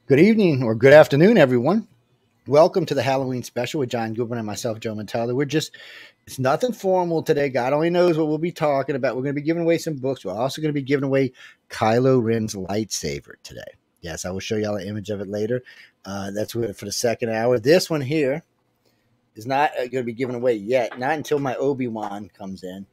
Good evening or good afternoon, everyone. Welcome to the Halloween special with John Goodwin and myself, Joe Montaldo. It's nothing formal today. God only knows what we'll be talking about. We're going to be giving away some books. We're also going to be giving away Kylo Ren's lightsaber today. Yes, I will show y'all an image of it later. That's for the second hour. This one here is not going to be given away yet, not until my Obi-Wan comes in.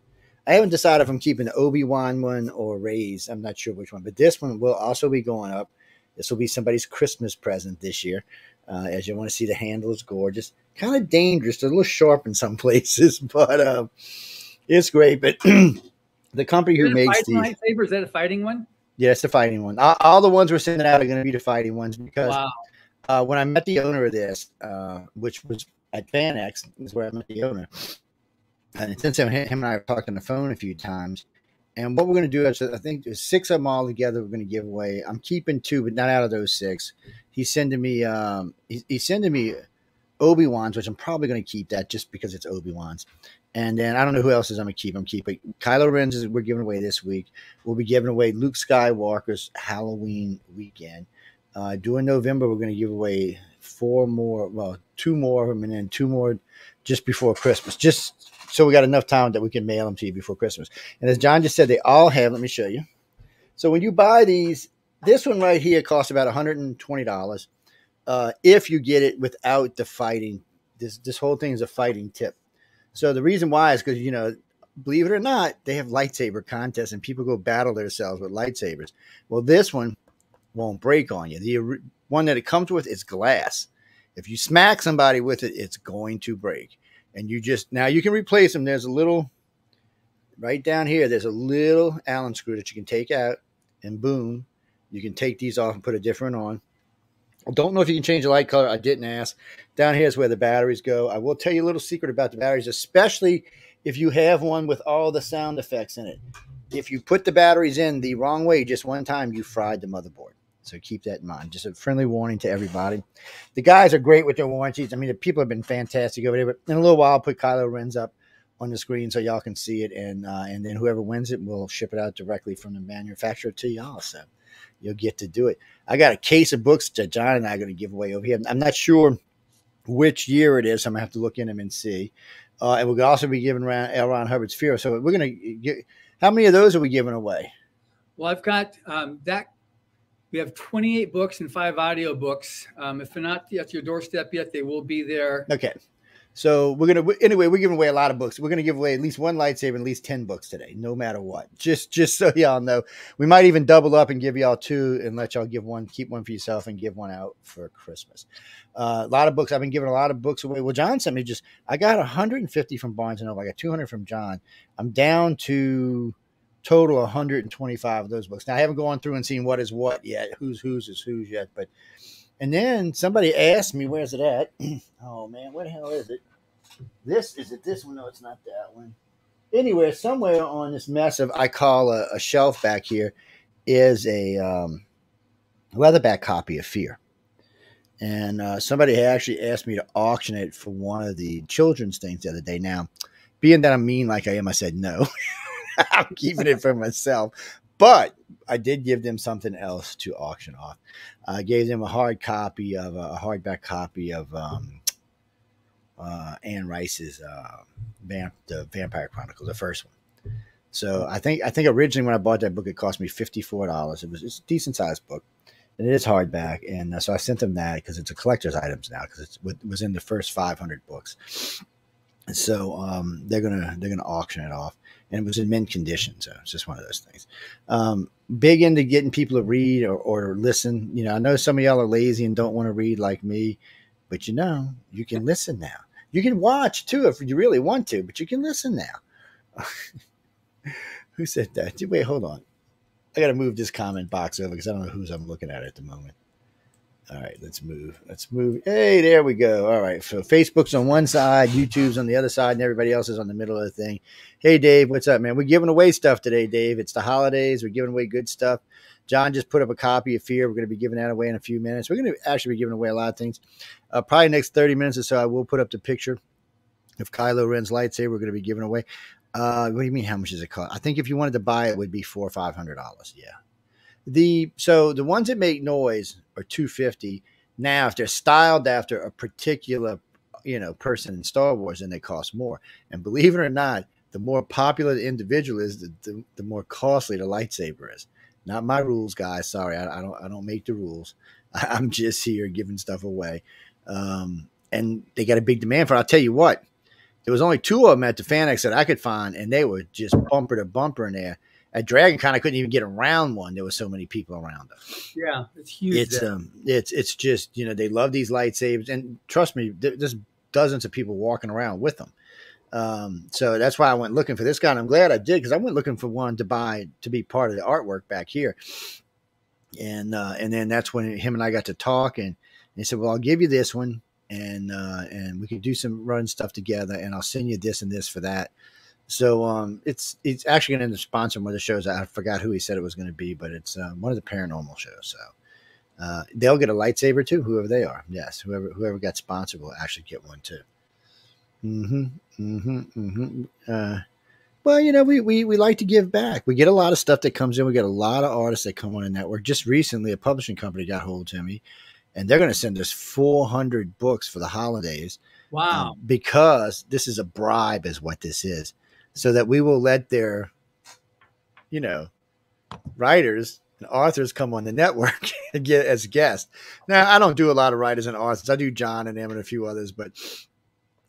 I haven't decided if I'm keeping the Obi-Wan one or Rey's. I'm not sure which one, but this one will also be going up. This will be somebody's Christmas present this year. As you want to see, the handle is gorgeous. Kind of dangerous. They're a little sharp in some places, but it's great. But the company who makes these... lightsaber? Is that a fighting one? Yeah, it's the fighting one. All the ones we're sending out are going to be the fighting ones because when I met the owner of this, which was at FanX, is where I met the owner. And since then, him and I have talked on the phone a few times. And what we're going to do is, I think there's 6 of them all together we're going to give away. I'm keeping 2, but not out of those 6. He's sending me Obi-Wan's, which I'm probably going to keep that just because it's Obi-Wan's. And then I don't know who else is I'm going to keep. I'm keeping Kylo Ren's we're giving away this week. We'll be giving away Luke Skywalker's Halloween weekend. During November, we're going to give away 2 more of them, and then 2 more just before Christmas. Just so we got enough time that we can mail them to you before Christmas. And as John just said, they all have, let me show you. So when you buy these, this one right here costs about $120 if you get it without the fighting. This whole thing is a fighting tip. So the reason why is because, believe it or not, they have lightsaber contests and people go battle themselves with lightsabers. Well, this one won't break on you. The one that it comes with is glass. If you smack somebody with it, it's going to break. And now you can replace them. There's a little, right down here, there's a little Allen screw that you can take out, and boom, you can take these off and put a different on. I don't know if you can change the light color. I didn't ask. Down here is where the batteries go. I will tell you a little secret about the batteries, especially if you have one with all the sound effects in it. If you put the batteries in the wrong way just one time, you fried the motherboard. So keep that in mind. Just a friendly warning to everybody. The guys are great with their warranties. I mean, the people have been fantastic over there. But in a little while, I'll put Kylo Ren's up on the screen so y'all can see it. And then whoever wins it, we'll ship it out directly from the manufacturer to y'all. So you'll get to do it. I got a case of books that John and I are going to give away over here. I'm not sure which year it is. So I'm going to have to look in them and see. And we'll also be giving around L. Ron Hubbard's Fear. So we're going to get, how many of those are we giving away? Well, I've got that. We have 28 books and 5 audio books. If they're not at your doorstep yet, they will be there. Okay. So we're giving away a lot of books. We're going to give away at least 1 lightsaber and at least 10 books today, no matter what. Just so y'all know. We might even double up and give y'all 2 and let y'all give 1, keep 1 for yourself and give 1 out for Christmas. A lot of books. I've been giving a lot of books away. Well, John sent me I got 150 from Barnes & Noble. I got 200 from John. I'm down to total 125 of those books. Now I haven't gone through and seen what is what yet, who's is who's yet, and then somebody asked me, where's it at? Oh man, where the hell is it? This one? No, it's not that one. Anywhere, somewhere on this mess of I call a shelf back here is a leatherback copy of Fear. And somebody actually asked me to auction it for one of the children's things the other day. Now, being that I'm mean like I am, I said no. I'm keeping it for myself, but I did give them something else to auction off. I gave them a hardback copy of Anne Rice's the Vampire Chronicles, the first one. So I think originally when I bought that book, it cost me $54. It's a decent sized book, and it is hardback. And so I sent them that because it's a collector's items now because it was in the first 500 books. So they're gonna auction it off. And it was in mint condition, so it's just one of those things. Big into getting people to read or listen. I know some of y'all are lazy and don't want to read like me, but you can listen now. You can watch too if you really want to, but you can listen now. Who said that? Wait, hold on. I got to move this comment box over because I don't know whose I'm looking at the moment. All right, let's move. Hey, there we go. All right, so Facebook's on one side, YouTube's on the other side, and everybody else is on the middle of the thing. Hey, Dave, what's up, man? We're giving away stuff today, Dave. It's the holidays. We're giving away good stuff. John just put up a copy of Fear. We're going to be giving that away in a few minutes. We're going to actually be giving away a lot of things. Probably next 30 minutes or so, I will put up the picture of Kylo Ren's lightsaber. We're going to be giving away. What do you mean, how much does it cost? I think if you wanted to buy it, it would be $400 or $500. Yeah. So the ones that make noise or $250. Now, if they're styled after a particular, person in Star Wars, then they cost more. And believe it or not, the more popular the individual is, the more costly the lightsaber is. Not my rules, guys. Sorry, I don't make the rules. I'm just here giving stuff away. And they got a big demand for it. I'll tell you what, there was only 2 of them at the FanX that I could find, and they were just bumper to bumper in there. At Dragon Con, I couldn't even get around one. There were so many people around them. Yeah, it's huge. It's just, they love these lightsabers, and trust me, there's dozens of people walking around with them. So that's why I went looking for this guy, and I'm glad I did, because I went looking for one to be part of the artwork back here. And then that's when him and I got to talk, and he said, well, I'll give you this one, and we could do some run stuff together, and I'll send you this and this for that. So it's actually going to end up sponsoring one of the shows. I forgot who he said it was going to be, but it's one of the paranormal shows. So they'll get a lightsaber too, whoever they are. Yes, whoever got sponsored will actually get one too. Well, we like to give back. We get a lot of stuff that comes in. We get a lot of artists that come on the network. Just recently, a publishing company got hold of me, and they're going to send us 400 books for the holidays. Wow. Because this is a bribe is what this is. So that we will let their, writers and authors come on the network and get as guests. Now, I don't do a lot of writers and authors. I do John and them and a few others, but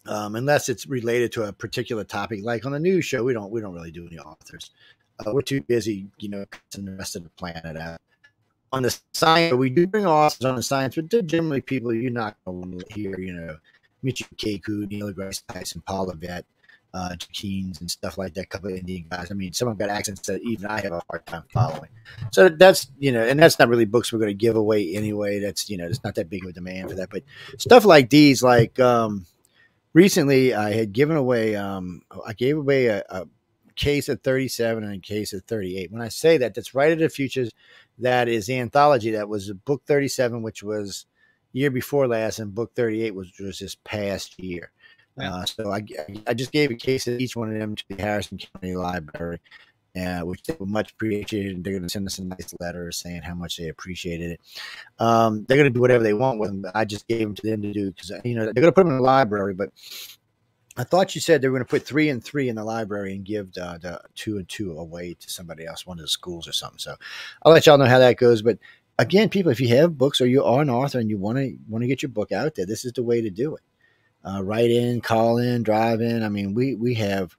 unless it's related to a particular topic, like on the news show, we don't really do any authors. We're too busy, cutting the rest of the planet out. On the science, we do bring authors on the science, but they're generally people you're not going to hear, Michio Kaku, Neil deGrasse Tyson, Paul Levesque, Keynes, and stuff like that. A couple of Indian guys. I mean, some have got accents that even I have a hard time following. So that's, and that's not really books we're going to give away anyway. That's, there's not that big of a demand for that. But stuff like these, like recently I had given away, I gave away a case of 37 and a case of 38. When I say that, that's Right of the Futures. That is the anthology. That was book 37, which was year before last, and book 38 was this past year. Yeah. So I just gave a case of each one of them to the Harrison County Library, which they were much appreciated. They're going to send us a nice letter saying how much they appreciated it. They're going to do whatever they want with them, but I just gave them to them to do because they're going to put them in the library. But I thought you said they were going to put 3 and 3 in the library and give the 2 and 2 away to somebody else, one of the schools or something. So I'll let y'all know how that goes. But again, people, if you have books or you are an author and you want to get your book out there, this is the way to do it. Write in, call in, drive in. I mean, we have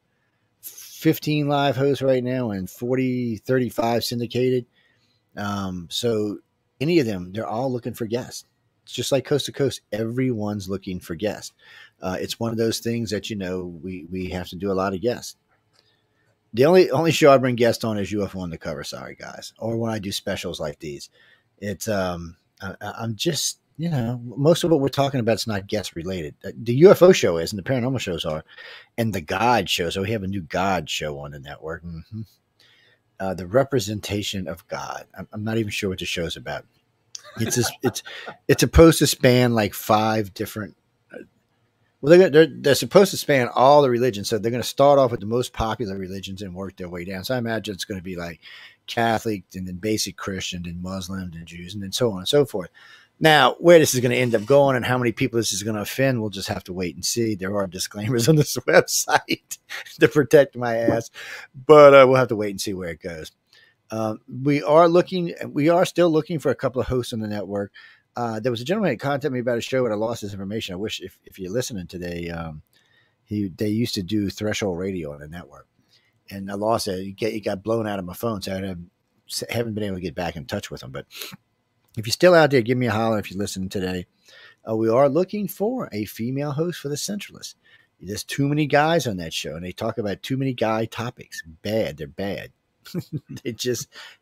15 live hosts right now and 35 syndicated. So any of them, they're all looking for guests. It's just like Coast to Coast. Everyone's looking for guests. It's one of those things that, we have to do a lot of guests. The only show I bring guests on is UFO on the Cover. Sorry, guys. Or when I do specials like these. It's I'm just, most of what we're talking about is not guest related. The UFO show is, and the paranormal shows are, and the God show. So we have a new God show on the network. Mm-hmm. The representation of God. I'm not even sure what the show's about. It's supposed to span like 5 different. Well, they're supposed to span all the religions. So they're going to start off with the most popular religions and work their way down. So I imagine it's going to be like Catholic and then basic Christian and Muslim and Jews and then so on and so forth. Now, where this is going to end up going and how many people this is going to offend, we'll just have to wait and see. There are disclaimers on this website to protect my ass, but we'll have to wait and see where it goes. We are still looking for a couple of hosts on the network. There was a gentleman that contacted me about a show, and I lost his information. I wish if you're listening today, they used to do Threshold Radio on the network, and I lost it. It got blown out of my phone, so I haven't been able to get back in touch with him. But if you're still out there, give me a holler if you're listening today. We are looking for a female host for the Centralists. There's too many guys on that show, and they talk about too many guy topics. Bad. They're bad.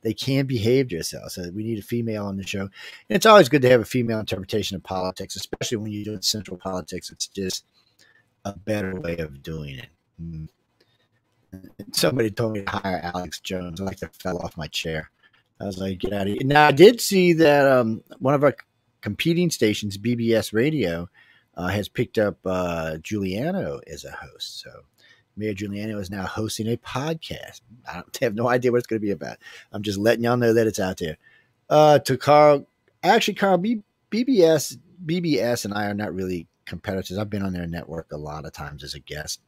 They can't behave themselves. So we need a female on the show. And it's always good to have a female interpretation of politics, especially when you're doing central politics. It's just a better way of doing it. Somebody told me to hire Alex Jones. I like to fell off my chair. I was like, get out of here. Now, I did see that one of our competing stations, BBS Radio, has picked up Giuliano as a host. So Mayor Giuliano is now hosting a podcast. I have no idea what it's going to be about. I'm just letting y'all know that it's out there. To Carl Actually, Carl, BBS and I are not really competitors. I've been on their network a lot of times as a guest.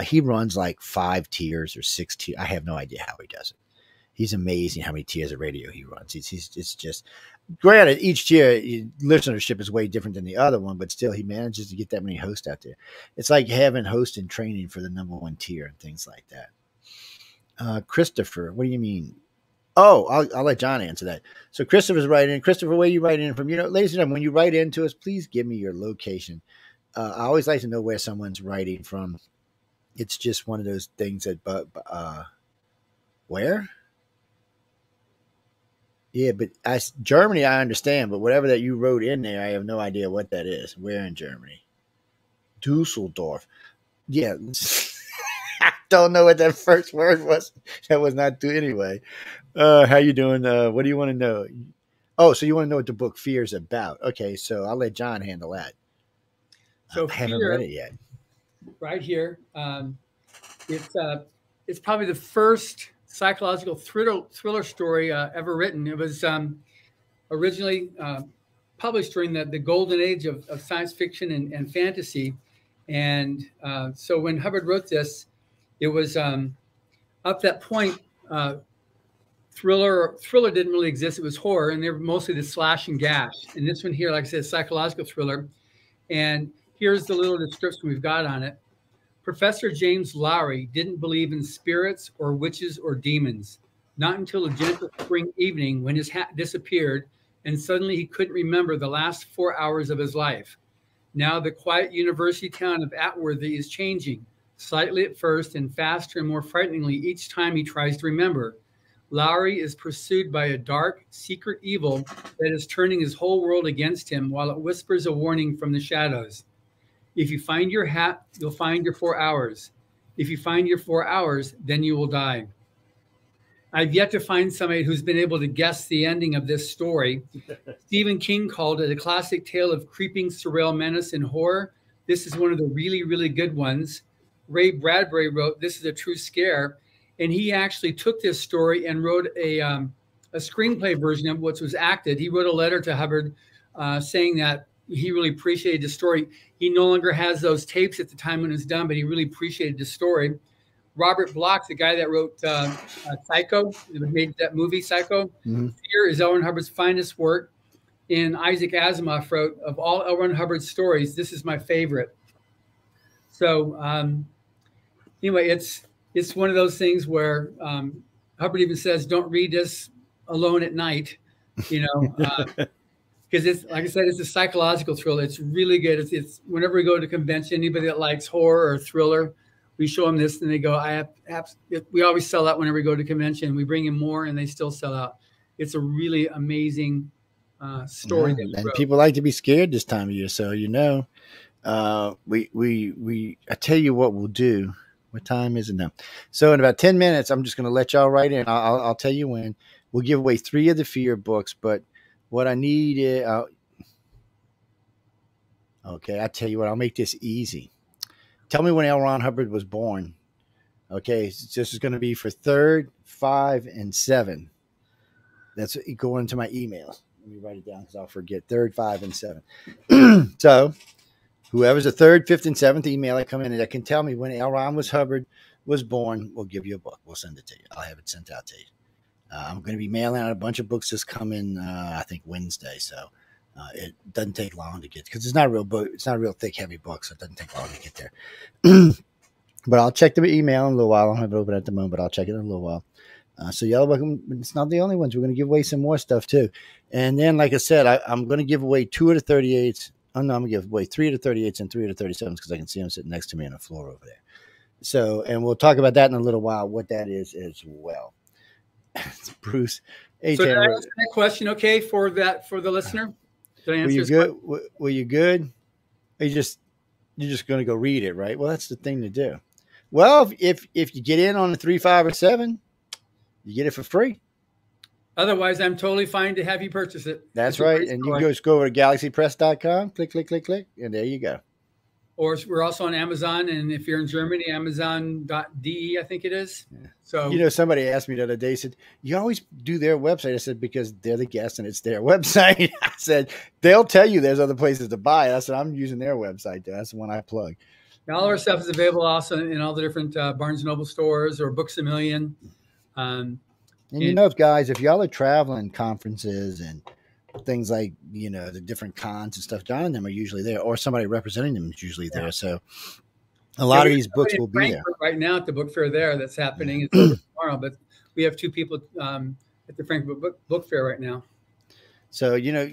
He runs like 5 tiers or 6 tiers. I have no idea how he does it. He's amazing how many tiers of radio he runs. It's just, granted, each tier listenership is way different than the other one, but still he manages to get that many hosts out there. It's like having host and training for the #1 tier and things like that. Christopher, what do you mean? Oh, I'll let John answer that. So Christopher's writing in. Christopher, where are you writing in from? Ladies and gentlemen, when you write into us, please give me your location. I always like to know where someone's writing from. It's just one of those things that, where? Yeah, but Germany, I understand, but whatever that you wrote in there, I have no idea what that is. Where in Germany? Dusseldorf. Yeah. I don't know what that first word was. That was not do anyway. How you doing? What do you want to know? Oh, so you want to know what the book Fear is about? Okay, so I'll let John handle that. So I haven't read it yet. Right here, it's probably the first psychological thriller story ever written. It was originally published during the golden age of science fiction and fantasy. And so when Hubbard wrote this, it was up that point, thriller didn't really exist. It was horror, and they were mostly the slash and gash. And this one here, like I said, psychological thriller. And here's the little description we've got on it. Professor James Lowry didn't believe in spirits or witches or demons, not until a gentle spring evening when his hat disappeared and suddenly he couldn't remember the last 4 hours of his life. Now the quiet university town of Atworthy is changing, slightly at first and faster and more frighteningly each time he tries to remember. Lowry is pursued by a dark, secret evil that is turning his whole world against him while it whispers a warning from the shadows. If you find your hat, you'll find your 4 hours. If you find your 4 hours, then you will die. I've yet to find somebody who's been able to guess the ending of this story. Stephen King called it a classic tale of creeping, surreal menace and horror. This is one of the really, really good ones. Ray Bradbury wrote, "This is a true scare." And he actually took this story and wrote a screenplay version of which was acted. He wrote a letter to Hubbard saying that he really appreciated the story. He no longer has those tapes at the time when it was done, but he really appreciated the story. Robert Bloch, the guy that wrote Psycho, that made that movie Psycho, Fear is L. Ron Hubbard's finest work. And Isaac Asimov wrote, of all L. Ron Hubbard's stories, this is my favorite. So anyway, it's one of those things where Hubbard even says, don't read this alone at night, because it's, like I said, it's a psychological thriller. It's really good. It's whenever we go to convention, anybody that likes horror or thriller, we show them this and they go, we always sell out whenever we go to convention. We bring in more and they still sell out. It's a really amazing story. Yeah, and people like to be scared this time of year. So, I tell you what we'll do. What time is it now? So in about 10 minutes, I'm just going to let y'all write in. I'll tell you when. We'll give away 3 of the Fear books, but what I need is, okay, I tell you what, I'll make this easy. Tell me when L. Ron Hubbard was born. Okay, this is going to be for 3rd, 5, and 7. That's going into my email. Let me write it down because I'll forget. 3rd, 5, and 7. So whoever's the 3rd, 5th, and 7th email that come in that can tell me when L. Ron Hubbard was born, we'll give you a book. We'll send it to you. I'll have it sent out to you. I'm going to be mailing out a bunch of books this coming, I think Wednesday. So it doesn't take long to get, because it's not a real book. It's not a real thick, heavy book, so it doesn't take long to get there. But I'll check the email in a little while. I don't have it open at the moment, but I'll check it in a little while. So y'all welcome. It's not the only ones. We're going to give away some more stuff too. And then, like I said, I'm going to give away 2 of the 38s. Oh no, I'm going to give away 3 of the 38s and 3 of the 37s because I can see them sitting next to me on the floor over there. So, and we'll talk about that in a little while, what that is as well. Bruce. Hey, so did I answer that question okay for the listener? Did I answer were you good? Were you good? Or you're just going to go read it, right? Well, that's the thing to do. Well, if you get in on the 3, 5, or 7, you get it for free. Otherwise, I'm totally fine to have you purchase it. That's right. And you can just go over to galaxypress.com, click, and there you go. Or we're also on Amazon, and if you're in Germany, Amazon.de, I think it is. Yeah. So You know, somebody asked me the other day, said, "You always do their website." I said, "Because they're the guest and it's their website." I said, "They'll tell you there's other places to buy it." I said, "I'm using their website. That's the one I plug." all our stuff is available also in all the different Barnes and Noble stores or Books a Million. And you know, guys, if y'all are traveling conferences and things like, you know, the different cons and stuff, John and them are usually there, or somebody representing them is usually there. So a lot of these books will be there right now at the book fair there that's happening. It's over tomorrow, but we have two people at the Frankfurt book Fair right now. So, you know,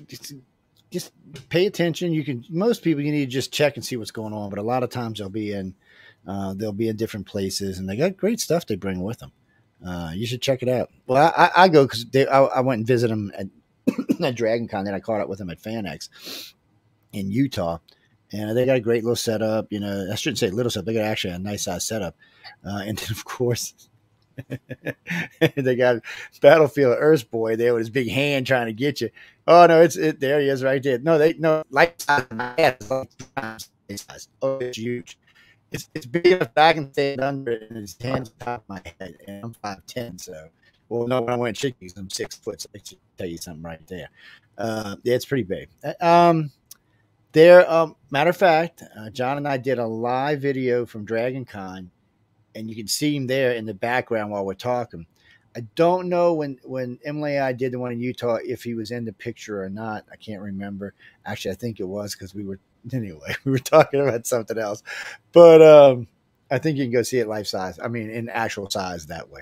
just pay attention. Most people, you need to just check and see what's going on. But a lot of times they'll be in different places, and they got great stuff they bring with them. You should check it out. Well, I go because I went and visited them at Dragon Con. Then I caught up with them at FanX in Utah. And they got a great little setup. You know, I shouldn't say little setup. They got actually a nice size setup. And then, of course, they got Battlefield Earth Boy there with his big hand trying to get you. Oh no, there he is right there. No, life size. Oh, it's huge. It's big enough that I can stand under it, and his hands on top of my head, and I'm 5'10", so well, no, when I went chickies, I'm 6 foot. So I should tell you something right there. Yeah, it's pretty big. Matter of fact, John and I did a live video from Dragon Con, and you can see him there in the background while we're talking. I don't know when Emily and I did the one in Utah, if he was in the picture or not. I can't remember. Actually, I think it was because we were talking about something else. But I think you can go see it life size. I mean, in actual size that way.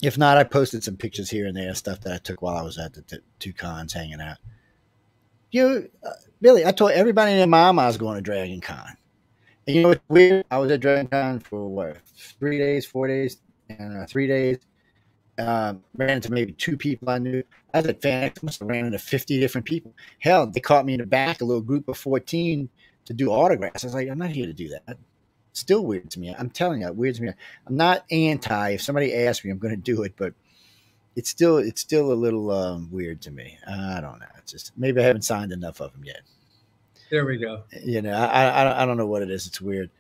If not, I posted some pictures here and there, stuff that I took while I was at the two cons hanging out. You know, Billy, I told everybody in their mom I was going to Dragon Con. And you know what's weird? I was at Dragon Con for 3 days, 4 days, and 3 days. Ran into maybe 2 people I knew. I was at FanX, must have ran into 50 different people. Hell, they caught me in the back, a little group of 14 to do autographs. I was like, I'm not here to do that. It's still weird to me. I'm telling you, it weirds me. I'm not anti. If somebody asks me, I'm going to do it, but it's still a little weird to me. I don't know. It's just maybe I haven't signed enough of them yet. There we go. You know, I don't know what it is. It's weird.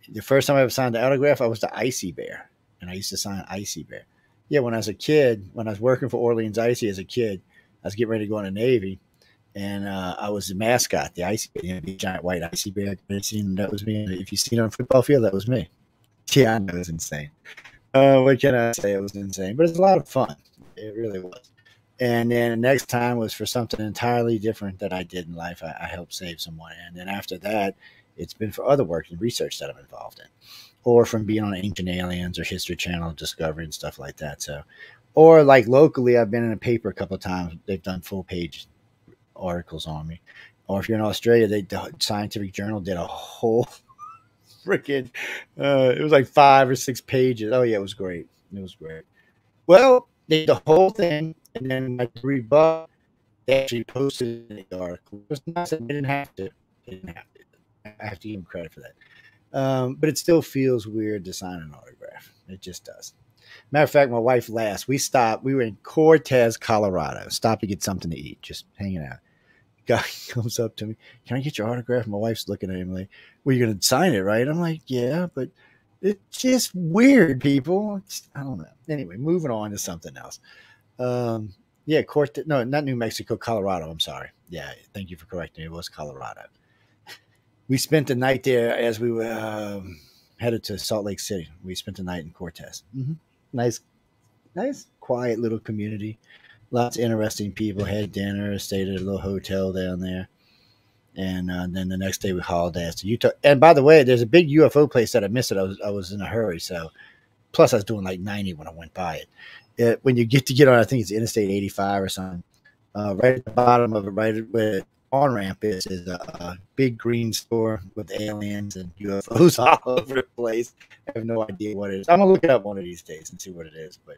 The first time I ever signed the autograph, I was the Icy Bear, and I used to sign Icy Bear. Yeah, when I was a kid, when I was working for Orleans Icy as a kid, I was getting ready to go in the Navy, and I was the mascot, the Icy Bear, the giant white Icy Bear. That was me. If you seen it on a football field, that was me. Yeah, I know, it was insane. What can I say? It was insane, but it's a lot of fun. It really was. And then the next time was for something entirely different that I did in life. I helped save someone. And then after that, it's been for other work and research that I'm involved in, or from being on Ancient Aliens or History Channel, Discovery and stuff like that. So, or like locally, I've been in a paper a couple of times. They've done full page articles on me. Or if you're in Australia, the Scientific Journal did a whole freaking, it was like 5 or 6 pages. Oh yeah, it was great. It was great. Well, they did the whole thing, and then my rebut, they actually posted in the article. It was nice. They didn't have to. I have to give them credit for that. But it still feels weird to sign an autograph. It just does. Matter of fact, my wife last, we were in Cortez, Colorado, stopped to get something to eat, just hanging out. Guy comes up to me, "Can I get your autograph?" My wife's looking at him like, "Well, you're going to sign it, right?" I'm like, "Yeah, but it's just weird, people." I don't know. Anyway, moving on to something else. Yeah, Cortez, no, not New Mexico, Colorado. I'm sorry. Yeah, thank you for correcting me. It was Colorado. We spent the night there as we were headed to Salt Lake City. We spent the night in Cortez. Mm-hmm. Nice, quiet little community. Lots of interesting people. Had dinner, stayed at a little hotel down there. And then the next day we hauled ass to Utah. And by the way, there's a big UFO place that I missed it. I was in a hurry. So, plus I was doing like 90 when I went by it. When you get on, I think it's Interstate 85 or something. Right at the bottom of it, right where the on-ramp is a big green store with aliens and UFOs all over the place. I have no idea what it is. I'm going to look it up one of these days and see what it is. But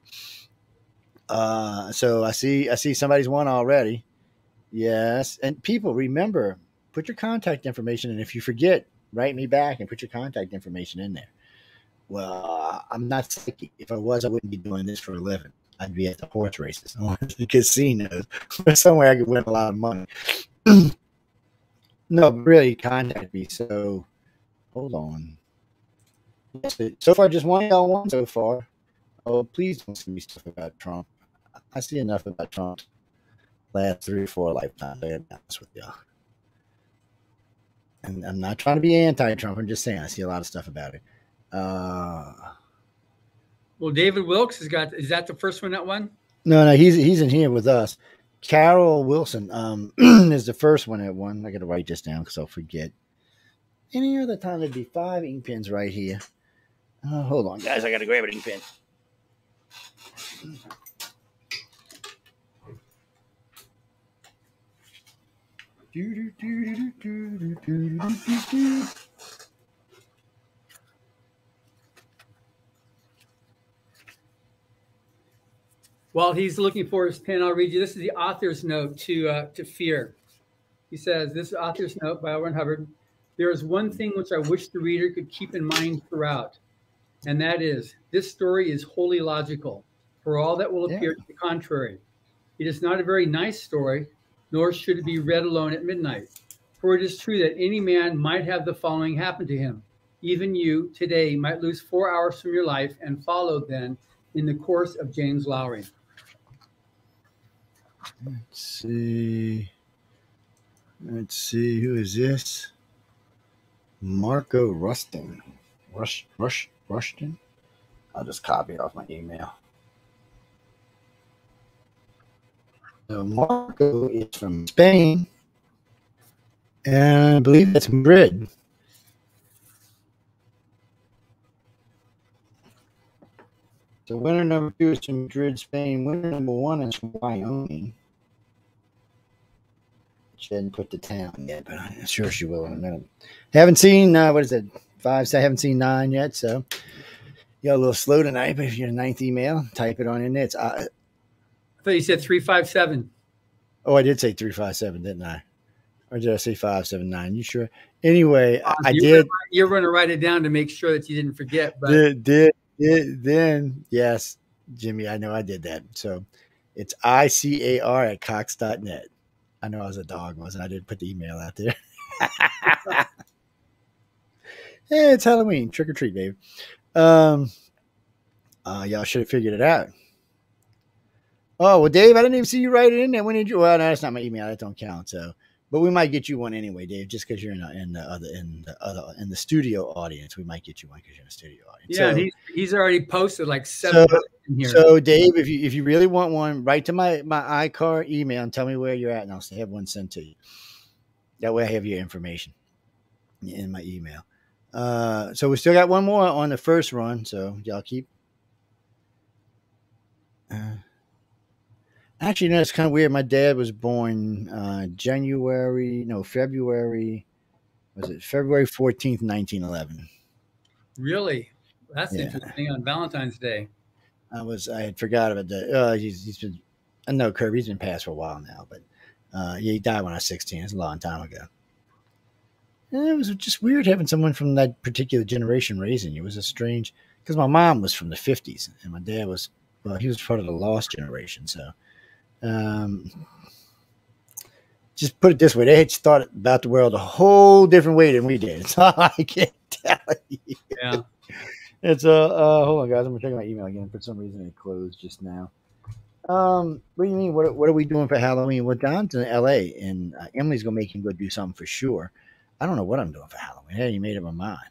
so I see somebody's won already. Yes. And people, remember, put your contact information in. If you forget, write me back and put your contact information in there. Well, I'm not psychic. If I was, I wouldn't be doing this for a living. I'd be at the horse races, the casinos, or somewhere I could win a lot of money. No, really, contact me. So Hold on. So far, just one y'all won so far. Oh, please don't send me stuff about Trump. I see enough about Trump last 3 or 4 lifetimes. I gotta be honest with y'all. And I'm not trying to be anti-Trump. I'm just saying I see a lot of stuff about it. Well, David Wilkes has got. Is that the first one that won? No, he's in here with us. Carol Wilson is the first one that won. I got to write this down because I'll forget. Any other time there'd be 5 ink pens right here. Hold on, guys. I got to grab an ink pen. While he's looking for his pen, I'll read you. This is the author's note to Fear. He says, this author's note by L. Ron Hubbard. There is one thing which I wish the reader could keep in mind throughout, and that is, this story is wholly logical, for all that will appear to the contrary. It is not a very nice story, nor should it be read alone at midnight. For it is true that any man might have the following happen to him. Even you, today, might lose 4 hours from your life and follow then in the course of James Lowry. Let's see. Who is this? Marco Rustin. Rushton? I'll just copy it off my email. So Marco is from Spain. And I believe that's Madrid. So winner number 2 is from Madrid, Spain. Winner number 1 is from Wyoming. She hadn't put the town yet, but I'm sure she will in a minute. Haven't seen, what is it, 5? So I haven't seen 9 yet, so you're a little slow tonight, but if you're the 9th email, type it on in there. It's, I thought you said 357. Oh, I did say 357, didn't I? Or did I say 579? You sure? Anyway, I did. You're going to write it down to make sure that you didn't forget. But then, yes, Jimmy, I know I did that. So it's ICAR@cox.net. I know I was a dog, wasn't I? Didn't put the email out there. Hey, it's Halloween. Trick or treat, baby. Y'all should have figured it out. Oh, well, Dave, I didn't even see you write it in there. When did you? Well, no, that's not my email. That don't count. So, but we might get you one anyway, Dave, just because you're in the studio audience. We might get you one because you're in the studio audience. Yeah, so, he's already posted like 7 in here. So, Dave, if you really want one, write to my iCar email and tell me where you're at, and I'll have one sent to you. That way, I have your information in my email. So we still got one more on the first run. So y'all keep. Actually, no, it's kind of weird. My dad was born February. Was it February 14th, 1911? Really? That's interesting. On Valentine's Day. I had forgot about that. He's been. I know Kirby. He's been passed for a while now, but he died when I was 16. It's a long time ago. And it was just weird having someone from that particular generation raising you. It was a strange, because my mom was from the 50s and my dad was, he was part of the lost generation. So, just put it this way, they had thought about the world a whole different way than we did. It's all I can tell you. Yeah. It's hold on, guys. I'm gonna check my email again. For some reason, it closed just now. What do you mean? What are we doing for Halloween? Well, Don's in LA, and Emily's gonna make him go do something for sure. I don't know what I'm doing for Halloween. I already made up my mind.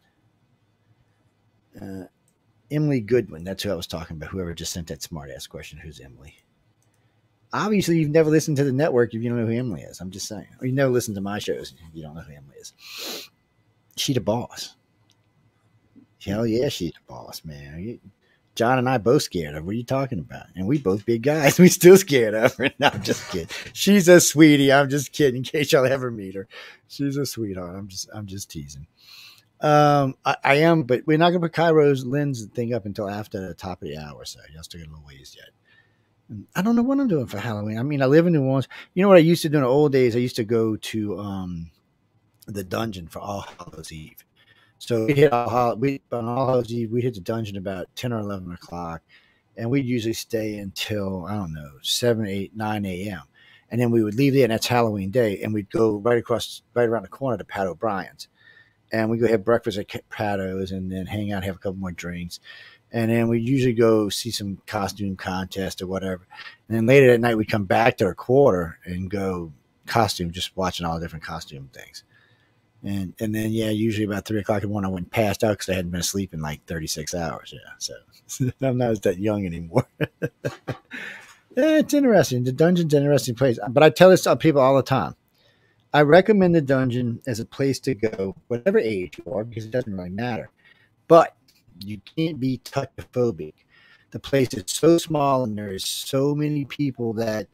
Emily Goodwin. That's who I was talking about. Whoever just sent that smart ass question. Who's Emily? Obviously, you've never listened to the network if you don't know who Emily is. I'm just saying. Or you never listened to my shows if you don't know who Emily is. She the boss. Hell yeah, she's the boss, man. John and I both scared of her. What are you talking about? And we both big guys. We still scared of her. No, I'm just kidding. She's a sweetie. I'm just kidding. In case y'all ever meet her, she's a sweetheart. I'm just teasing. I am, but we're not gonna put Cairo's lens thing up until after the top of the hour. So y'all still got a little ways yet. And I don't know what I'm doing for Halloween. I mean, I live in New Orleans. You know what I used to do in the old days? I used to go to the dungeon for All Hallows Eve. So we hit on All Hallows Eve. We hit the dungeon about 10 or 11 o'clock, and we'd usually stay until, I don't know, 7, 8, 9 a.m. And then we would leave there, and that's Halloween day, and we'd go right around the corner to Pat O'Brien's. and we go have breakfast at Prado's, and then hang out, have a couple more drinks, and then we usually go see some costume contest or whatever. And then later at night, we come back to our quarter and go costume, just watching all the different costume things. And then yeah, usually about 3 o'clock in the morning, I went and passed out because I hadn't been asleep in like 36 hours. Yeah, so I'm not that young anymore. Yeah, it's interesting. The dungeon's an interesting place, but I tell this to people all the time. I recommend the dungeon as a place to go, whatever age you are, because it doesn't really matter. But you can't be touchophobic. The place is so small, and there is so many people that,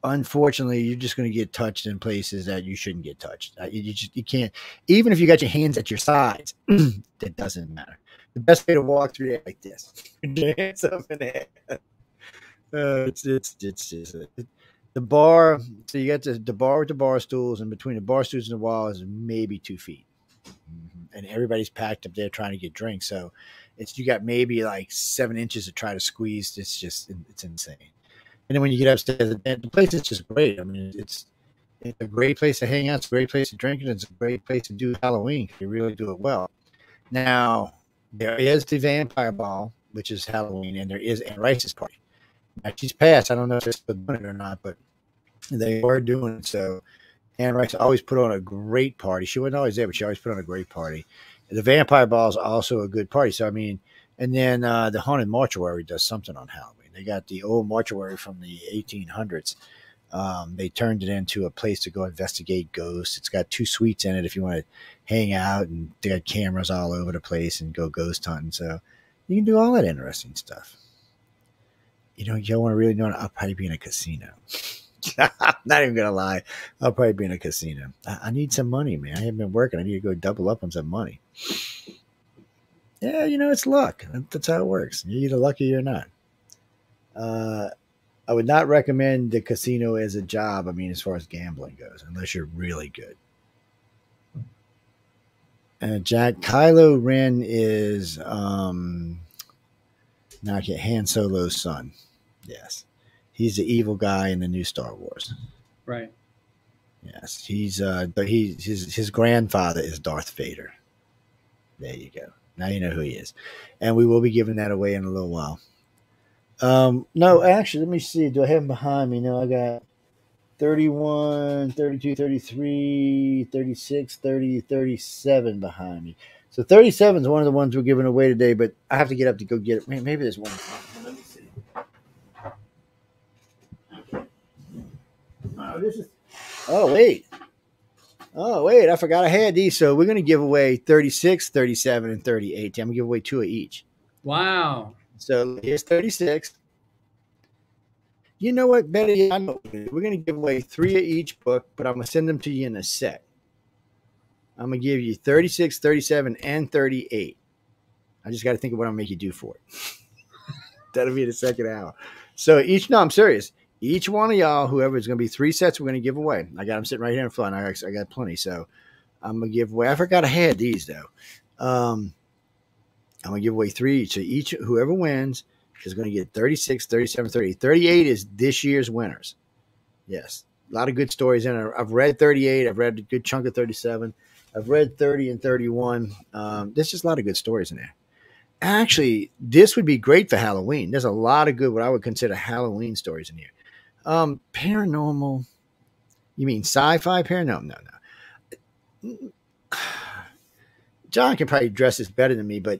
unfortunately, you're just going to get touched in places that you shouldn't get touched. You can't, even if you got your hands at your sides, that doesn't matter. The best way to walk through there like this, your hands up in the air. It's just the bar. So you got the bar with the bar stools, and between the bar stools and the wall is maybe 2 feet, and everybody's packed up there trying to get drinks. So you got maybe like 7 inches to try to squeeze. It's insane. And then when you get upstairs, the place is just great. I mean, it's a great place to hang out. It's a great place to drink, and it's a great place to do Halloween. You really do it well. Now there is the vampire ball, which is Halloween, and there is Anne Rice's party. Now, she's passed. I don't know if they're still doing it or not, but they were doing it. So Anne Rice always put on a great party. She wasn't always there, but she always put on a great party. The vampire ball is also a good party. So, I mean, and then the Haunted Mortuary does something on Halloween. They got the old mortuary from the 1800s. They turned it into a place to go investigate ghosts. It's got 2 suites in it if you want to hang out, and they got cameras all over the place and go ghost hunting. So you can do all that interesting stuff. You know, you want to really know, I'll probably be in a casino. I'm not even going to lie. I'll probably be in a casino. I need some money, man. I haven't been working. I need to go double up on some money. Yeah, you know, it's luck. That's how it works. You're either lucky or not. I would not recommend the casino as a job. I mean, as far as gambling goes, unless you're really good. Jack, Kylo Ren is Han Solo's son. Yes, he's the evil guy in the new Star Wars. Right. Yes, but his grandfather is Darth Vader. There you go. Now you know who he is, and we will be giving that away in a little while. No, actually, let me see. Do I have them behind me? No, I got 31, 32, 33, 36, 30, 37 behind me. So 37 is one of the ones we're giving away today, but I have to get up to go get it. Maybe there's one. Let me see. Oh, wait. I forgot I had these. So we're going to give away 36, 37, and 38. I'm going to give away 2 of each. Wow. So here's 36. You know what, Betty? I know we're going to give away 3 of each book, but I'm going to send them to you in a set. I'm going to give you 36, 37, and 38. I just got to think of what I'm going to make you do for it. That'll be the second hour. So I'm serious. Each one of y'all, whoever, is going to be 3 sets we're going to give away. I got them sitting right here in front. I got plenty. So I'm going to give away. I forgot I had these, though. I'm going to give away 3 each. So whoever wins is going to get 36, 37, 38. 38 is this year's winners. Yes. A lot of good stories in it. I've read 38. I've read a good chunk of 37. I've read 30 and 31. There's just a lot of good stories in there. Actually, this would be great for Halloween. There's a lot of good, what I would consider Halloween stories in here. Paranormal. You mean sci-fi paranormal? No. John can probably address this better than me, but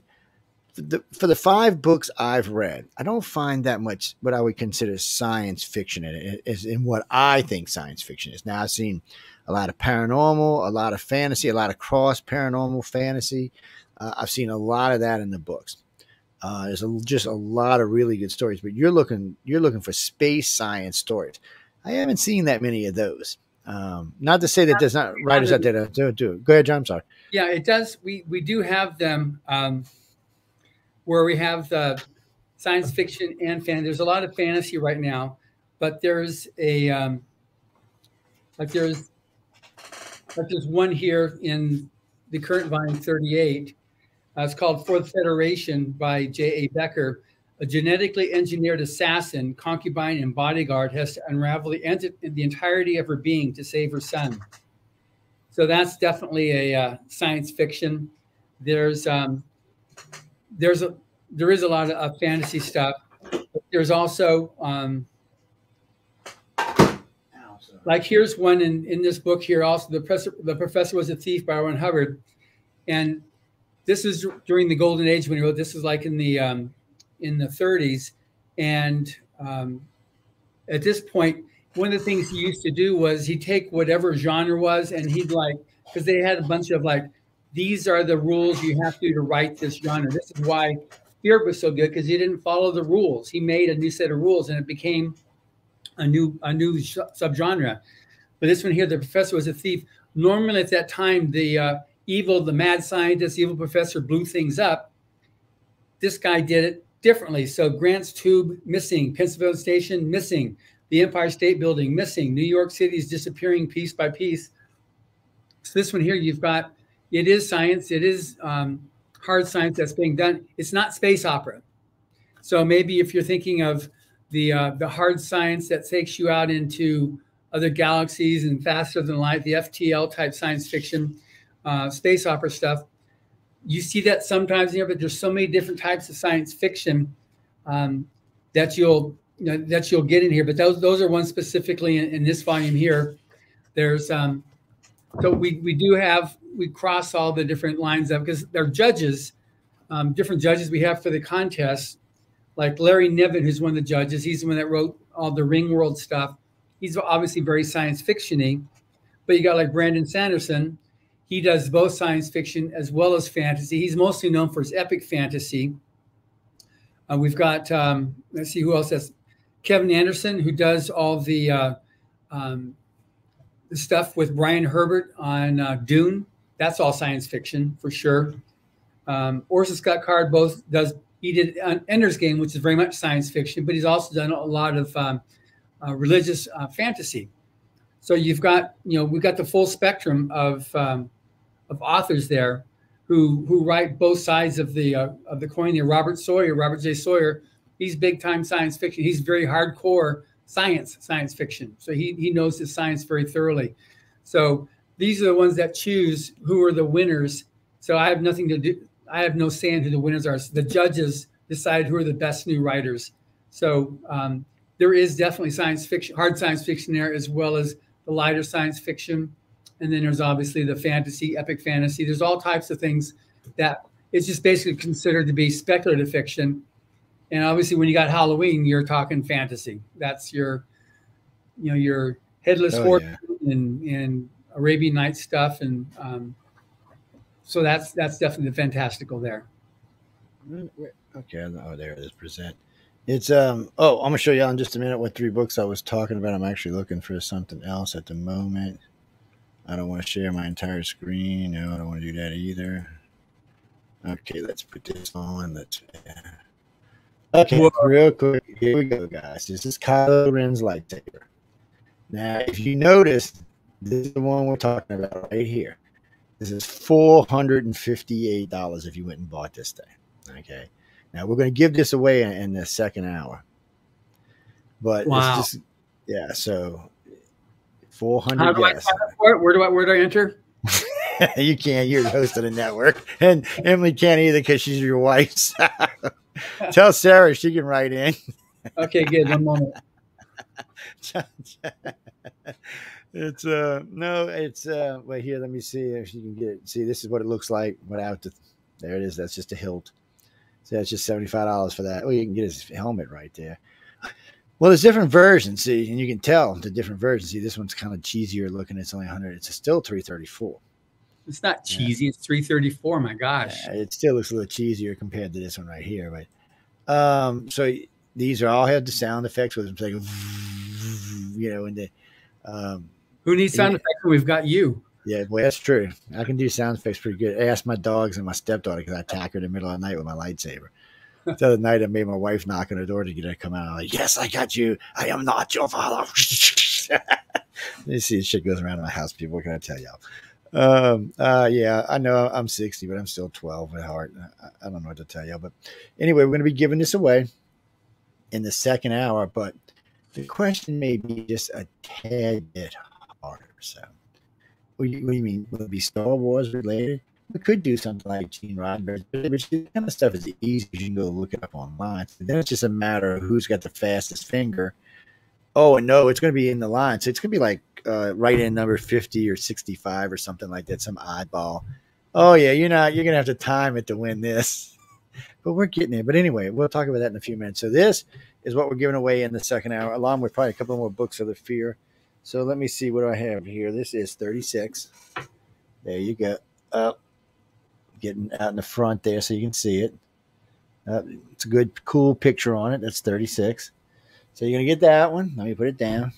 for the 5 books I've read, I don't find that much what I would consider science fiction in it, is in what I think science fiction is. Now, I've seen a lot of paranormal, a lot of fantasy, a lot of cross paranormal fantasy. I've seen a lot of that in the books. There's just a lot of really good stories, but you're looking for space science stories. I haven't seen that many of those. Not to say that there's not writers out there that do it. Go ahead, John. I'm sorry. Yeah, it does. We do have them where we have the science fiction and fantasy. There's a lot of fantasy right now, but there's there's one here in the current volume 38. It's called For the Federation by J.A. Becker. A genetically engineered assassin, concubine, and bodyguard has to unravel the entirety of her being to save her son. So that's definitely a science fiction. There's there's a there is a lot of fantasy stuff. There's also like here's one in this book here. Also, the professor was a thief by Ron Hubbard, and this is during the golden age when he wrote. This is like in the 30s, and at this point, one of the things he used to do was he'd take whatever genre was, and he'd like, because they had a bunch of like, these are the rules you have to write this genre. This is why Fear was so good, because he didn't follow the rules. He made a new set of rules, and it became a new subgenre. But this one here, the professor was a thief. Normally at that time, the mad scientist, evil professor blew things up. This guy did it differently. So Grant's Tube missing, Pennsylvania Station missing, the Empire State Building missing, New York City is disappearing piece by piece. So this one here, you've got, it is science. It is hard science that's being done. It's not space opera. So maybe if you're thinking of the hard science that takes you out into other galaxies and faster than light, the FTL type science fiction, space opera stuff, you see that sometimes here, but there's so many different types of science fiction that you'll get in here. But those are ones specifically in this volume here. There's so we cross all the different lines up because they're judges, different judges we have for the contest. Like Larry Niven, who's one of the judges, he's the one that wrote all the Ring World stuff. He's obviously very science fiction-y. But you got like Brandon Sanderson. He does both science fiction as well as fantasy. He's mostly known for his epic fantasy. We've got, let's see who else has, Kevin Anderson, who does all the stuff with Brian Herbert on Dune. That's all science fiction for sure. Orson Scott Card he did Ender's Game, which is very much science fiction, but he's also done a lot of religious fantasy. So you've got, we've got the full spectrum of authors there who write both sides of the coin there. Robert J. Sawyer, he's big time science fiction. He's very hardcore science fiction. So he knows his science very thoroughly. So these are the ones that choose who are the winners. So I have nothing to do. I have no say in who the winners are. So the judges decide who are the best new writers. So there is definitely science fiction, hard science fiction there, as well as the lighter science fiction. And then there's obviously the fantasy, epic fantasy. There's all types of things that it's just basically considered to be speculative fiction. And obviously when you got Halloween, you're talking fantasy. That's your headless horseman and Arabian Nights stuff. And so that's definitely the fantastical there. Okay. Oh, there it is. Present. It's I'm gonna show you in just a minute what 3 books I was talking about. I'm actually looking for something else at the moment. I don't want to share my entire screen. No, I don't want to do that either. Okay, let's put this on. Okay, whoa. Real quick. Here we go, guys. This is Kylo Ren's lightsaber. Now, if you notice, this is the one we're talking about right here. This is $458 if you went and bought this thing. Okay. Now we're going to give this away in the second hour, but wow. It's just, so 400. How do I sign up for it? Where do I enter? You can't. You're the host of the network, and Emily can't either because she's your wife. Tell Sarah she can write in. Okay, good. One moment. It's wait here. Let me see if you can get it. See, this is what it looks like without there it is. That's just a hilt. So that's just $75 for that. Oh, you can get his helmet right there. Well, there's different versions, see, and you can tell the different versions. See, this one's kind of cheesier looking. It's only 100. It's still $334. It's not cheesy. It's $334. My gosh. Yeah, it still looks a little cheesier compared to this one right here. But so these are all have the sound effects with them. It's like, and the who needs sound effects when we've got you? Yeah, well, that's true. I can do sound effects pretty good. I asked my dogs and my stepdaughter because I attack her in the middle of the night with my lightsaber. The other night, I made my wife knock on the door to get her to come out. I'm like, yes, I got you. I am not your father. You see, shit goes around in my house, people. What can I tell y'all? Yeah, I know I'm 60, but I'm still 12 at heart. I don't know what to tell y'all. But anyway, we're going to be giving this away in the second hour. But the question may be just a tad bit harder. So What do you mean? Would it be Star Wars related? We could do something like Gene Roddenberry, but that kind of stuff is easy. You can go look it up online. So then it's just a matter of who's got the fastest finger. Oh, and no, it's going to be in the line. So it's going to be like right in number 50 or 65 or something like that, some oddball. Oh, yeah, you're going to have to time it to win this. But we're getting it. But anyway, we'll talk about that in a few minutes. So this is what we're giving away in the second hour, along with probably a couple more books of the fear. So let me see what do I have here. This is 36. There you go. Up, getting out in the front there so you can see it. It's a good, cool picture on it. That's 36. So you're gonna get that one. Let me put it down.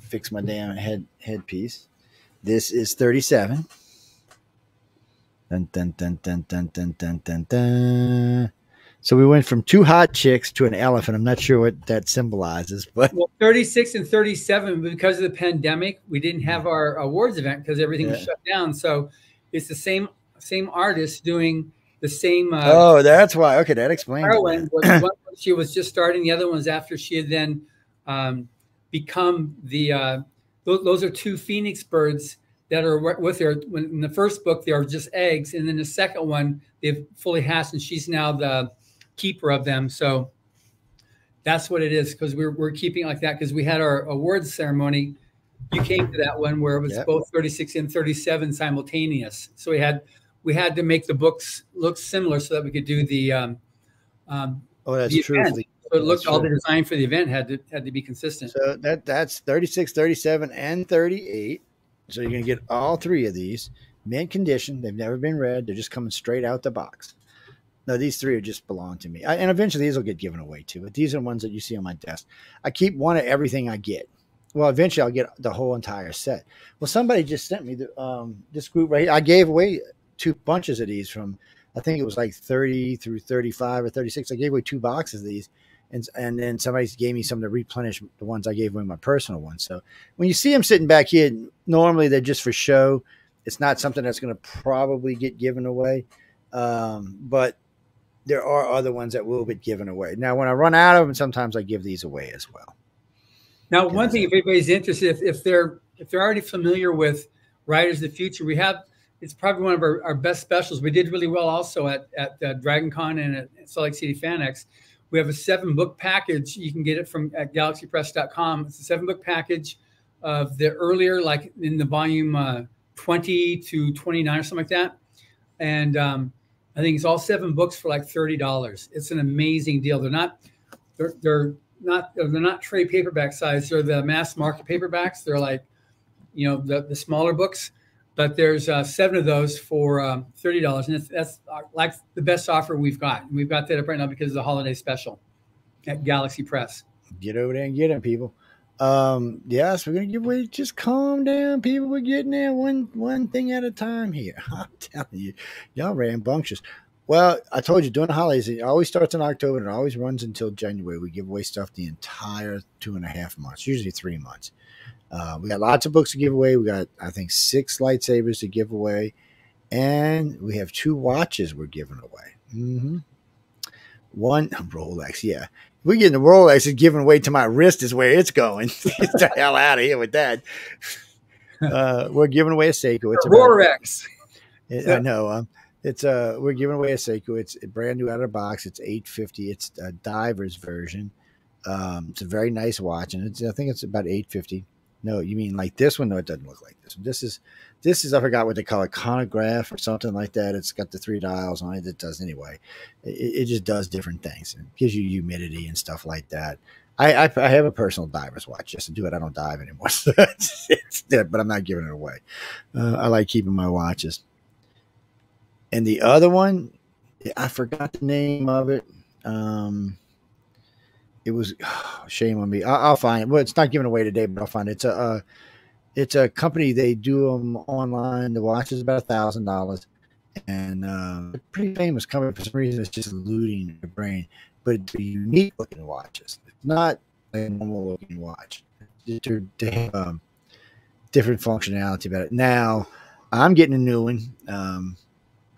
Fix my damn headpiece. This is 37. Dun, dun, dun, dun, dun, dun, dun, dun, dun. So we went from 2 hot chicks to an elephant. I'm not sure what that symbolizes, but 36 and 37, because of the pandemic, we didn't have our awards event because everything was shut down. So it's the same artist doing the same. Oh, that's why. Okay, that explains it. One she was just starting. The other one's after she had then become the. Those are 2 phoenix birds that are with her. In the first book, they are just eggs, and then the second one they've fully hatched, and she's now the keeper of them. So that's what it is, because we're keeping it like that because we had our awards ceremony. You came to that one where it was both 36 and 37 simultaneous. So we had to make the books look similar so that we could do the that's the true. event. So it looked all the design for the event had to be consistent. So that's 36, 37, and 38. So you're gonna get all 3 of these mint condition. They've never been read. They're just coming straight out the box. No, these 3 are just belong to me. And eventually these will get given away too. But these are the ones that you see on my desk. I keep one of everything I get. Well, eventually I'll get the whole entire set. Well, somebody just sent me this group right here. I gave away 2 bunches of these from, I think it was like 30 through 35 or 36. I gave away 2 boxes of these. And then somebody gave me some to replenish the ones I gave away, my personal ones. So when you see them sitting back here, normally they're just for show. It's not something that's going to probably get given away. But there are other ones that will get given away. Now, when I run out of them, sometimes I give these away as well. Now, one thing, if anybody's interested, if they're already familiar with Riders of the Future, it's probably one of our best specials. We did really well also at Dragon Con and at Salt Lake City FanX. We have a 7-book package. You can get it at galaxypress.com. It's a 7-book package of the earlier, like in the volume 20 to 29 or something like that. And I think it's all 7 books for like $30. It's an amazing deal. They're not trade paperback size. They're the mass market paperbacks. They're like, the smaller books. But there's 7 of those for $30, and that's like the best offer we've got. And we've got that up right now because of the holiday special at Galaxy Press. Get over there and get them, people. Yes, we're gonna give away. Just calm down, people. We're getting there one thing at a time here. I'm telling you, y'all rambunctious. Well, I told you during the holidays, it always starts in October and it always runs until January. We give away stuff the entire 2.5 months, usually 3 months. We got lots of books to give away. We got, I think, 6 lightsabers to give away, and we have 2 watches we're giving away. Mm-hmm. 1 Rolex, yeah. We're getting the Rolex is given away to my wrist is where it's going. Get the hell out of here with that. We're giving away a Seiko. It's a Rolex. I know. We're giving away a Seiko. It's brand new out of the box. It's $850. It's a diver's version. It's a very nice watch, and I think it's about $850. No, you mean like this one? No, it doesn't look like this one. This is I forgot what they call it, chronograph or something like that. It's got the 3 dials on it. It does anyway. It just does different things. It gives you humidity and stuff like that. I have a personal diver's watch just to do it. I don't dive anymore, so it's dead, but I'm not giving it away. I like keeping my watches. And the other one, I forgot the name of it. It was shame on me. I'll find it. Well, it's not given away today, but I'll find it. It's a company. They do them online. The watch is about $1,000, and they're pretty famous company. For some reason, it's just eluding your brain. But it's unique looking watches. It's not a normal looking watch. They have different functionality about it. Now, I'm getting a new one. I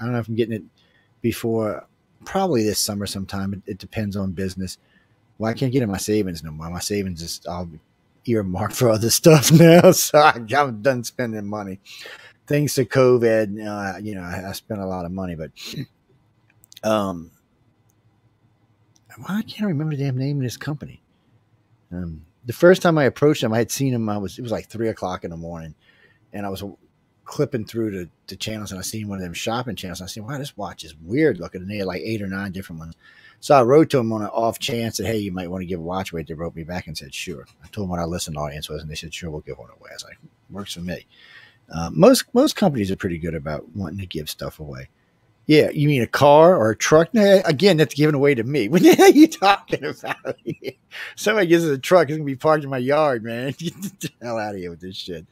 don't know if I'm getting it before, probably this summer sometime. It depends on business. Well, I can't get in my savings no more. My savings is all earmarked for other stuff now, so I'm done spending money. Thanks to COVID, I spent a lot of money, but well, I can't remember the damn name of this company. The first time I approached them, I had seen them. It was like 3:00 in the morning, and I was clipping through the channels, and I seen one of them shopping channels. And I said, "Wow, this watch is weird looking." And they had like 8 or 9 different ones. So I wrote to them on an off chance that, "Hey, you might want to give a watch away." They wrote me back and said, "Sure." I told them what our listening audience was, and they said, "Sure, we'll give one away." I was like, "Works for me." Most companies are pretty good about wanting to give stuff away. Yeah, you mean a car or a truck? Nah, again, that's given away to me. What the hell are you talking about? Somebody gives us a truck, it's gonna be parked in my yard, man. Get the hell out of here with this shit.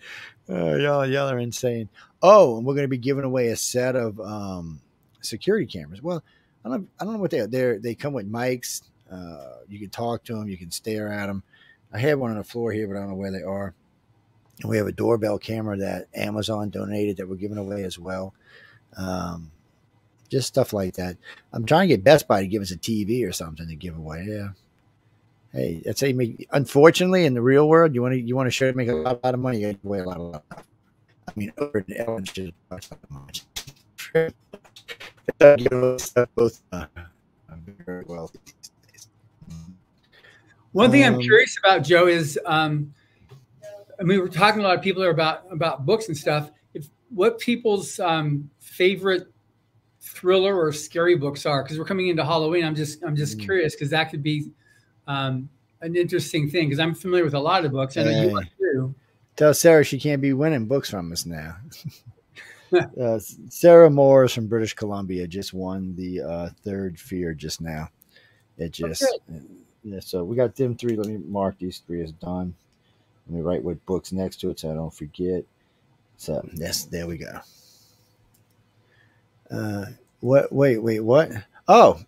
Y'all are insane. Oh, and we're gonna be giving away a set of security cameras. Well, I don't know what they are. They come with mics. You can talk to them. You can stare at them. I have one on the floor here, but I don't know where they are. And we have a doorbell camera that Amazon donated that we're giving away as well. Just stuff like that. I'm trying to get Best Buy to give us a TV or something to give away. Yeah. Hey, that's how you make. Unfortunately, in the real world, you want to show make a lot of money. You got to give away a lot. I mean, over the Ellen should cost that much. Both very wealthy these days. One thing I'm curious about, Joe, is we're talking to a lot of people about books and stuff. What people's favorite thriller or scary books are, because we're coming into Halloween. I'm just curious, because that could be an interesting thing, because I'm familiar with a lot of the books. I know you are too. Tell Sarah she can't be winning books from us now. Sarah Morris from British Columbia just won the Third Fear just now. It just so we got them 3. Let me mark these 3 as done. Let me write what books next to it so I don't forget. So yes, there we go. What? Wait, what? Oh,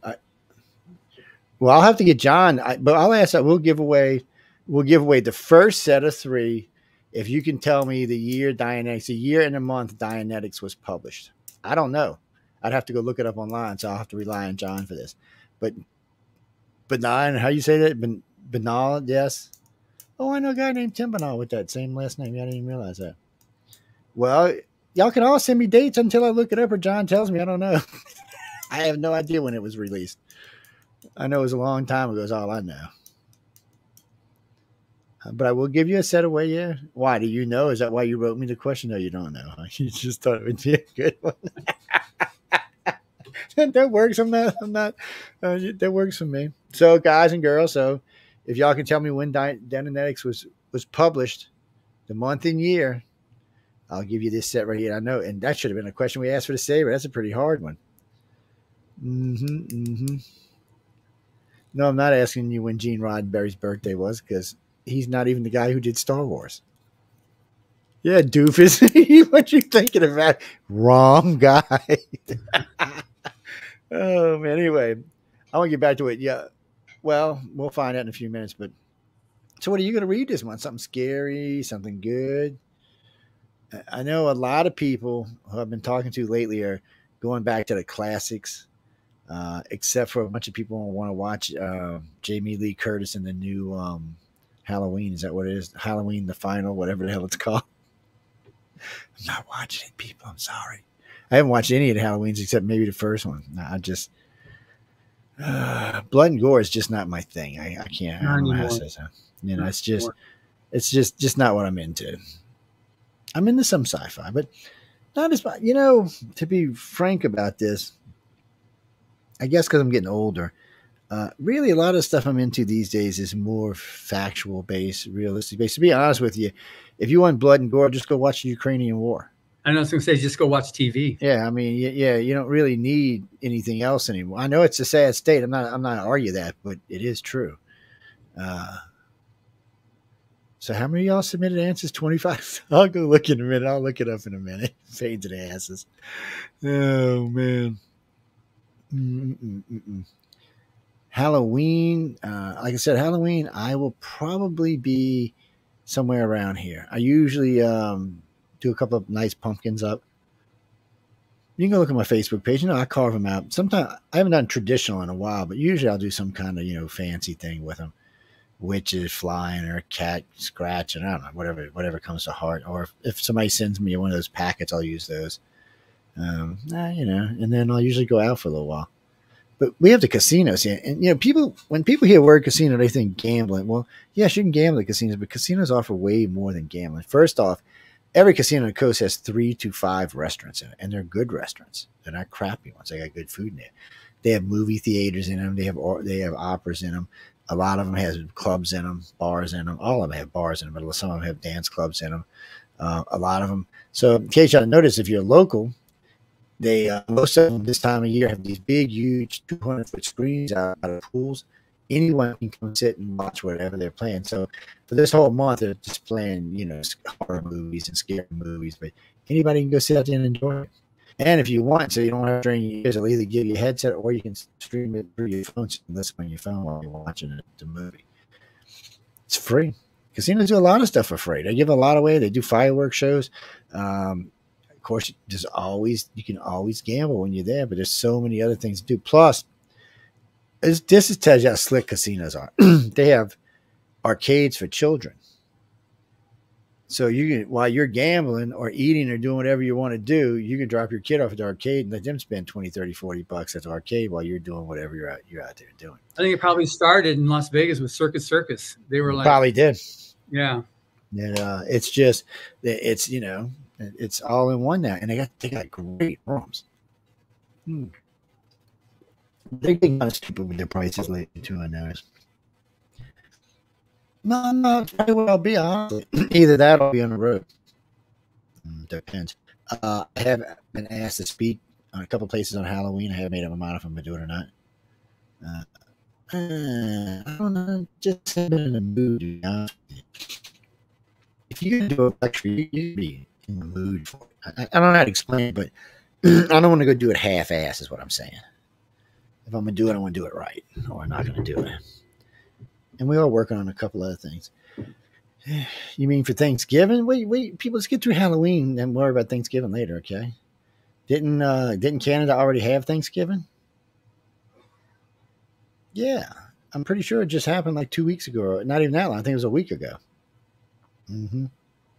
well, I'll have to get John, but I'll ask that. We'll give away the first set of 3 if you can tell me the year Dianetics, the year and the month Dianetics was published. I don't know. I'd have to go look it up online, so I'll have to rely on John for this. But Benign, how you say that? Benal, yes. Oh, I know a guy named Tim Benal with that same last name. I didn't even realize that. Well, y'all can all send me dates until I look it up or John tells me. I don't know. I have no idea when it was released. I know it was a long time ago is all I know. But I will give you a set away, yeah. Why? Do you know? Is that why you wrote me the question? No, you don't know. You just thought it would be a good one. That works. I'm not that works for me. So, guys and girls, so if y'all can tell me when Dianetics was published, the month and year, I'll give you this set right here. I know, and that should have been a question we asked for the saber. That's a pretty hard one. No, I'm not asking you when Gene Roddenberry's birthday was, because he's not even the guy who did Star Wars. Yeah, doofus. What you thinking about? Wrong guy. Oh, man. Anyway, I want to get back to it. Yeah. Well, we'll find out in a few minutes. But so what are you going to read this month? Something scary? Something good? I know a lot of people who I've been talking to lately are going back to the classics, except for a bunch of people who want to watch Jamie Lee Curtis in the new Halloween. Is that what it is? Halloween, the final, whatever the hell it's called. I'm not watching it, people. I'm sorry. I haven't watched any of the Halloweens except maybe the first one. I just blood and gore is just not my thing. I can't. I don't know how to say so. You know, it's just not what I'm into. I'm into some sci-fi, but not as much. You know, to be frank about this, I guess because I'm getting older, really a lot of stuff I'm into these days is more factual based, realistic based. To be honest with you, if you want blood and gore, just go watch the Ukrainian war. I know I was going to say, just go watch TV. Yeah, I mean, yeah, you don't really need anything else anymore. I know it's a sad state. I'm not argue that, but it is true. So how many of y'all submitted answers? 25? I'll go look in a minute. I'll look it up in a minute. Fade to the asses. Oh, man. Halloween. Like I said, Halloween, I will probably be somewhere around here. I usually do a couple of nice pumpkins up. You can go look at my Facebook page. You know, I carve them out. Sometimes I haven't done traditional in a while, but usually I'll do some kind of, fancy thing with them. witches flying or a cat scratching. I don't know, whatever comes to heart. Or if somebody sends me one of those packets, I'll use those. And then I'll usually go out for a little while. But we have the casinos here, and when people hear the word casino, they think gambling. Well, yes, you can gamble at casinos, but casinos offer way more than gambling. First off, every casino on the coast has 3 to 5 restaurants in it, and they're good restaurants. They're not crappy ones. They got good food in there. They have movie theaters in them. They have operas in them. A lot of them have clubs in them, bars in them. All of them have bars in them, but some of them have dance clubs in them. A lot of them. So, in case y'all notice, if you're local, most of them this time of year have these big, huge 200-foot screens out of pools. Anyone can come sit and watch whatever they're playing. So for this whole month, they're just playing, horror movies and scary movies. But anybody can go sit out there and enjoy it. And if you want, so you don't have to drain your ears, they'll either give you a headset or you can stream it through your phone and listen on your phone while you're watching the movie. It's free. Casinos do a lot of stuff for free. They give a lot away. They do fireworks shows. Of course, you can always gamble when you're there, but there's so many other things to do. Plus, this tells you how slick casinos are. They have arcades for children. So while you're gambling or eating or doing whatever you want to do, you can drop your kid off at the arcade and let them spend $20, $30, $40 at the arcade while you're doing whatever you're out there doing. I think it probably started in Las Vegas with Circus. They were like, probably did. Yeah. And it's all in one now, and they got great rooms. They're getting kind of stupid with their prices lately too. I noticed. No, probably what I'll be honestly. Either that or I'll be on the road. Depends. I have been asked to speak on a couple places on Halloween. I haven't made up my mind if I'm gonna do it or not. I don't know. Just haven't been in the mood to be honest with you. If you're gonna do a lecture, you'd be in the mood for it. I don't know how to explain it, but I don't want to go do it half-ass is what I'm saying. If I'm going to do it, I want to do it right, or I'm not going to do it. And we are working on a couple other things. You mean for Thanksgiving? Wait, people, let's get through Halloween and worry about Thanksgiving later, okay? Didn't Canada already have Thanksgiving? Yeah, I'm pretty sure it just happened like 2 weeks ago, or not even that long. I think it was a week ago. Mm-hmm.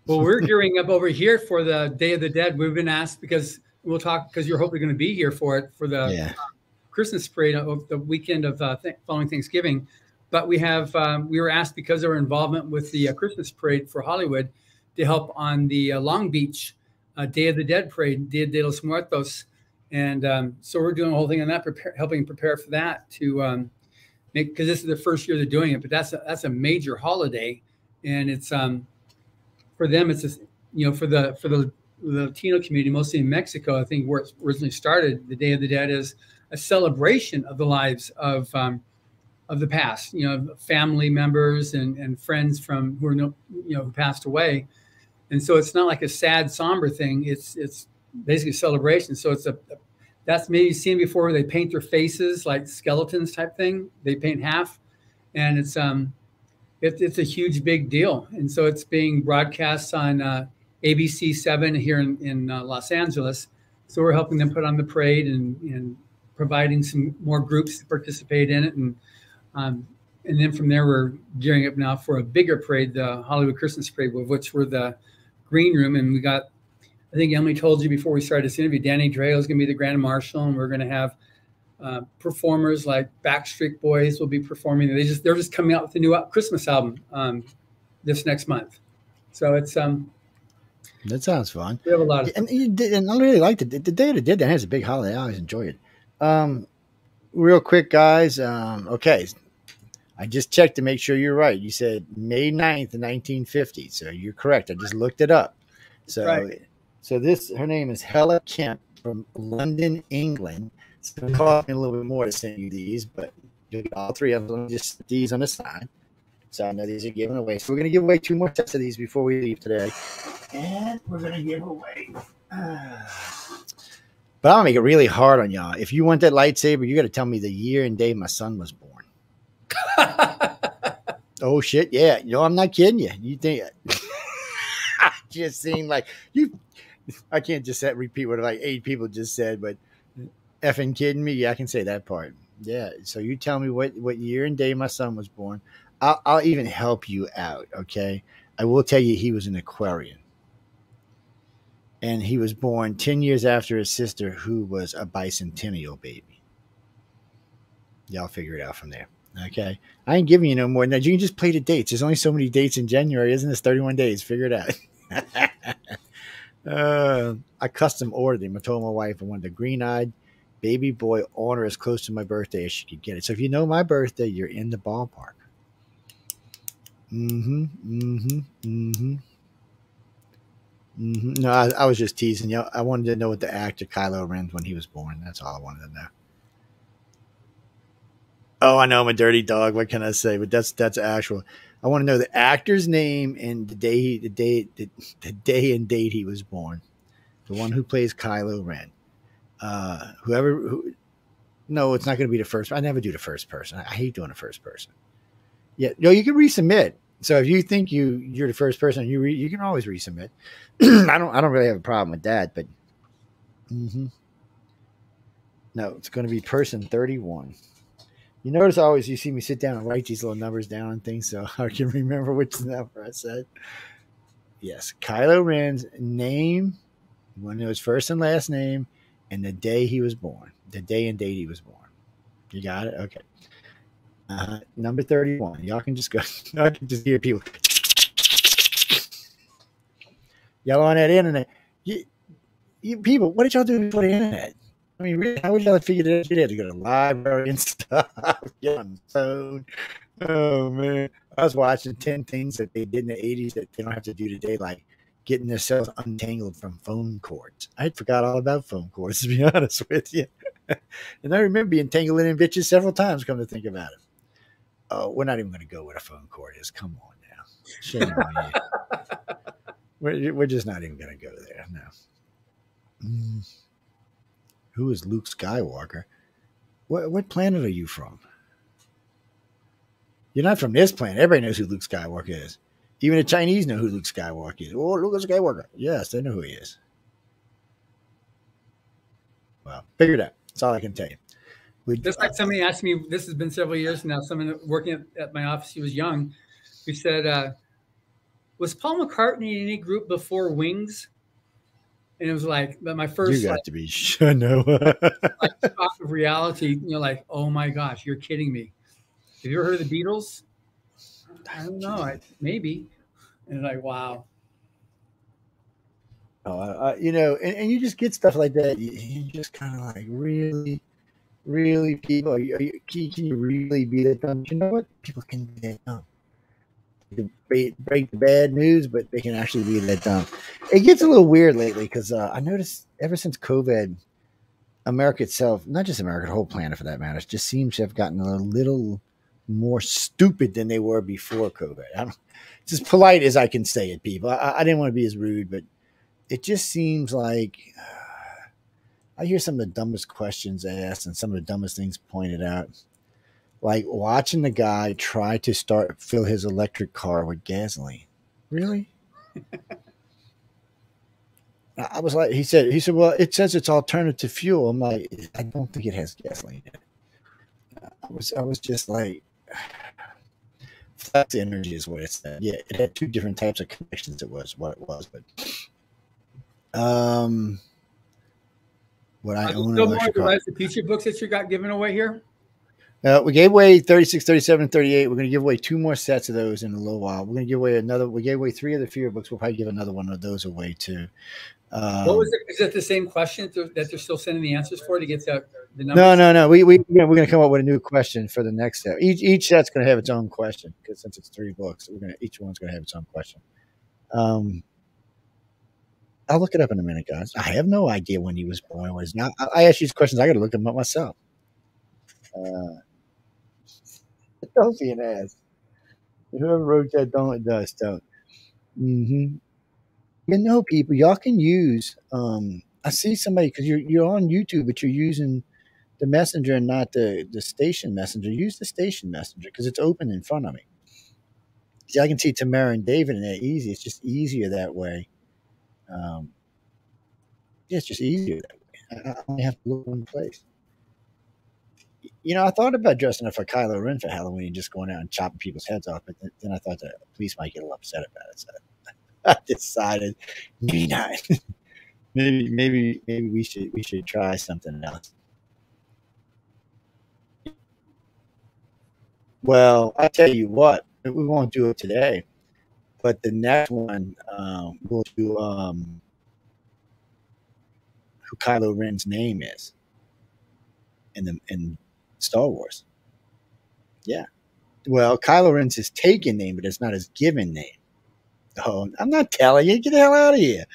Well, we're gearing up over here for the Day of the Dead. We've been asked because you're hopefully going to be here for the Christmas parade of the weekend of following Thanksgiving. But we were asked because of our involvement with the Christmas parade for Hollywood to help on the Long Beach Day of the Dead parade, Dia de los Muertos. And so we're doing a whole thing on that, helping prepare for that to because this is the first year they're doing it. But that's a major holiday, and it's for them, it's for the Latino community, mostly in Mexico, I think where it originally started. The Day of the Dead is a celebration of the lives of the past, family members and friends from who passed away, and so it's not like a sad, somber thing. It's basically a celebration. So that's maybe you've seen before where they paint their faces like skeletons type thing. They paint half, and it's a huge big deal. And so it's being broadcast on ABC 7 here in Los Angeles. So we're helping them put on the parade and providing some more groups to participate in it. And then from there, we're gearing up now for a bigger parade, the Hollywood Christmas Parade, of which we're the green room. And we got, I think Emily told you before we started this interview, Danny Trejo is going to be the Grand Marshal, and we're going to have performers like Backstreet Boys will be performing. They're just coming out with a new Christmas album this next month. So it's that sounds fun. We have a lot of and I really liked it. The Day of the Dead that has a big holiday. I always enjoy it. Real quick, guys. Okay, I just checked to make sure you're right. You said May 9th, 1950. So you're correct. I just looked it up. So right. So her name is Hella Kemp from London, England. It's going to cost me a little bit more to send you these, but you'll get all three of them. Just these on the side. So I know these are given away. So we're going to give away 2 more sets of these before we leave today. And we're going to give away. But I'll make it really hard on y'all. If you want that lightsaber, you got to tell me the year and day my son was born. Oh, shit. Yeah. I'm not kidding you. You think I just seemed like you. I can't just repeat what like 8 people just said, but effing kidding me? Yeah, I can say that part. Yeah. So you tell me what year and day my son was born. I'll even help you out. Okay, I will tell you he was an Aquarian, and he was born 10 years after his sister, who was a bicentennial baby. Y'all figure it out from there. Okay, I ain't giving you no more than that. You can just play the dates. There's only so many dates in January, isn't this? 31 days. Figure it out. I custom ordered him. I told my wife I wanted a green-eyed baby boy on or as close to my birthday as she could get it. So if you know my birthday, you're in the ballpark. Mm-hmm. Mm-hmm. Mm-hmm. Mm-hmm. No, I was just teasing you. I wanted to know what the actor Kylo Ren when he was born. That's all I wanted to know. Oh, I know I'm a dirty dog. What can I say? But that's actual. I want to know the actor's name and the day and date he was born. The one who plays Kylo Ren. Whoever. No, it's not going to be the first. I never do the first person. I hate doing the first person. Yeah, no, you can resubmit. So if you think you're the first person, you can always resubmit. I don't really have a problem with that, but mhm. No, it's going to be person 31. You notice always you see me sit down and write these little numbers down and things so I can remember which number I said. Yes, Kylo Ren's name, when it was first and last name, and the day he was born, the day and date he was born. You got it? Okay. Number 31. Y'all can just go. I can just hear people. Y'all on that internet. You people, what did y'all do before the internet? I mean, really, how would y'all figure that you had to go to the library and stuff? Get on the phone. Oh man, I was watching 10 things that they did in the '80s that they don't have to do today, like getting themselves untangled from phone cords. I forgot all about phone cords, to be honest with you. And I remember being tangled in bitches several times. Come to think about it. Oh, we're not even going to go where a phone cord is. Come on now, shame on you. We're just not even going to go there. No. Who is Luke Skywalker? What planet are you from? You're not from this planet. Everybody knows who Luke Skywalker is. Even the Chinese know who Luke Skywalker is. Oh, Luke Skywalker. Yes, they know who he is. Well, figure it out. That's all I can tell you. Just like somebody asked me, this has been several years now, someone working at my office, he was young, who said, was Paul McCartney in any group before Wings? And it was like, but my first you got to be sure no like shock of reality, like, oh my gosh, you're kidding me. Have you ever heard of the Beatles? I don't know, maybe. And like, wow. Oh, and you just get stuff like that. You just kind of like, really, really, people, can you really be that dumb? You know what? People can be that dumb. Break the bad news, but they can actually be that dumb. It gets a little weird lately because I noticed ever since COVID, America itself, not just America, the whole planet for that matter, just seems to have gotten a little more stupid than they were before COVID. It's as polite as I can say it, people. I didn't want to be as rude, but it just seems like I hear some of the dumbest questions asked and some of the dumbest things pointed out. Like watching the guy try to fill his electric car with gasoline. Really? I was like, he said, well, it says it's alternative fuel. I'm like, I don't think it has gasoline in it. I was just like, flex energy is what it said. Yeah, it had two different types of connections. It was what it was, but what I own an electric car. The future books that you got given away here. We gave away 36, 37, 38. We're going to give away 2 more sets of those in a little while. We're going to give away another. We gave away 3 of the fear books. We'll probably give another one of those away too. What was it? Is it the same question that they're still sending the answers for to get the numbers? No. We're going to come up with a new question for the next set. Each set's going to have its own question because since it's 3 books, each one's going to have its own question. I'll look it up in a minute, guys. I have no idea when he was born. Was not. I ask these questions. I got to look them up myself. Don't be an ass. Whoever wrote that, don't. Mm-hmm. People, y'all can use. I see somebody because you're on YouTube, but you're using the messenger and not the station messenger. Use the station messenger because it's open in front of me. See, I can see Tamara and David in there easy. It's just easier that way. It's just easier that way. I only have to look one place. I thought about dressing up for Kylo Ren for Halloween and just going out and chopping people's heads off, but then I thought the police might get a little upset about it. So I decided maybe not. maybe we should try something else. Well, I tell you what, we won't do it today, but the next one we'll do who Kylo Ren's name is in Star Wars. Yeah. Well, Kylo Ren's his taken name, but it's not his given name. Oh, I'm not telling you. Get the hell out of here.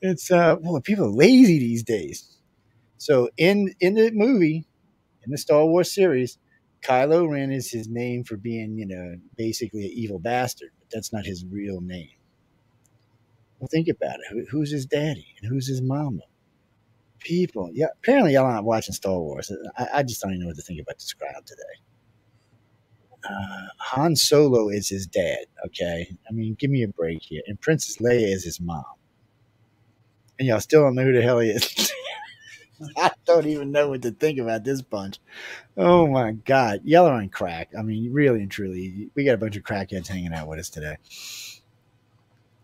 It's well, people are lazy these days. So in the movie, in the Star Wars series, Kylo Ren is his name for being, basically an evil bastard. But that's not his real name. Well, think about it. Who's his daddy and who's his mama? People, yeah. Apparently, y'all aren't watching Star Wars. I just don't even know what to think about this crowd today. Han Solo is his dad. Okay, I mean, give me a break here. And Princess Leia is his mom. And y'all still don't know who the hell he is. I don't even know what to think about this bunch. Oh my God, y'all are on crack. I mean, really and truly, we got a bunch of crackheads hanging out with us today.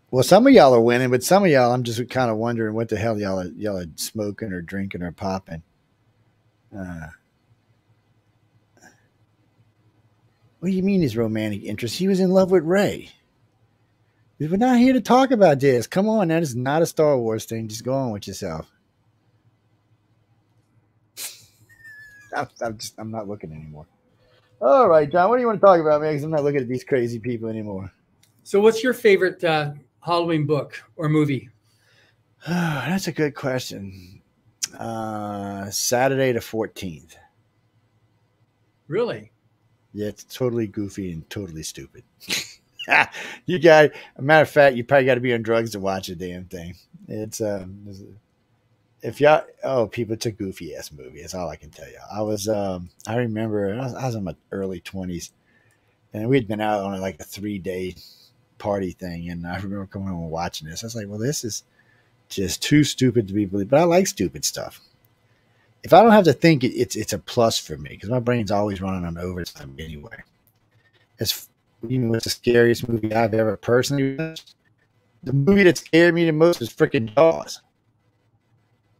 Well, some of y'all are winning, but some of y'all, I'm just kind of wondering what the hell y'all are smoking or drinking or popping. What do you mean his romantic interest? He was in love with Rey. We're not here to talk about this. Come on, that is not a Star Wars thing. Just go on with yourself. I'm not looking anymore. All right, John, what do you want to talk about, man? Because I'm not looking at these crazy people anymore. So, what's your favorite Halloween book or movie? That's a good question. Saturday the 14th. Really? Yeah, it's totally goofy and totally stupid. You got, a matter of fact, you probably got to be on drugs to watch the damn thing. It's if y'all, oh, people, it's a goofy ass movie. That's all I can tell you. I remember I was in my early 20s, and we'd been out on like a 3-day party thing, and I remember coming home and watching this. I was like, well, this is just too stupid to be believed. But I like stupid stuff. If I don't have to think, it's a plus for me because my brain's always running on overtime anyway. It's even what's the scariest movie I've ever personally watched. The movie that scared me the most was freaking Jaws.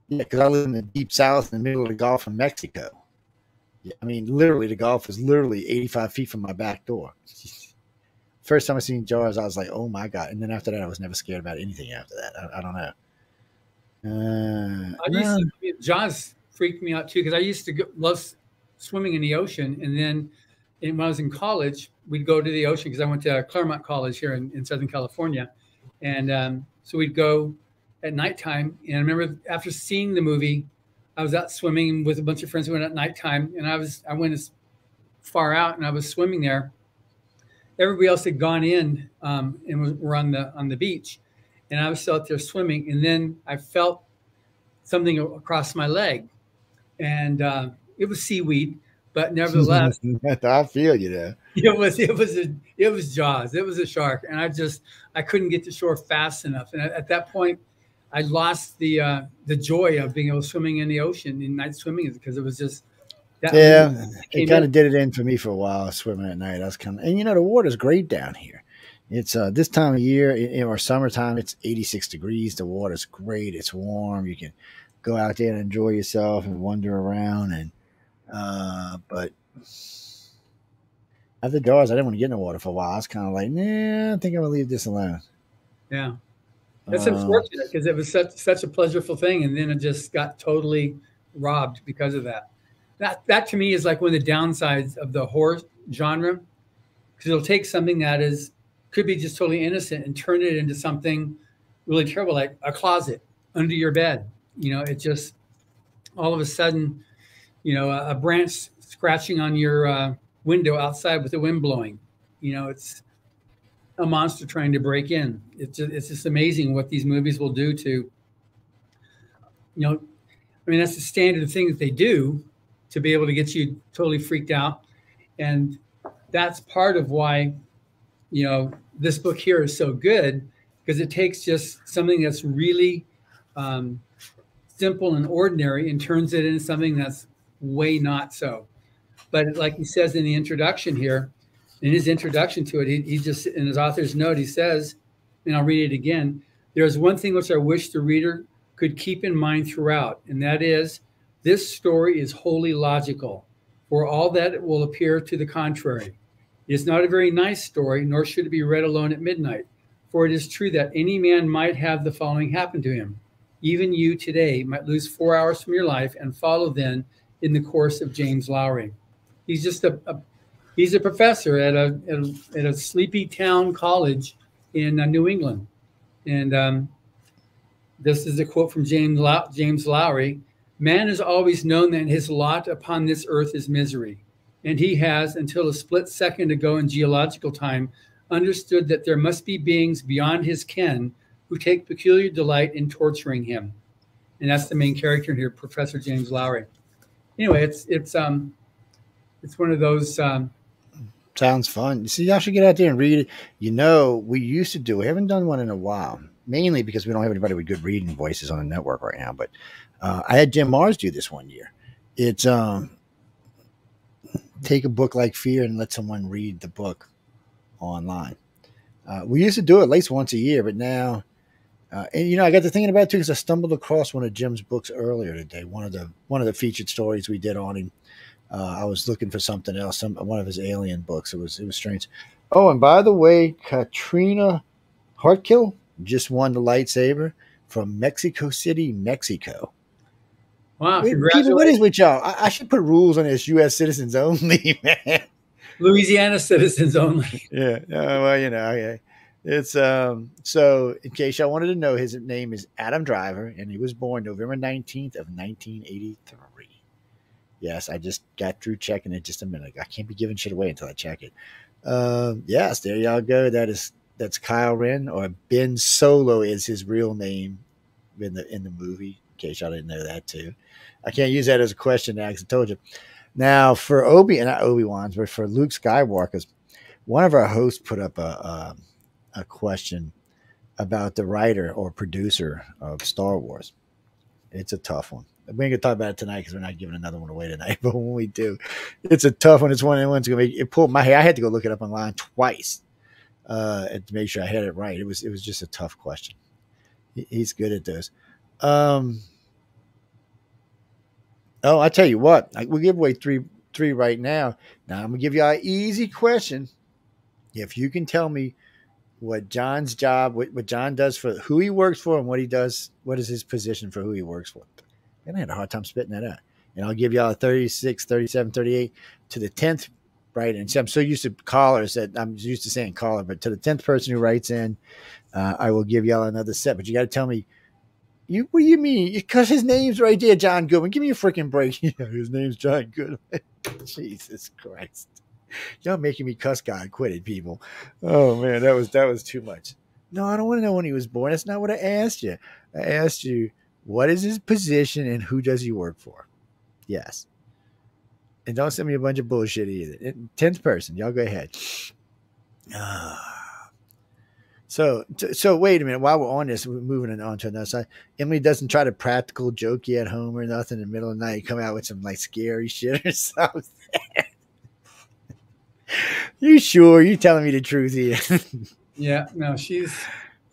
Yeah, because I live in the deep south in the middle of the Gulf of Mexico. Yeah, I mean, literally, the Gulf is literally 85 feet from my back door. First time I seen Jaws, I was like, oh my God. And then after that, I was never scared about anything after that. I don't know. Jaws freaked me out too because I used to love swimming in the ocean. And then when I was in college, we'd go to the ocean because I went to Claremont College here in Southern California. And so we'd go at nighttime. And I remember after seeing the movie, I was out swimming with a bunch of friends who went at nighttime. And I went as far out and I was swimming there. Everybody else had gone in and were on the beach. And I was still out there swimming. And then I felt something across my leg. And it was seaweed, but nevertheless, I feel you there. It was Jaws. It was a shark, and I couldn't get to shore fast enough. And at that point, I lost the joy of being able to swimming in the ocean in night swimming because it was just that. Yeah, it kind of did it in for me for a while swimming at night. I was kind of, and the water's great down here. It's this time of year or summertime. It's 86 degrees. The water's great. It's warm. You can go out there and enjoy yourself and wander around. And but after Jaws, I didn't want to get in the water for a while. I was kind of like, nah, I think I'm gonna leave this alone. Yeah, that's unfortunate because it was such a pleasurable thing, and then it just got totally robbed because of that. That to me is like one of the downsides of the horror genre because it'll take something that could be just totally innocent and turn it into something really terrible, like a closet under your bed. It just all of a sudden, a branch scratching on your window outside with the wind blowing. It's a monster trying to break in. It's just amazing what these movies will do to, I mean, that's the standard thing that they do to be able to get you totally freaked out. And that's part of why, this book here is so good because it takes just something that's really simple and ordinary and turns it into something that's way not so. But like he says in the introduction here, in his introduction to it, he just, in his author's note, he says, and I'll read it again, there is one thing which I wish the reader could keep in mind throughout, and that is, this story is wholly logical, for all that it will appear to the contrary. It is not a very nice story, nor should it be read alone at midnight, for it is true that any man might have the following happen to him. Even you today might lose 4 hours from your life and follow then in the course of James Lowry. He's just he's a professor at a sleepy town college in New England, and this is a quote from James Lowry. Man has always known that his lot upon this earth is misery, and he has, until a split second ago in geological time, understood that there must be beings beyond his ken who take peculiar delight in torturing him. And that's the main character here, Professor James Lowry. Anyway, it's one of those. Sounds fun. You see, y'all should get out there and read it. You know, we used to do. We haven't done one in a while, mainly because we don't have anybody with good reading voices on the network right now. But I had Jim Mars do this one year. It's take a book like Fear and let someone read the book online. We used to do it at least once a year, but now, and you know, I got to thinking about it too because I stumbled across one of Jim's books earlier today. One of the featured stories we did on him. I was looking for something else, one of his alien books. It was strange. Oh, and by the way, Katrina Hartkill just won the lightsaber from Mexico City, Mexico. Wow! People, what is with y'all? I should put rules on this: U.S. citizens only, man. Louisiana citizens only. Yeah. Well, you know, yeah. It's so in case y'all wanted to know, his name is Adam Driver, and he was born November 19th of 1983. Yes, I just got through checking it just a minute ago. I can't be giving shit away until I check it. Yes, there y'all go. That's Kyle Ren, or Ben Solo is his real name in the movie. In case y'all didn't know that too. I can't use that as a question now because I told you. Now for not Obi-Wan's, but for Luke Skywalker's, one of our hosts put up a question about the writer or producer of Star Wars. It's a tough one. We ain't gonna talk about it tonight because we're not giving another one away tonight. But when we do, it's a tough one. It's one of the ones gonna make it pull my hair. I had to go look it up online twice to make sure I had it right. It was just a tough question. He's good at those. Oh, I tell you what, we'll give away three right now. Now I'm gonna give you an easy question. If you can tell me what John's job, what John does for who he works for, and what he does, what is his position for who he works for. And I had a hard time spitting that out. And I'll give y'all a 36, 37, 38 to the 10th, right? And see, I'm so used to callers that I'm used to saying caller, but to the 10th person who writes in, I will give y'all another set. But you got to tell me, what do you mean? Because his name's right there, John Goodwin. Give me a freaking break. His name's John Goodwin. Jesus Christ. Y'all making me cuss God. Quit it, people. Oh, man, that was too much. No, I don't want to know when he was born. That's not what I asked you. I asked you, what is his position and who does he work for? Yes. And don't send me a bunch of bullshit either. 10th person. Y'all go ahead. So wait a minute. While we're on this, we're moving on to another side. Emily doesn't try to practical joke you at home or nothing in the middle of the night. Come out with some like scary shit or something. You sure? You telling me the truth here? Yeah. No, she's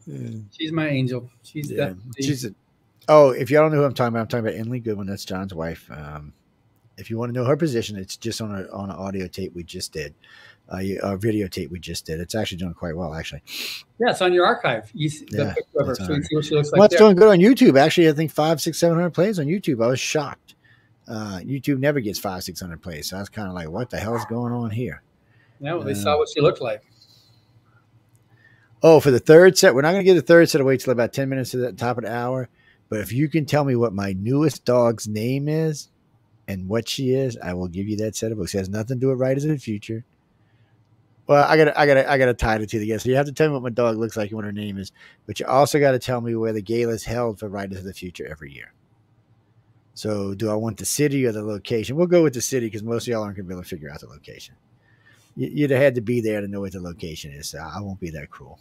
my angel. She's if y'all don't know who I'm talking about Emily Goodwin. That's John's wife. If you want to know her position, it's just on an audio tape we just did, a videotape we just did. It's actually doing quite well, actually. Yeah, it's on your archive. You see the picture of her, so you see what she looks like. Well, it's doing good on YouTube. Actually, I think 500, 600, 700 plays on YouTube. I was shocked. YouTube never gets 500, 600 plays, so I was kind of like, "What the hell is going on here?" Yeah, well, they saw what she looked like. Oh, for the third set, we're not going to give the third set away till about 10 minutes to the top of the hour. But if you can tell me what my newest dog's name is and what she is, I will give you that set of books. It has nothing to do with Writers of the Future. Well, I gotta tie the two together. So you have to tell me what my dog looks like and what her name is, but you also got to tell me where the gala is held for Writers of the Future every year. So, do I want the city or the location? We'll go with the city because most of y'all aren't going to be able to figure out the location. You'd have had to be there to know what the location is. So I won't be that cruel.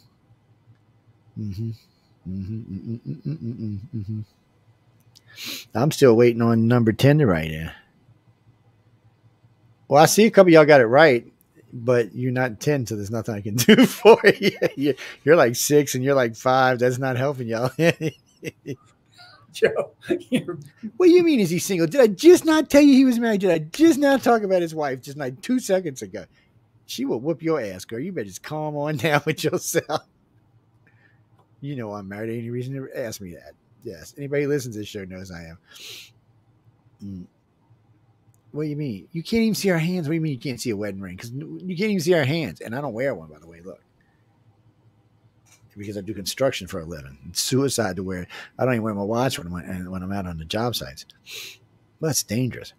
I'm still waiting on number 10 to write in. Well, I see a couple of y'all got it right, but you're not 10, so there's nothing I can do for you. You're like 6 and you're like 5. That's not helping y'all. Joe. What do you mean, is he single? Did I just not tell you he was married? Did I just not talk about his wife just like 2 seconds ago? She will whoop your ass, girl. You better just calm on down with yourself. You know I'm married. Any reason to ask me that? Yes. Anybody who listens to this show knows I am. What do you mean? You can't even see our hands. What do you mean you can't see a wedding ring? Because you can't even see our hands. And I don't wear one, by the way. Look. Because I do construction for a living. It's suicide to wear it. I don't even wear my watch when I'm out on the job sites. Well, that's dangerous.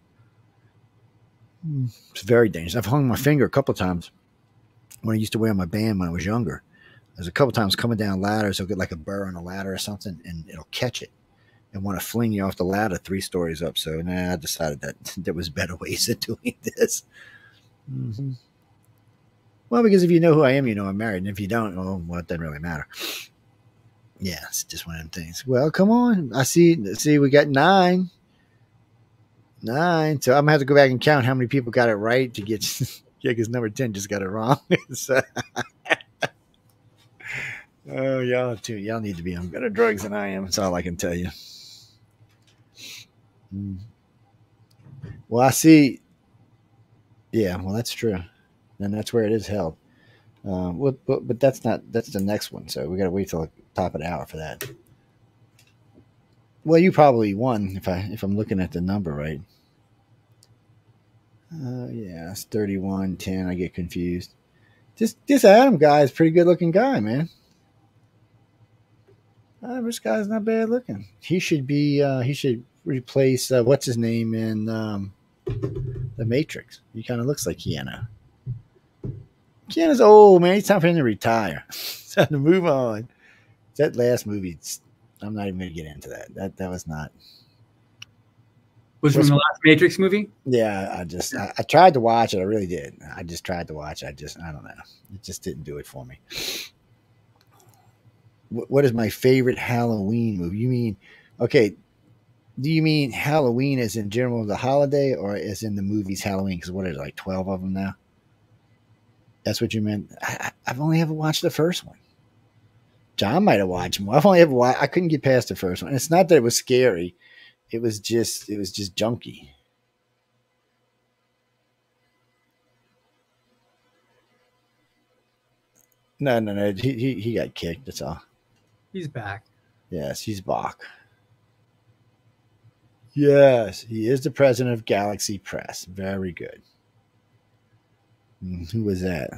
It's very dangerous. I've hung my finger a couple of times when I used to wear my band when I was younger. There's a couple of times coming down ladders, I'll get like a burr on a ladder or something, and it'll catch it and want to fling you off the ladder 3 stories up. So I decided that there was better ways of doing this. Mm-hmm. Well, because if you know who I am, you know I'm married. And if you don't, oh, well, it doesn't really matter. Yeah, it's just one of them things. Well, come on. I see, we got 9. 9. So I'm going to have to go back and count how many people got it right to get, yeah, because number 10 just got it wrong. So, oh, y'all need to be on better drugs than I am. That's all I can tell you. Well, I see. Yeah, well, that's true. And that's where it is held. But that's the next one. So we got to wait till the top of the hour for that. Well, you probably won if I'm looking at the number right. Yeah, it's 31-10. I get confused. This Adam guy is a pretty good looking guy, man. This guy's not bad looking. He should be. He should replace what's his name in the Matrix. He kind of looks like Keanu. Keanu's old, man. It's time for him to retire. It's time to move on. That last movie, I'm not even going to get into that. That was not. Was from the last Matrix movie? Yeah, I tried to watch it. I really did. I just tried to watch it. I don't know. It just didn't do it for me. What is my favorite Halloween movie? You mean, okay, do you mean Halloween as in general the holiday or as in the movies Halloween? Because what is it, like 12 of them now? That's what you meant? I've only ever watched the first one. John might have watched more. I've only ever watched. I couldn't get past the first one. And it's not that it was scary. It was just junky. No. He got kicked. That's all. He's back. Yes, he's back. Yes, he is the president of Galaxy Press. Very good. Who was that?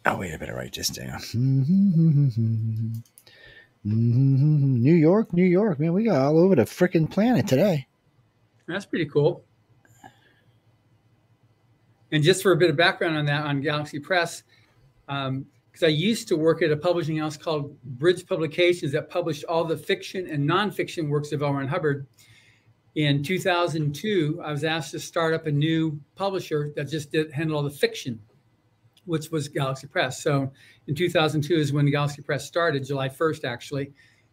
Oh, wait, I better write this down. New York, man. We got all over the freaking planet today. That's pretty cool. And just for a bit of background on that, on Galaxy Press, because I used to work at a publishing house called Bridge Publications that published all the fiction and nonfiction works of L. Ron Hubbard. In 2002, I was asked to start up a new publisher that just handled all the fiction, which was Galaxy Press. So in 2002 is when the Galaxy Press started, July 1st, actually.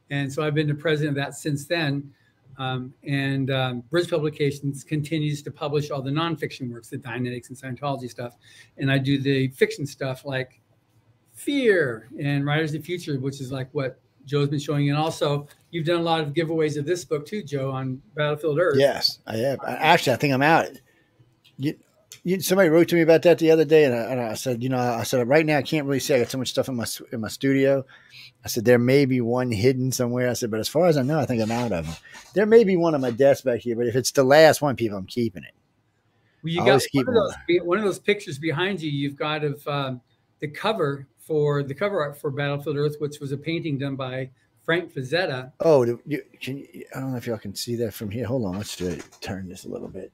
And so I've been the president of that since then. Bridge Publications continues to publish all the nonfiction works, the Dianetics and Scientology stuff. And I do the fiction stuff like Fear and Riders of the Future, which is like what Joe's been showing. And also, you've done a lot of giveaways of this book too, Joe, on Battlefield Earth. Yes, I have. Actually, I think I'm out. Somebody wrote to me about that the other day, and I said, right now I can't really say. I got so much stuff in my studio. I said there may be one hidden somewhere. I said, but as far as I know, I think I'm out of them. There may be one on my desk back here, but if it's the last one, people, I'm keeping it. Well, you got one of those pictures behind you. You've got of the cover art for Battlefield Earth, which was a painting done by Frank Frazetta. Oh, I don't know if y'all can see that from here. Hold on, let's turn this a little bit.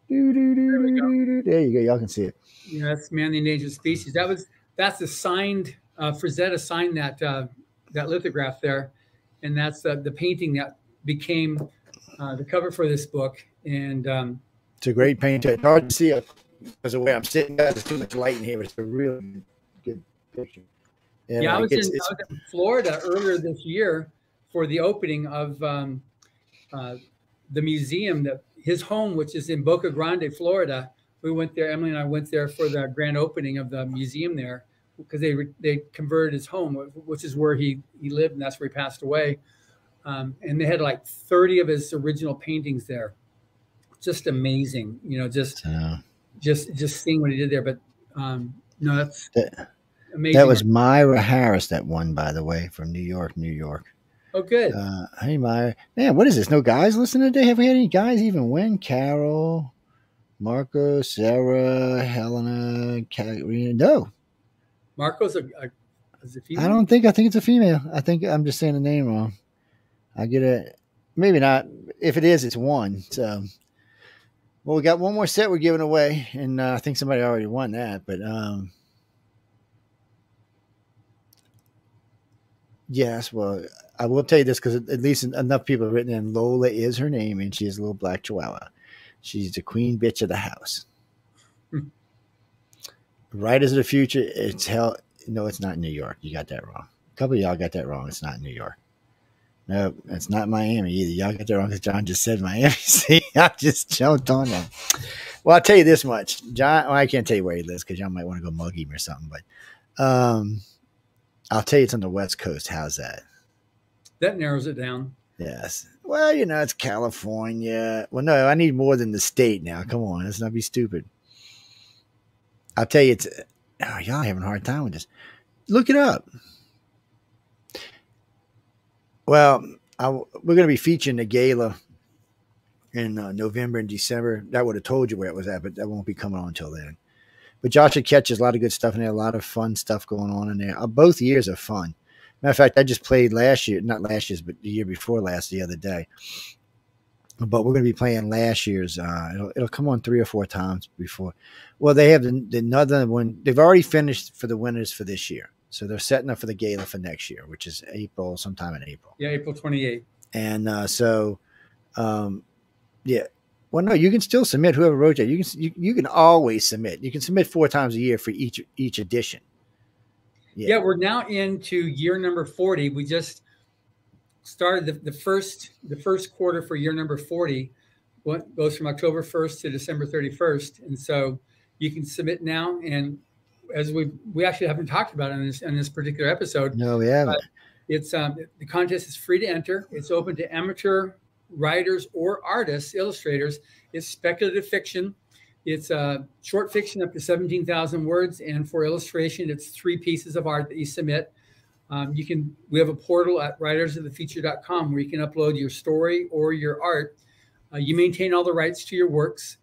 There you go. Y'all can see it. Yeah, that's Man the Endangered Species. That's a signed. Frazetta signed that lithograph there, and that's the painting that became the cover for this book. And it's a great painting. It's hard to see it because of the way I'm sitting. There's too much light in here, but it's a really good picture. And I was in Florida earlier this year for the opening of the museum that his home, which is in Boca Grande, Florida. We went there. Emily and I went there for the grand opening of the museum there because they converted his home, which is where he lived, and that's where he passed away. And they had like 30 of his original paintings there. Just amazing, just seeing what he did there. But no, that's amazing. That was Myra Harris that won, by the way, from New York, New York. Oh, good. Hey, Myra. Man, what is this? No guys listening today? Have we had any guys even win? Carol, Marco, Sarah, Helena, Katerina. No. Marco's a female? I don't think. I think it's a female. I think I'm just saying the name wrong. I get it. Maybe not. If it is, it's one. So, well, we got one more set we're giving away, and I think somebody already won that. But yes, well, I will tell you this because at least enough people have written in. Lola is her name, and she is a little black chihuahua. She's the queen bitch of the house. Writers of the Future. It's hell. No, it's not New York. You got that wrong. A couple of y'all got that wrong. It's not New York. No, it's not Miami either. Y'all got that wrong because John just said Miami. See, I just jumped on them. Well, I'll tell you this much. John, well, I can't tell you where he lives because y'all might want to go mug him or something. But I'll tell you it's on the West Coast. How's that? That narrows it down. Yes. Well, it's California. Well, no, I need more than the state now. Come on. Let's not be stupid. I'll tell you y'all having a hard time with this. Look it up. Well, we're going to be featuring the gala in November and December. That would have told you where it was at, but that won't be coming on until then. But Joshua catches a lot of good stuff in there, a lot of fun stuff going on in there. Both years are fun. Matter of fact, I just played last year, not last year's, but the year before last, the other day. But we're going to be playing last year's. It'll come on 3 or 4 times before. Well, they have another one. They've already finished for the winners for this year. So they're setting up for the gala for next year, which is sometime in April. Yeah, April 28th. And yeah. Well, no, you can still submit. Whoever wrote that, you can always submit. You can submit 4 times a year for each edition. Yeah, we're now into year number 40. We just started the first quarter for year number 40. What goes from October 1st to December 31st, and so you can submit now. And as we actually haven't talked about it in this particular episode. No, we haven't. It's the contest is free to enter. It's open to amateur writers or artists, illustrators. It's speculative fiction. It's short fiction up to 17,000 words, and for illustration, it's 3 pieces of art that you submit. We have a portal at writersofthefuture.com where you can upload your story or your art. You maintain all the rights to your works.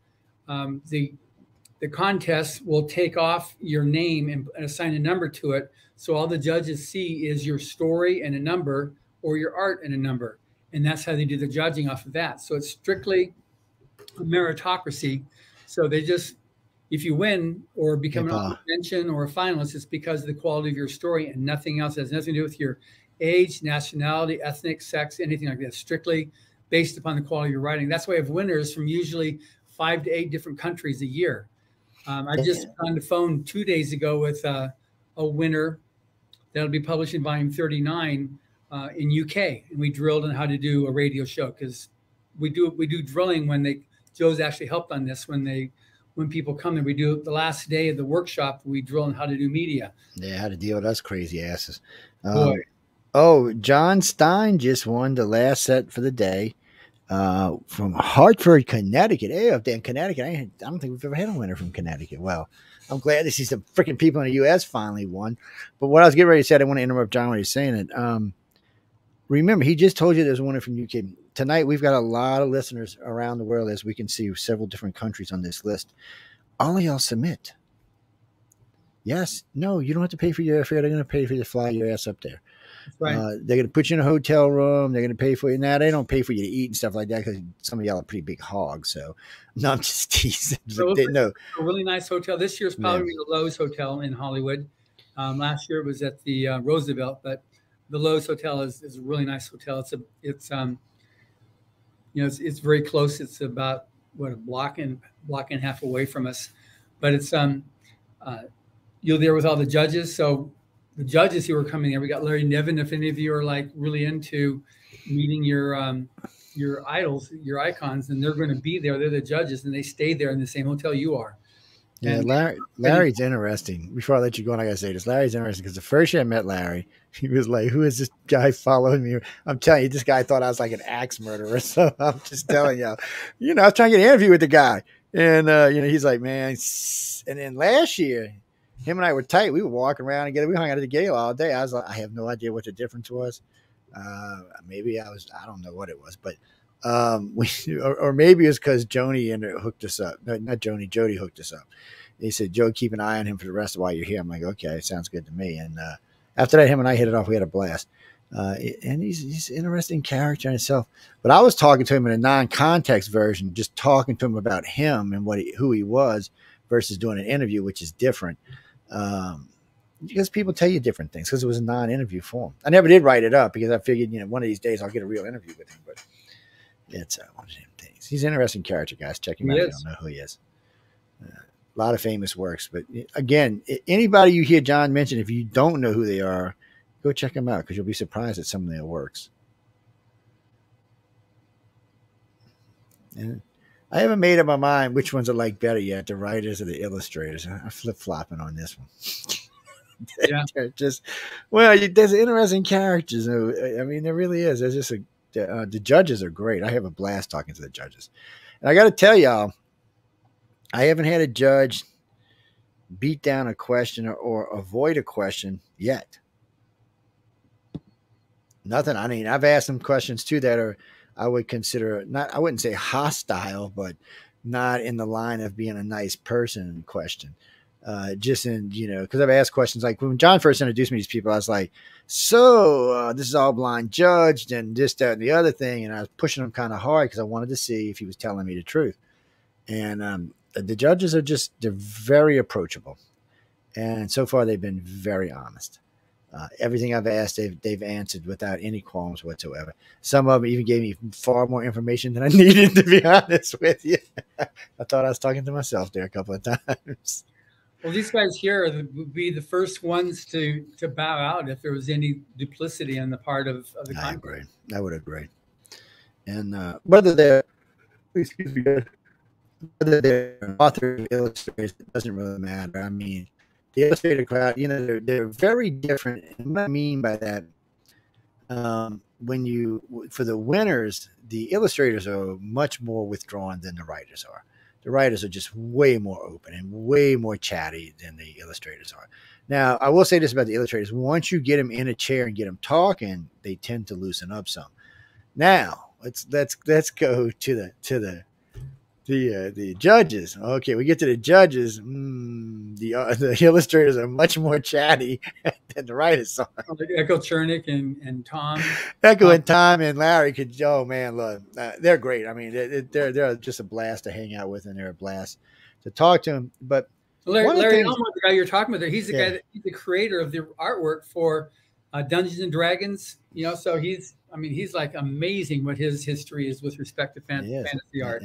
The contest will take off your name and assign a number to it. So all the judges see is your story and a number, or your art and a number. And that's how they do the judging off of that. So it's strictly a meritocracy. So if you win or become an honorable mention or a finalist, it's because of the quality of your story and nothing else. It has nothing to do with your age, nationality, ethnic, sex, anything like that. Strictly based upon the quality of your writing. That's why I have winners from usually 5 to 8 different countries a year. I just on the phone 2 days ago with a winner that'll be published in volume 39 in UK, and we drilled on how to do a radio show because we do drilling when Joe's actually helped on this when people come there. We do the last day of the workshop. We drill on how to do media. Yeah, how to deal with us crazy asses. Boy. John Stein just won the last set for the day. From Hartford, Connecticut. Hey, up there in Connecticut. I don't think we've ever had a winner from Connecticut. Well, I'm glad to see some freaking people in the U.S. finally won. But what I was getting ready to say, I didn't want to interrupt John when he's saying it. Remember, he just told you there's a winner from UK. Tonight, we've got a lot of listeners around the world, as we can see, several different countries on this list. All of y'all submit. Yes. No, you don't have to pay for your airfare. They're going to pay for you to fly your ass up there. Right. They're going to put you in a hotel room. They're going to pay for you. Now, they don't pay for you to eat and stuff like that because some of y'all are pretty big hogs. So, no, I'm just teasing. A really nice hotel. This year's probably the Lowe's Hotel in Hollywood. Last year it was at the Roosevelt, but the Lowe's Hotel is a really nice hotel. It's very close. It's about a block and a half away from us, but it's you're there with all the judges. So the judges who are coming there, we got Larry Nevin. If any of you are like really into meeting your your idols, your icons, and they're going to be there. They're the judges, and they stay there in the same hotel you are. Yeah, And Larry's interesting. Before I let you go, and I gotta say this, Larry's interesting because the first year I met Larry, he was like, "Who is this guy following me?" I'm telling you, this guy thought I was like an axe murderer. So I'm just telling y'all, I was trying to get an interview with the guy, and he's like, "Man," and then last year, him and I were tight. We were walking around together. We hung out at the gala all day. I was like, I have no idea what the difference was. Maybe I don't know what it was, but or maybe it's because Joni hooked us up. No, not Joni, Jody hooked us up. He said, "Joe, keep an eye on him for the rest of while you're here." I'm like, "Okay, sounds good to me." And after that, him and I hit it off. We had a blast. And he's an interesting character in itself. But I was talking to him in a non-context version, just talking to him about him and who he was, versus doing an interview, which is different. Because people tell you different things. Because it was a non-interview form. I never did write it up because I figured, one of these days I'll get a real interview with him. But it's one of them things. He's an interesting character, guys. Check him out if you don't know who he is. A lot of famous works. But again, anybody you hear John mention, if you don't know who they are, go check them out because you'll be surprised at some of their works. And I haven't made up my mind which ones I like better yet, the writers or the illustrators. I'm flip-flopping on this one. Yeah. They're just, there's interesting characters. I mean, there really is. There's just the judges are great. I have a blast talking to the judges. And I got to tell y'all, I haven't had a judge beat down a question or avoid a question yet. Nothing. I mean, I've asked them questions too that are, I would consider I wouldn't say hostile, but not in the line of being a nice person question. Just in, because I've asked questions like when John first introduced me to these people, I was like, so this is all blind judged and this, that, and the other thing. And I was pushing him kind of hard because I wanted to see if he was telling me the truth. And the judges they're very approachable. And so far they've been very honest. Everything I've asked, they've answered without any qualms whatsoever. Some of them even gave me far more information than I needed, to be honest with you. I thought I was talking to myself there a couple of times. Well, these guys here would be the first ones to bow out if there was any duplicity on the part of the I agree. I would agree. And whether they're authors, illustrators, it doesn't really matter. I mean, the illustrator crowd, they're very different. And what I mean by that, for the winners, the illustrators are much more withdrawn than the writers are. The writers are just way more open and way more chatty than the illustrators are. Now, I will say this about the illustrators. Once you get them in a chair and get them talking, they tend to loosen up some. Now, let's go to the judges. Okay, we get to the judges. The illustrators are much more chatty than the writers are. Like Echo Chernick and Tom. Echo and Tom and Larry oh man, look, they're great. I mean, they're just a blast to hang out with, and they're a blast to talk to them. But Larry Elmore, the guy you're talking about, he's the guy he's the creator of the artwork for Dungeons and Dragons. So he's like amazing what his history is with respect to fantasy art.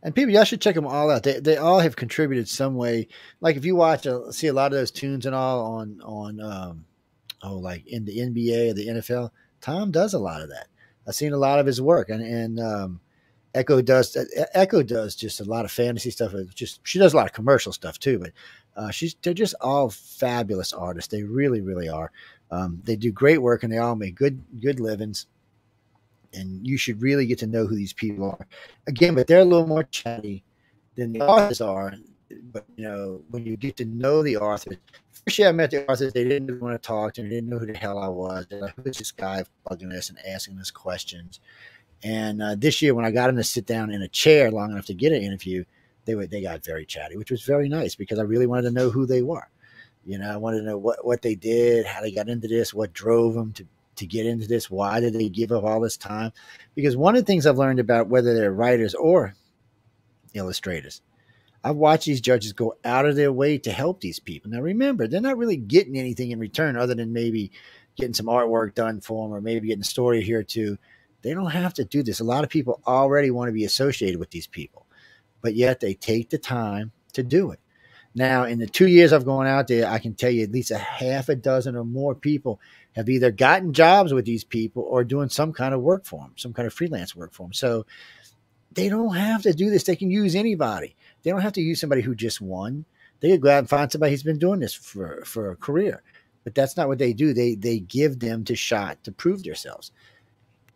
And people, y'all should check them all out. They all have contributed some way. Like if you see a lot of those tunes and all on like in the NBA or the NFL, Tom does a lot of that. I've seen a lot of his work, and Echo does just a lot of fantasy stuff. She does a lot of commercial stuff too, but they're just all fabulous artists. They really, really are. They do great work, and they all make good livings. And you should really get to know who these people are. Again, but they're a little more chatty than the authors are. But, when you get to know the authors, first year I met the authors, they didn't want to talk to me. They didn't know who the hell I was. They're like, who's this guy bugging us and asking us questions? And this year, when I got them to sit down in a chair long enough to get an interview, they got very chatty, which was very nice because I really wanted to know who they were. I wanted to know what they did, how they got into this, what drove them to get into this. Why did they give up all this time? Because one of the things I've learned about whether they're writers or illustrators, I've watched these judges go out of their way to help these people. Now, remember, they're not really getting anything in return other than maybe getting some artwork done for them or maybe getting a story here too. They don't have to do this. A lot of people already want to be associated with these people, but yet they take the time to do it. Now, in the 2 years I've gone out there, I can tell you at least a half a dozen or more people have either gotten jobs with these people or doing some kind of work for them, some kind of freelance work for them. So they don't have to do this. They can use anybody. They don't have to use somebody who just won. They could go out and find somebody who's been doing this for a career. But that's not what they do. They give them the shot to prove themselves.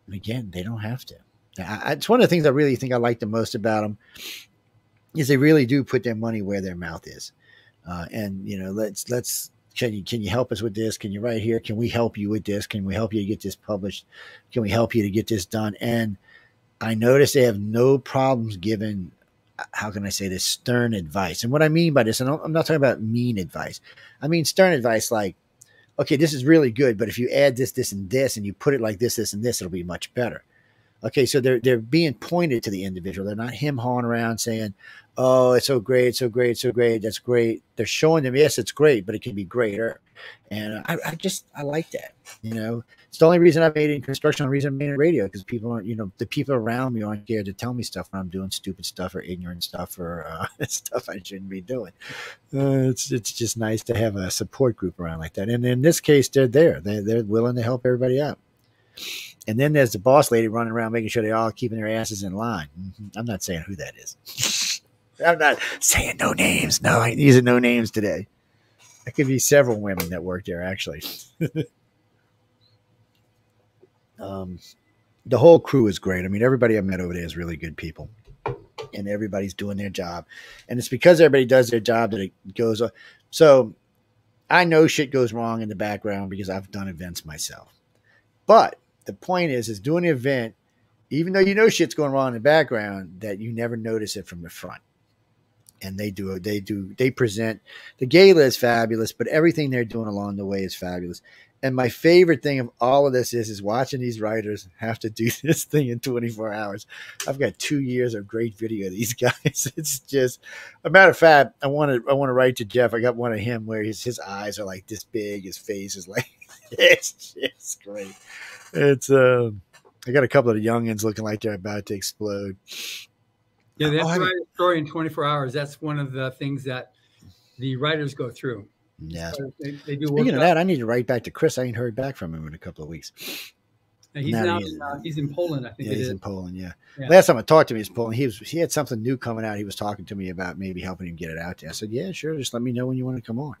And again, they don't have to. It's one of the things I really think I like the most about them is they really do put their money where their mouth is. And let's can you help us with this? Can you write here? Can we help you with this? Can we help you to get this published? Can we help you to get this done? And I notice they have no problems giving, how can I say this, stern advice. And what I mean by this, and I'm not talking about mean advice. I mean stern advice like, okay, this is really good, but if you add this, this, and this, and you put it like this, this, and this, it'll be much better. Okay, so they're being pointed to the individual. They're not him hawing around saying, "Oh, it's so great, so great, so great. That's great." They're showing them, yes, it's great, but it can be greater. And I like that. It's the only reason I made it in construction, the reason I made it in radio, because people aren't, the people around me aren't scared to tell me stuff when I'm doing stupid stuff or ignorant stuff or stuff I shouldn't be doing. It's just nice to have a support group around like that. And in this case, they're there. They're willing to help everybody out. And then there's the boss lady running around making sure they're all keeping their asses in line. I'm not saying who that is. I'm not saying no names. No, I ain't using no names today. There could be several women that work there, actually. The whole crew is great. I mean, everybody I've met over there is really good people. And everybody's doing their job. And it's because everybody does their job that it goes on. So I know shit goes wrong in the background because I've done events myself. But the point is doing an event, even though shit's going wrong in the background, that you never notice it from the front. And they present, the gala is fabulous, but everything they're doing along the way is fabulous. And my favorite thing of all of this is watching these writers have to do this thing in 24 hours. I've got 2 years of great video of these guys. It's just, a matter of fact, I want to write to Jeff. I got one of him where his eyes are like this big. His face is like, it's just great. It's, I got a couple of the youngins looking like they're about to explode. Yeah, they have to write a story in 24 hours. That's one of the things that the writers go through. Yeah. So they do. Speaking of that, I need to write back to Chris. I ain't heard back from him in a couple of weeks. And he's in Poland, I think. Yeah, he's in Poland. Yeah. Last time I talked to him, he was in Poland. He had something new coming out. He was talking to me about maybe helping him get it out there. I said, yeah, sure. Just let me know when you want to come on.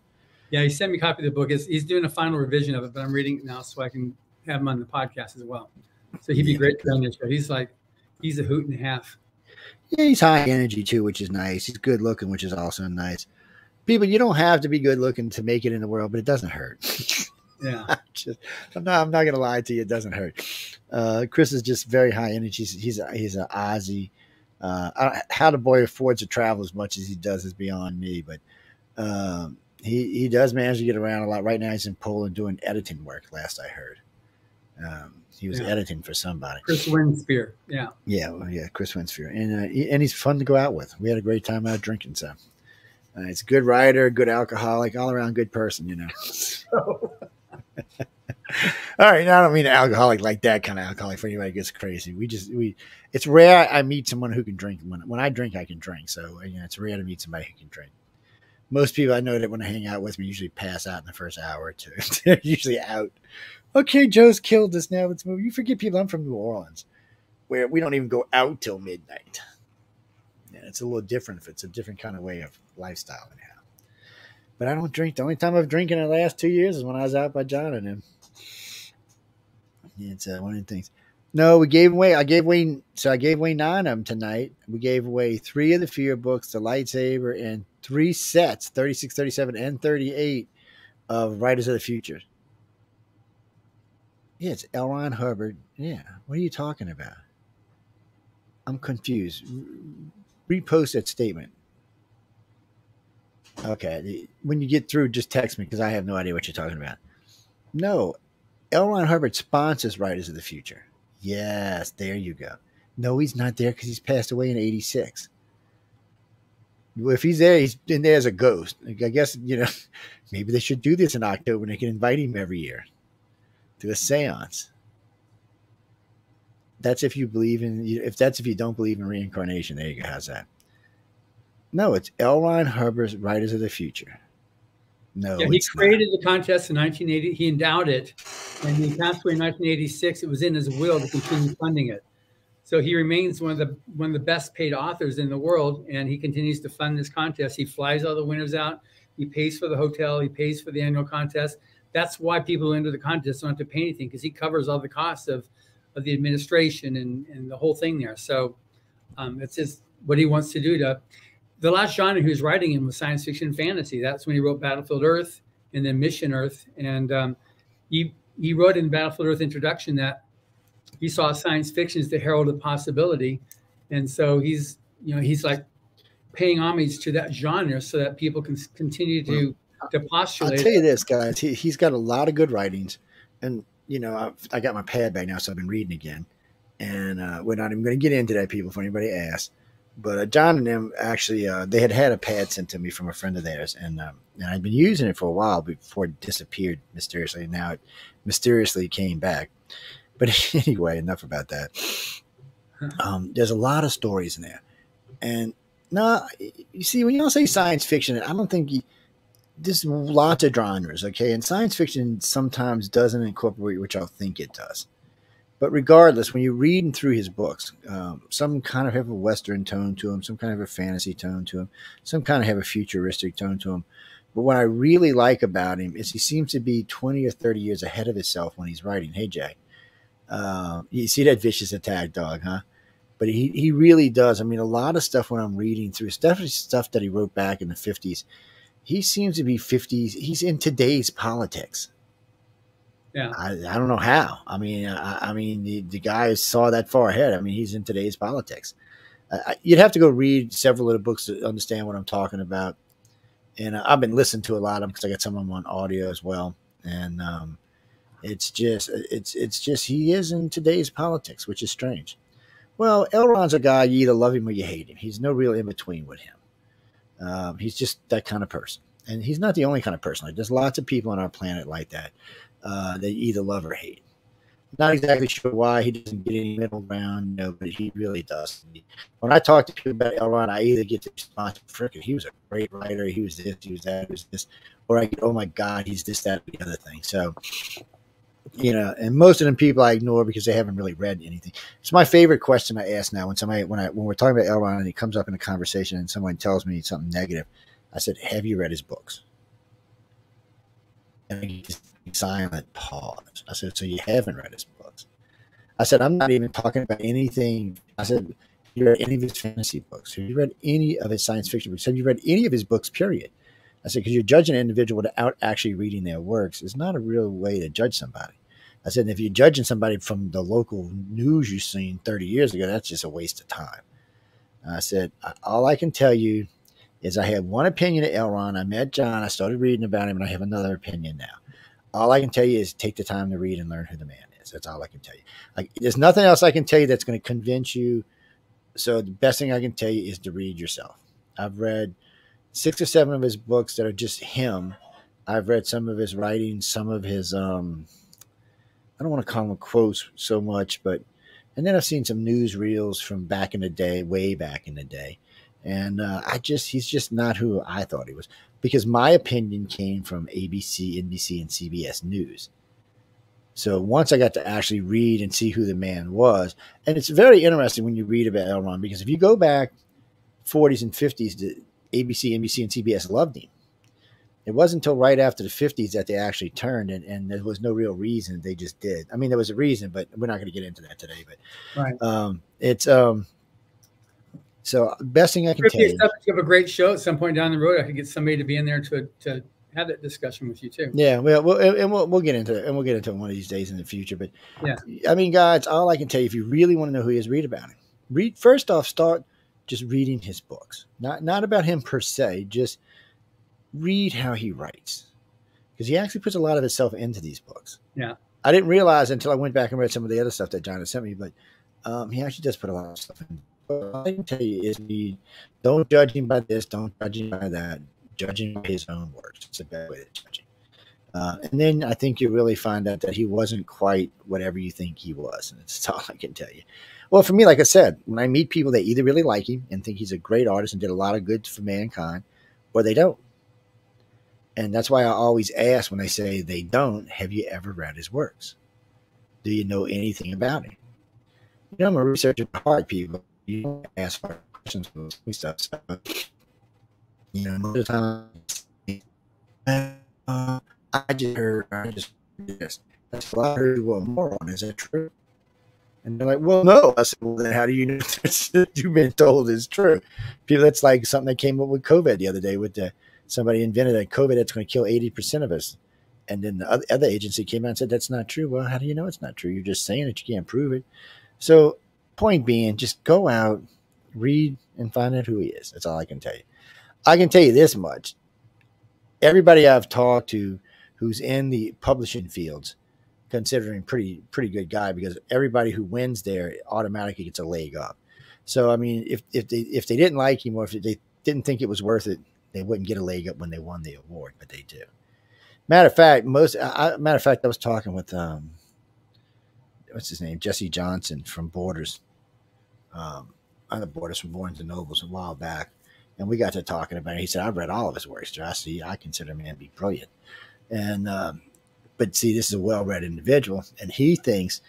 Yeah, he sent me a copy of the book. He's doing a final revision of it, but I'm reading it now so I can have him on the podcast as well. So he'd be great to be on this show. He's a hoot and a half. Yeah, he's high energy too, which is nice. He's good looking, which is also nice. People, you don't have to be good looking to make it in the world, but it doesn't hurt. Yeah. I'm not going to lie to you. It doesn't hurt. Chris is just very high energy. He's an Aussie. How the boy affords to travel as much as he does is beyond me, but he does manage to get around a lot. Right now he's in Poland doing editing work, last I heard. He was editing for somebody. Chris Winspear. Yeah. Yeah, Chris Winspear. And he's fun to go out with. We had a great time out drinking, so. He's a good writer, good alcoholic, all around good person, So. All right, now I don't mean an alcoholic like that kind of alcoholic for anybody who gets crazy. It's rare I meet someone who can drink. When I drink, I can drink. So it's rare to meet somebody who can drink. Most people I know that when I hang out with me usually pass out in the first hour or two. They're usually out. Okay, Joe's killed us now. Let's move. You forget, people, I'm from New Orleans, where we don't even go out till midnight. Yeah, it's a little different. It's a different kind of way of lifestyle anyhow. But I don't drink. The only time I've drinking in the last 2 years is when I was out by John and him. It's one of the things. No, we gave away. I gave away 9 of them tonight. We gave away 3 of the Fear books, the lightsaber, and 3 sets, 36, 37, and 38 of Writers of the Future. Yeah, it's L. Ron Hubbard. Yeah, what are you talking about? I'm confused. Repost that statement. Okay, when you get through, just text me because I have no idea what you're talking about. No, L. Ron Hubbard sponsors Writers of the Future. Yes, there you go. No, he's not there because he's passed away in 86. If he's there, he's in there as a ghost. I guess, maybe they should do this in October and they can invite him every year to a seance. That's if you believe in, if you don't believe in reincarnation. There you go. How's that? No, it's L. Ron Hubbard's Writers of the Future. No, Yeah, he it's not. created the contest in 1980. He endowed it, and he passed away in 1986. It was in his will to continue funding it. So he remains one of the best paid authors in the world, and he continues to fund this contest. He flies all the winners out. He pays for the hotel. He pays for the annual contest. That's why people who enter the contest don't have to pay anything, because he covers all the costs of the administration and the whole thing there. So it's just what he wants to do. The last genre he was writing in was science fiction and fantasy. That's when he wrote Battlefield Earth and then Mission Earth. And he wrote in Battlefield Earth Introduction that he saw science fiction as the herald of possibility. And so he's like paying homage to that genre so that people can continue to I'll postulate. tell you this, guys. He's got a lot of good writings. And, you know, I got my pad back now, so I've been reading again. And we're not even going to get into that, people, if anybody asks. But John and them actually, they had a pad sent to me from a friend of theirs. And I'd been using it for a while before it disappeared mysteriously. And now it mysteriously came back. But anyway, enough about that. There's a lot of stories in there. And no, you see, when you all say science fiction, I don't think there's lots of genres, okay? And science fiction sometimes doesn't incorporate what y'all think it does. But regardless, when you're reading through his books, some kind of have a Western tone to them, some kind of a fantasy tone to them, some kind of have a futuristic tone to them. But what I really like about him is he seems to be 20 or 30 years ahead of himself when he's writing. Hey, Jay. You see that vicious attack dog, huh? But he really does. I mean, a lot of stuff when I'm reading through, especially stuff that he wrote back in the 50s, he seems to be 50s. He's in today's politics. Yeah. I don't know how. I mean, the guy saw that far ahead. I mean, he's in today's politics. You'd have to go read several of the books to understand what I'm talking about. And I've been listening to a lot of them because I got some of them on audio as well. And it's just he is in today's politics, which is strange. Well, Elrond's a guy, you either love him or you hate him. He's no real in between with him. He's just that kind of person. And he's not the only kind of person. Like, there's lots of people on our planet like that. They either love or hate. Not exactly sure why he doesn't get any middle ground, but he really does. When I talk to people about Elrond, I either get the response, frickin', he was a great writer, he was this, he was that, he was this, or I get, oh my God, he's this, that, the other thing. So, and most of them people I ignore because they haven't really read anything. It's my favorite question I ask now when we're talking about Elrond and he comes up in a conversation and someone tells me something negative. I said, have you read his books? And I get this silent pause. I said, so you haven't read his books? I said, I'm not even talking about anything. I said, have you read any of his fantasy books? Have you read any of his science fiction books? Have you read any of his books, period? I said, because you're judging an individual without actually reading their works is not a real way to judge somebody. I said, if you're judging somebody from the local news you've seen 30 years ago, that's just a waste of time. I said, all I can tell you is I have one opinion of Elrond. I met John. I started reading about him, and I have another opinion now. All I can tell you is take the time to read and learn who the man is. That's all I can tell you. There's nothing else I can tell you that's going to convince you. So the best thing I can tell you is to read yourself. I've read 6 or 7 of his books that are just him. I've read some of his writings, some of his, I don't want to call them quotes so much, and then I've seen some newsreels from back in the day, way back in the day. And he's just not who I thought he was, because my opinion came from ABC, NBC, and CBS News. So once I got to actually read and see who the man was, and it's very interesting when you read about Elrond, because if you go back 40s and 50s, the ABC, NBC, and CBS loved him. It wasn't until right after the 50s that they actually turned, and there was no real reason. They just did. I mean, there was a reason, but we're not going to get into that today. But right. So best thing I can tell you. If you have a great show at some point down the road, I could get somebody to be in there to have that discussion with you too. Yeah, we'll get into it, and we'll get into it one of these days in the future. But yeah, I mean, guys, all I can tell you, if you really want to know who he is, read about him. First off, start just reading his books. Not about him per se, just read how he writes, because he actually puts a lot of himself into these books. Yeah, I didn't realize until I went back and read some of the other stuff that John had sent me, but he actually does put a lot of stuff in. All I can tell you is don't judge him by this, don't judge him by that. Judge him by his own works. It's a bad way to judge him. And then I think you really find out that he wasn't quite whatever you think he was. And that's all I can tell you. Well, for me, like I said, when I meet people, they either really like him and think he's a great artist and did a lot of good for mankind, or they don't. And that's why I always ask when they say they don't, have you ever read his works? Do you know anything about him? You know, I'm a researcher at heart, people. You don't ask hard questions about stuff. So, you know, most of the time, I just heard this. That's what I heard you were a moron. Is that true? And they're like, well, no. I said, well, then how do you know that you've been told is true? People, that's like something that came up with COVID the other day with somebody invented a COVID that's going to kill 80% of us. And then the other agency came out and said, that's not true. Well, how do you know it's not true? You're just saying it. You can't prove it. So point being, just go out, read, and find out who he is. That's all I can tell you. I can tell you this much. Everybody I've talked to who's in the publishing fields, considering pretty good guy, because everybody who wins there automatically gets a leg up. So I mean, if they didn't like him, or if they didn't think it was worth it, they wouldn't get a leg up when they won the award, but they do. Matter of fact, I was talking with what's his name, Jesse Johnson from Borders, on the Borders from Barnes and Nobles a while back, and we got to talking about it. He said, I've read all of his works. I consider him to be brilliant, and but see, this is a well-read individual, and he thinks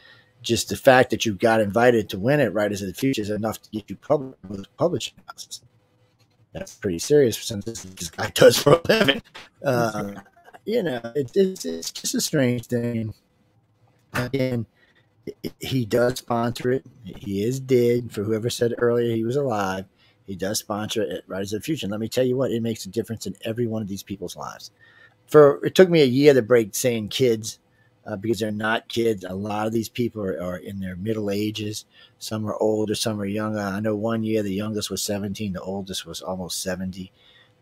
just the fact that you got invited to win it, Writers of the Future, is enough to get you published with publishing houses. That's pretty serious since this guy does for a living. You know, it's just a strange thing. Again, he does sponsor it. He is dead. For whoever said earlier he was alive, he does sponsor it at Writers of the Future. And let me tell you what, it makes a difference in every one of these people's lives. It took me a year to break saying kids, because they're not kids. A lot of these people are in their middle ages. Some are older, some are younger. I know one year the youngest was 17, the oldest was almost 70.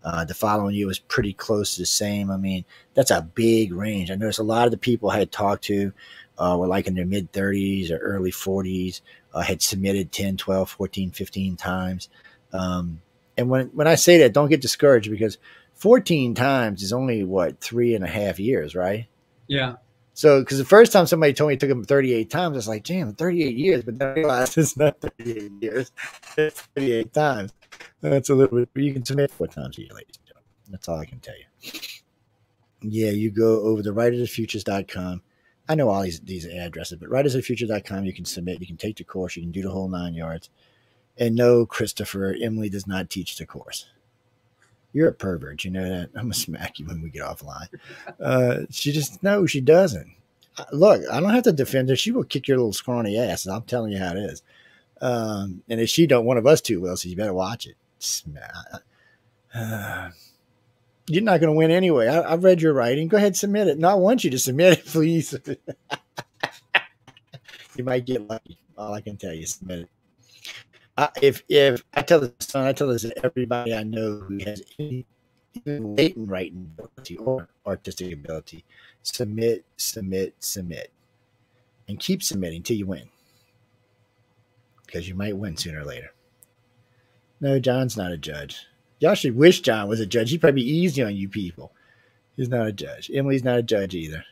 The following year was pretty close to the same. I mean, that's a big range. I noticed a lot of the people I had talked to were like in their mid 30s or early 40s, had submitted 10, 12, 14, 15 times. And when I say that, don't get discouraged, because 14 times is only, what, 3.5 years, right? Yeah. So, because the first time somebody told me it took them 38 times, I was like, damn, 38 years. But then I realized it's not 38 years. It's 38 times. That's a little bit, you can submit 4 times a year, ladies and gentlemen. That's all I can tell you. Yeah, you go over to writersofthefutures.com. I know all these addresses, but writersofthefutures.com, you can submit, you can take the course, you can do the whole 9 yards. And no, Christopher, Emily does not teach the course. You're a pervert. You know that? I'm going to smack you when we get offline. No, she doesn't. Look, I don't have to defend her. She will kick your little scrawny ass. I'm telling you how it is. And if she don't, one of us two will, so you better watch it. You're not going to win anyway. I've read your writing. Go ahead, submit it. No, I want you to submit it, please. You might get lucky. All I can tell you, submit it. If I tell this to everybody I know who has any even latent writing ability or artistic ability, submit, and keep submitting till you win, because you might win sooner or later. No, John's not a judge. Y'all should wish John was a judge. He'd probably be easy on you people. He's not a judge. Emily's not a judge either.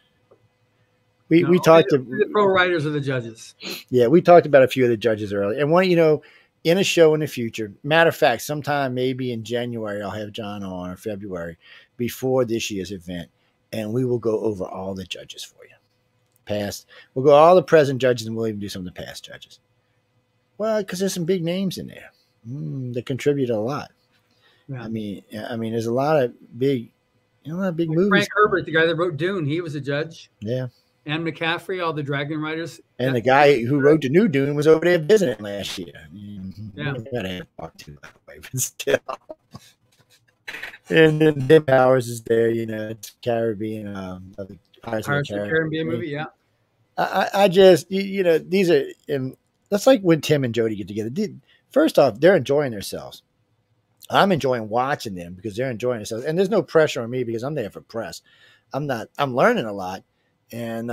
We talked to the pro writers are the judges. Yeah, we talked about a few of the judges earlier, and in a show in the future. Matter of fact, sometime maybe in January, I'll have John on, or February, before this year's event, and we will go over all the judges for you. We'll go all the present judges, and we'll even do some of the past judges. Well, because there's some big names in there that contribute a lot. Yeah. I mean, there's a lot of big movies. Frank Herbert, the guy that wrote Dune, he was a judge. Yeah. Anne McCaffrey, all the Dragon writers. And the guy who wrote the new Dune was over there visiting last year. Yeah. Gotta talk to that way, but still. And then Tim Powers is there, it's Caribbean, the Pirates of the Caribbean movie, yeah. I just, these are, and that's like when Tim and Jody get together. First off, they're enjoying themselves. I'm enjoying watching them because they're enjoying themselves. And there's no pressure on me because I'm there for press. I'm learning a lot. And,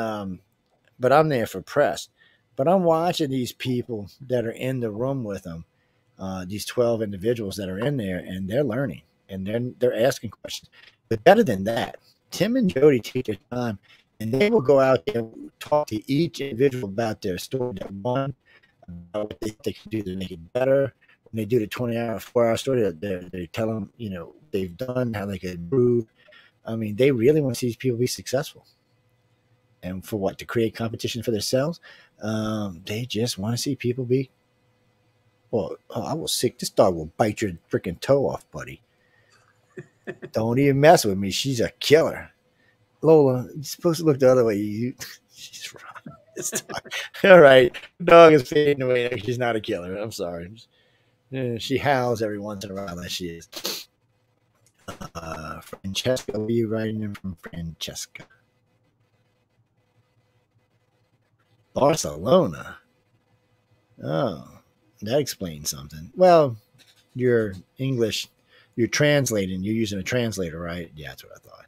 but I'm there for press, but I'm watching these people that are in the room with them, these 12 individuals that are in there, and they're learning and they're asking questions. But better than that, Tim and Jody take their time and they will go out there and talk to each individual about their story, about what they can do to make it better. When they do the 20-hour, 4-hour story, they tell them, they've done, how they can improve. I mean, they really want to see these people be successful. And for what? To create competition for themselves? They just want to see people be. Well, I was sick. This dog will bite your freaking toe off, buddy. Don't even mess with me. She's a killer. Lola, you're supposed to look the other way. She's wrong. This dog. All right. Dog is fading away. She's not a killer. I'm sorry. She howls every once in a while, that she is. Francesca, where are you writing in from? Francesca. Barcelona. Oh, that explains something. Well, you're English. You're translating. You're using a translator, right? Yeah, that's what I thought.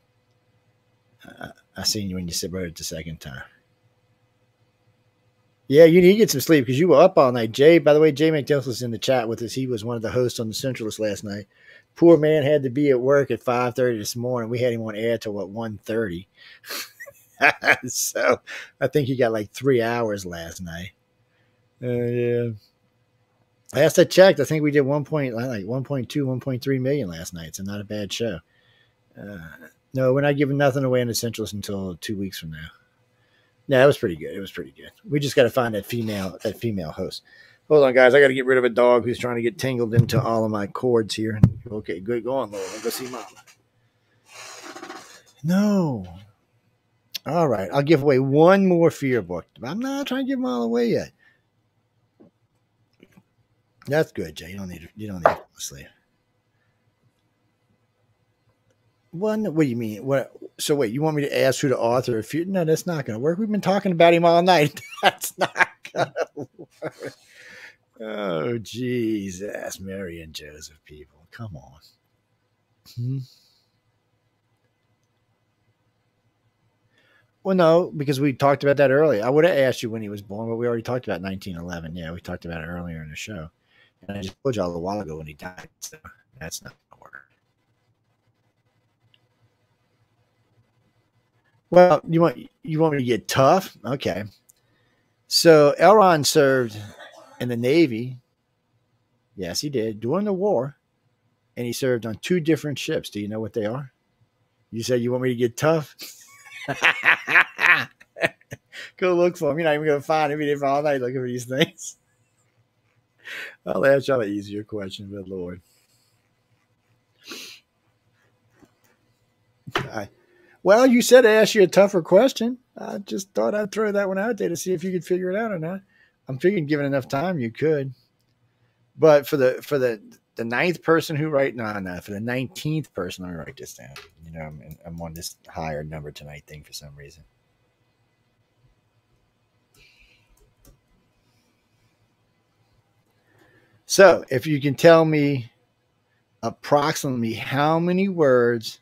I seen you when you wrote it the second time. Yeah, you need to get some sleep because you were up all night. Jay, by the way, Jay McDaniels was in the chat with us. He was one of the hosts on the Centralist last night. Poor man had to be at work at 5:30 this morning. We had him on air till what 1:30. So I think he got like 3 hours last night. Yeah. Last I checked, I think we did 1.2, 1.3 million last night. So not a bad show. No, we're not giving nothing away in the Centralist until 2 weeks from now. No, it was pretty good. It was pretty good. We just got to find that female host. Hold on, guys. I got to get rid of a dog who's trying to get tangled into all of my cords here. Okay, good. Go on, Lola. Go see Mama. No. All right. I'll give away one more fear book. I'm not trying to give them all away yet. That's good, Jay. You don't need to fall asleep. What do you mean? What? So wait, you want me to ask who the author of fear? No, that's not going to work. We've been talking about him all night. That's not going to work. Oh, Jesus, Mary and Joseph, people, come on. Well, no, because we talked about that earlier. I would have asked you when he was born, but we already talked about 1911. Yeah, we talked about it earlier in the show, and I just told you all a while ago when he died. So that's not going to work. Well, you want me to get tough? Okay. So Elron served in the Navy. Yes, he did during the war, and he served on 2 different ships. Do you know what they are? You said you want me to get tough. Go look for him. You're not even going to find him. You did all night looking for these things. I'll ask y'all an easier question, good Lord. Well, you said to ask you a tougher question. I just thought I'd throw that one out there to see if you could figure it out or not. I'm figuring given enough time, you could. But for the 9th person who for the 19th person, let me write this down. You know, I'm on this higher number tonight thing for some reason. So if you can tell me approximately how many words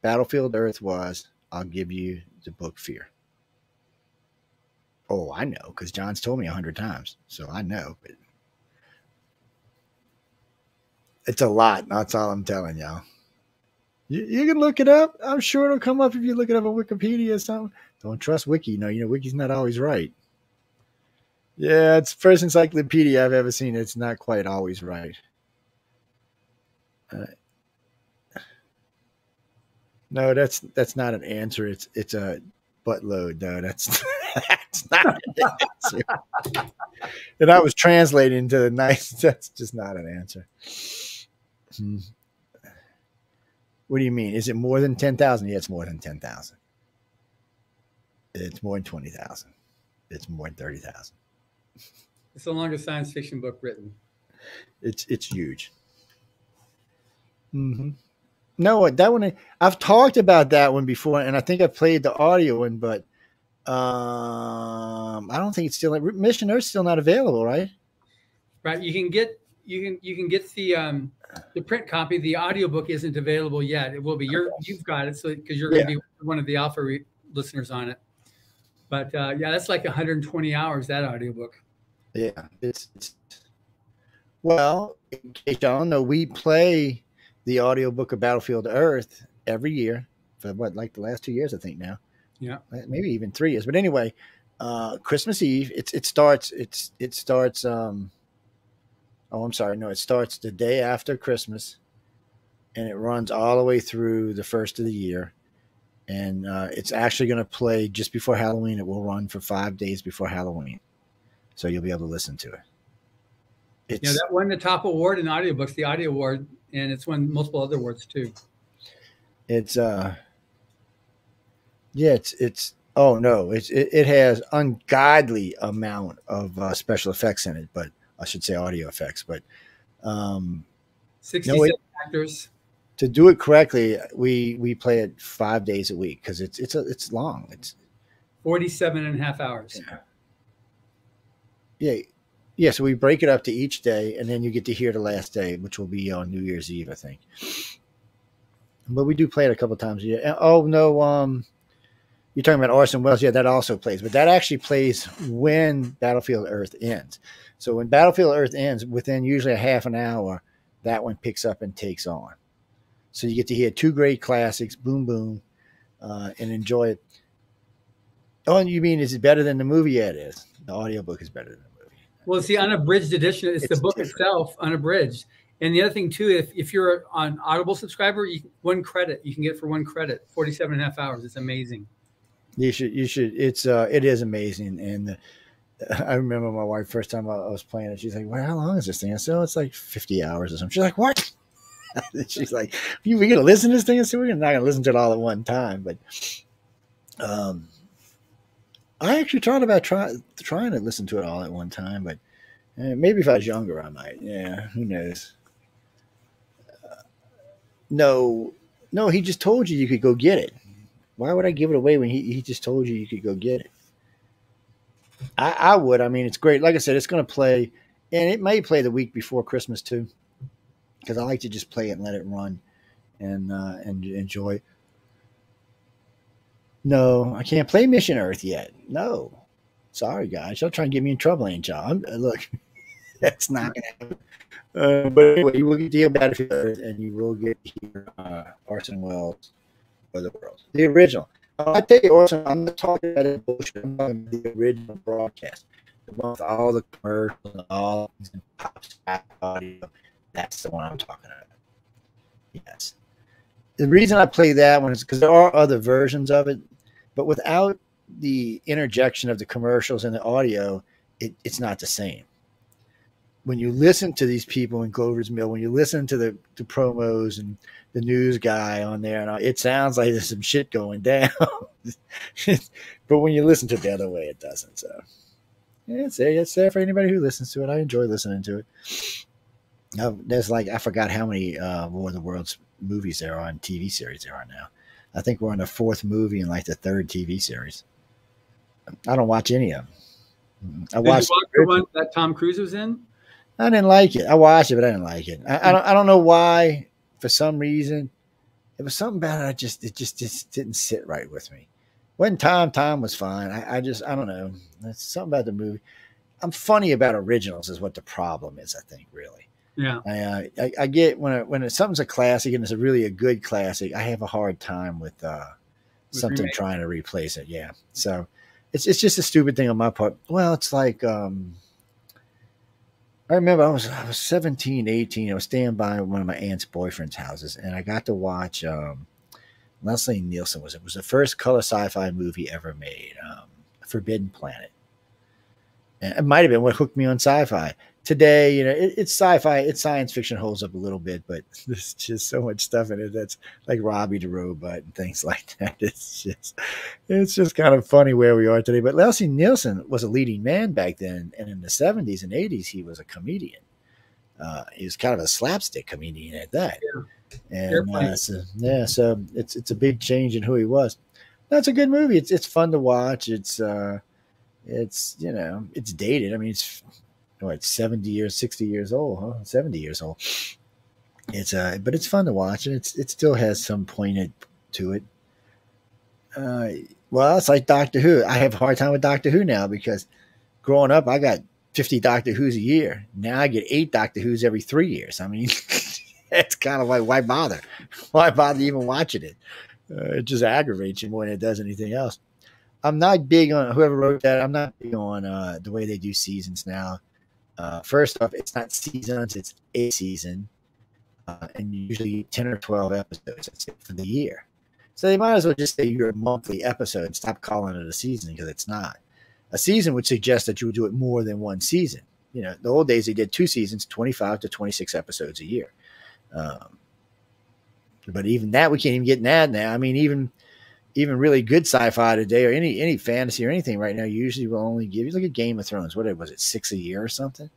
Battlefield Earth was, I'll give you the book Fear. Oh, I know, because John's told me 100 times, so I know. But it's a lot. That's all I'm telling y'all. You can look it up. I'm sure it'll come up if you look it up on Wikipedia or something. Don't trust Wiki. You know, Wiki's not always right. Yeah, it's the first encyclopedia I've ever seen. It's not quite always right. No, that's not an answer. It's a buttload. No, that's not an answer. And I was translating to the nice. That's just not an answer. What do you mean? Is it more than 10,000? Yeah, it's more than 10,000. It's more than 20,000. It's more than 30,000. It's the longest science fiction book written. It's huge. Mm-hmm. No, that one I've talked about that one before, and I think I played the audio one, but I don't think it's still Mission Earth's still not available, right? Right. You can get the print copy. The audiobook isn't available yet. It will be. You've got it, so because you're going to be one of the alpha listeners on it. But that's like 120 hours, that audiobook. Yeah, it's well, in case y'all don't know, we play the audiobook of Battlefield Earth every year for like the last 2 years, I think now. Yeah, maybe even 3 years. But anyway, Christmas Eve. It starts. Oh, I'm sorry. No, it starts the day after Christmas, and it runs all the way through the first of the year. And it's actually going to play just before Halloween. It will run for 5 days before Halloween, so you'll be able to listen to it. Yeah, that won the top award in audiobooks, the audio award, and it's won multiple other awards too. It's yeah, it's oh no, it has ungodly amount of special effects in it, but I should say audio effects. But 67 actors. To do it correctly, we play it 5 days a week because it's long. It's 47 and a half hours. Yeah. So we break it up to each day, and then you get to hear the last day, which will be on New Year's Eve, I think. But we do play it a couple times a year. And, oh no, you're talking about Orson Welles. Yeah, that also plays, but that actually plays when Battlefield Earth ends. So when Battlefield Earth ends, within usually a half an hour, that one picks up and takes on. So you get to hear two great classics, boom, boom, and enjoy it. Oh, and you mean is it better than the movie? Yeah, it is. The audiobook is better than the movie. Well, it's the unabridged edition. It's the book itself, unabridged. And the other thing, too, if you're an Audible subscriber, 1 credit. You can get it for 1 credit, 47 and a half hours. It's amazing. You should. It is amazing. And I remember my wife, first time I was playing it, she's like, well, how long is this thing? I said, oh, it's like 50 hours or something. She's like, what? She's like, we're going to listen to this thing? I said, we're not going to listen to it all at one time. But I actually thought about trying to listen to it all at one time. But maybe if I was younger, I might. Yeah, who knows? No, he just told you could go get it. Why would I give it away when he just told you could go get it? I would. I mean, it's great. Like I said, it's going to play, and it may play the week before Christmas too, because I like to just play it and let it run and enjoy. No, I can't play Mission Earth yet. No, sorry guys, y'all trying to get me in trouble, ain't y'all? Look, that's not going to happen. But anyway, you will get to hear Battlefield Earth, and you will get to hear Orson Welles or the World, the original. I tell you, Orson, I'm not talking about it bullshit. I'm talking about the original broadcast, the one with all the commercials and all and pop audio. That's the one I'm talking about. Yes. The reason I play that one is because there are other versions of it, but without the interjection of the commercials and the audio, it's not the same. When you listen to these people in Glover's Mill, when you listen to the promos and the news guy on there, and it sounds like there's some shit going down. But when you listen to it the other way, it doesn't. So yeah, it's there for anybody who listens to it. I enjoy listening to it. There's I forgot how many War of the Worlds movies there are and TV series there are now. I think we're on the 4th movie and the 3rd TV series. I don't watch any of them. Did you watch the one that Tom Cruise was in? I didn't like it. I watched it, but I didn't like it. I don't know why. For some reason, it was something about it. It just didn't sit right with me. When Tom was fine. I don't know. There's something about the movie. I'm funny about originals is what the problem is, I think, really. Yeah. I get when something's a classic and it's really a good classic, I have a hard time with something trying to replace it. Yeah. So it's just a stupid thing on my part. Well, it's like I remember I was 17, 18. I was staying by one of my aunt's boyfriend's houses, and I got to watch Leslie Nielsen. It was the first color sci-fi movie ever made, Forbidden Planet. And it might have been what hooked me on sci-fi. Today, it's sci-fi, it's science fiction, holds up a little bit, but there's just so much stuff in it that's like Robbie the Robot and things like that. It's just kind of funny where we are today. But Leslie Nielsen was a leading man back then, and in the 70s and 80s, he was a comedian. He was kind of a slapstick comedian at that. Yeah. And so it's a big change in who he was. That's a good movie. It's fun to watch. It's dated. I mean, it's 70 years, 60 years old, huh? 70 years old. But it's fun to watch, and it still has some point to it. Well, it's like Doctor Who. I have a hard time with Doctor Who now because growing up, I got 50 Doctor Who's a year. Now I get 8 Doctor Who's every 3 years. I mean, it's kind of like, why bother? Why bother even watching it? It just aggravates you more than it does anything else. I'm not big on whoever wrote that. I'm not big on the way they do seasons now. First off, it's not seasons; it's a season. and usually 10 or 12 episodes. That's it for the year. So they might as well just say you're a monthly episode and stop calling it a season, because it's not. A season would suggest that you would do it more than one season. The old days, they did 2 seasons, 25 to 26 episodes a year. But even that, we can't even get in that now. I mean, even really good sci-fi today, or any fantasy or anything right now, usually will only give you, look at Game of Thrones. What was it, 6 a year or something?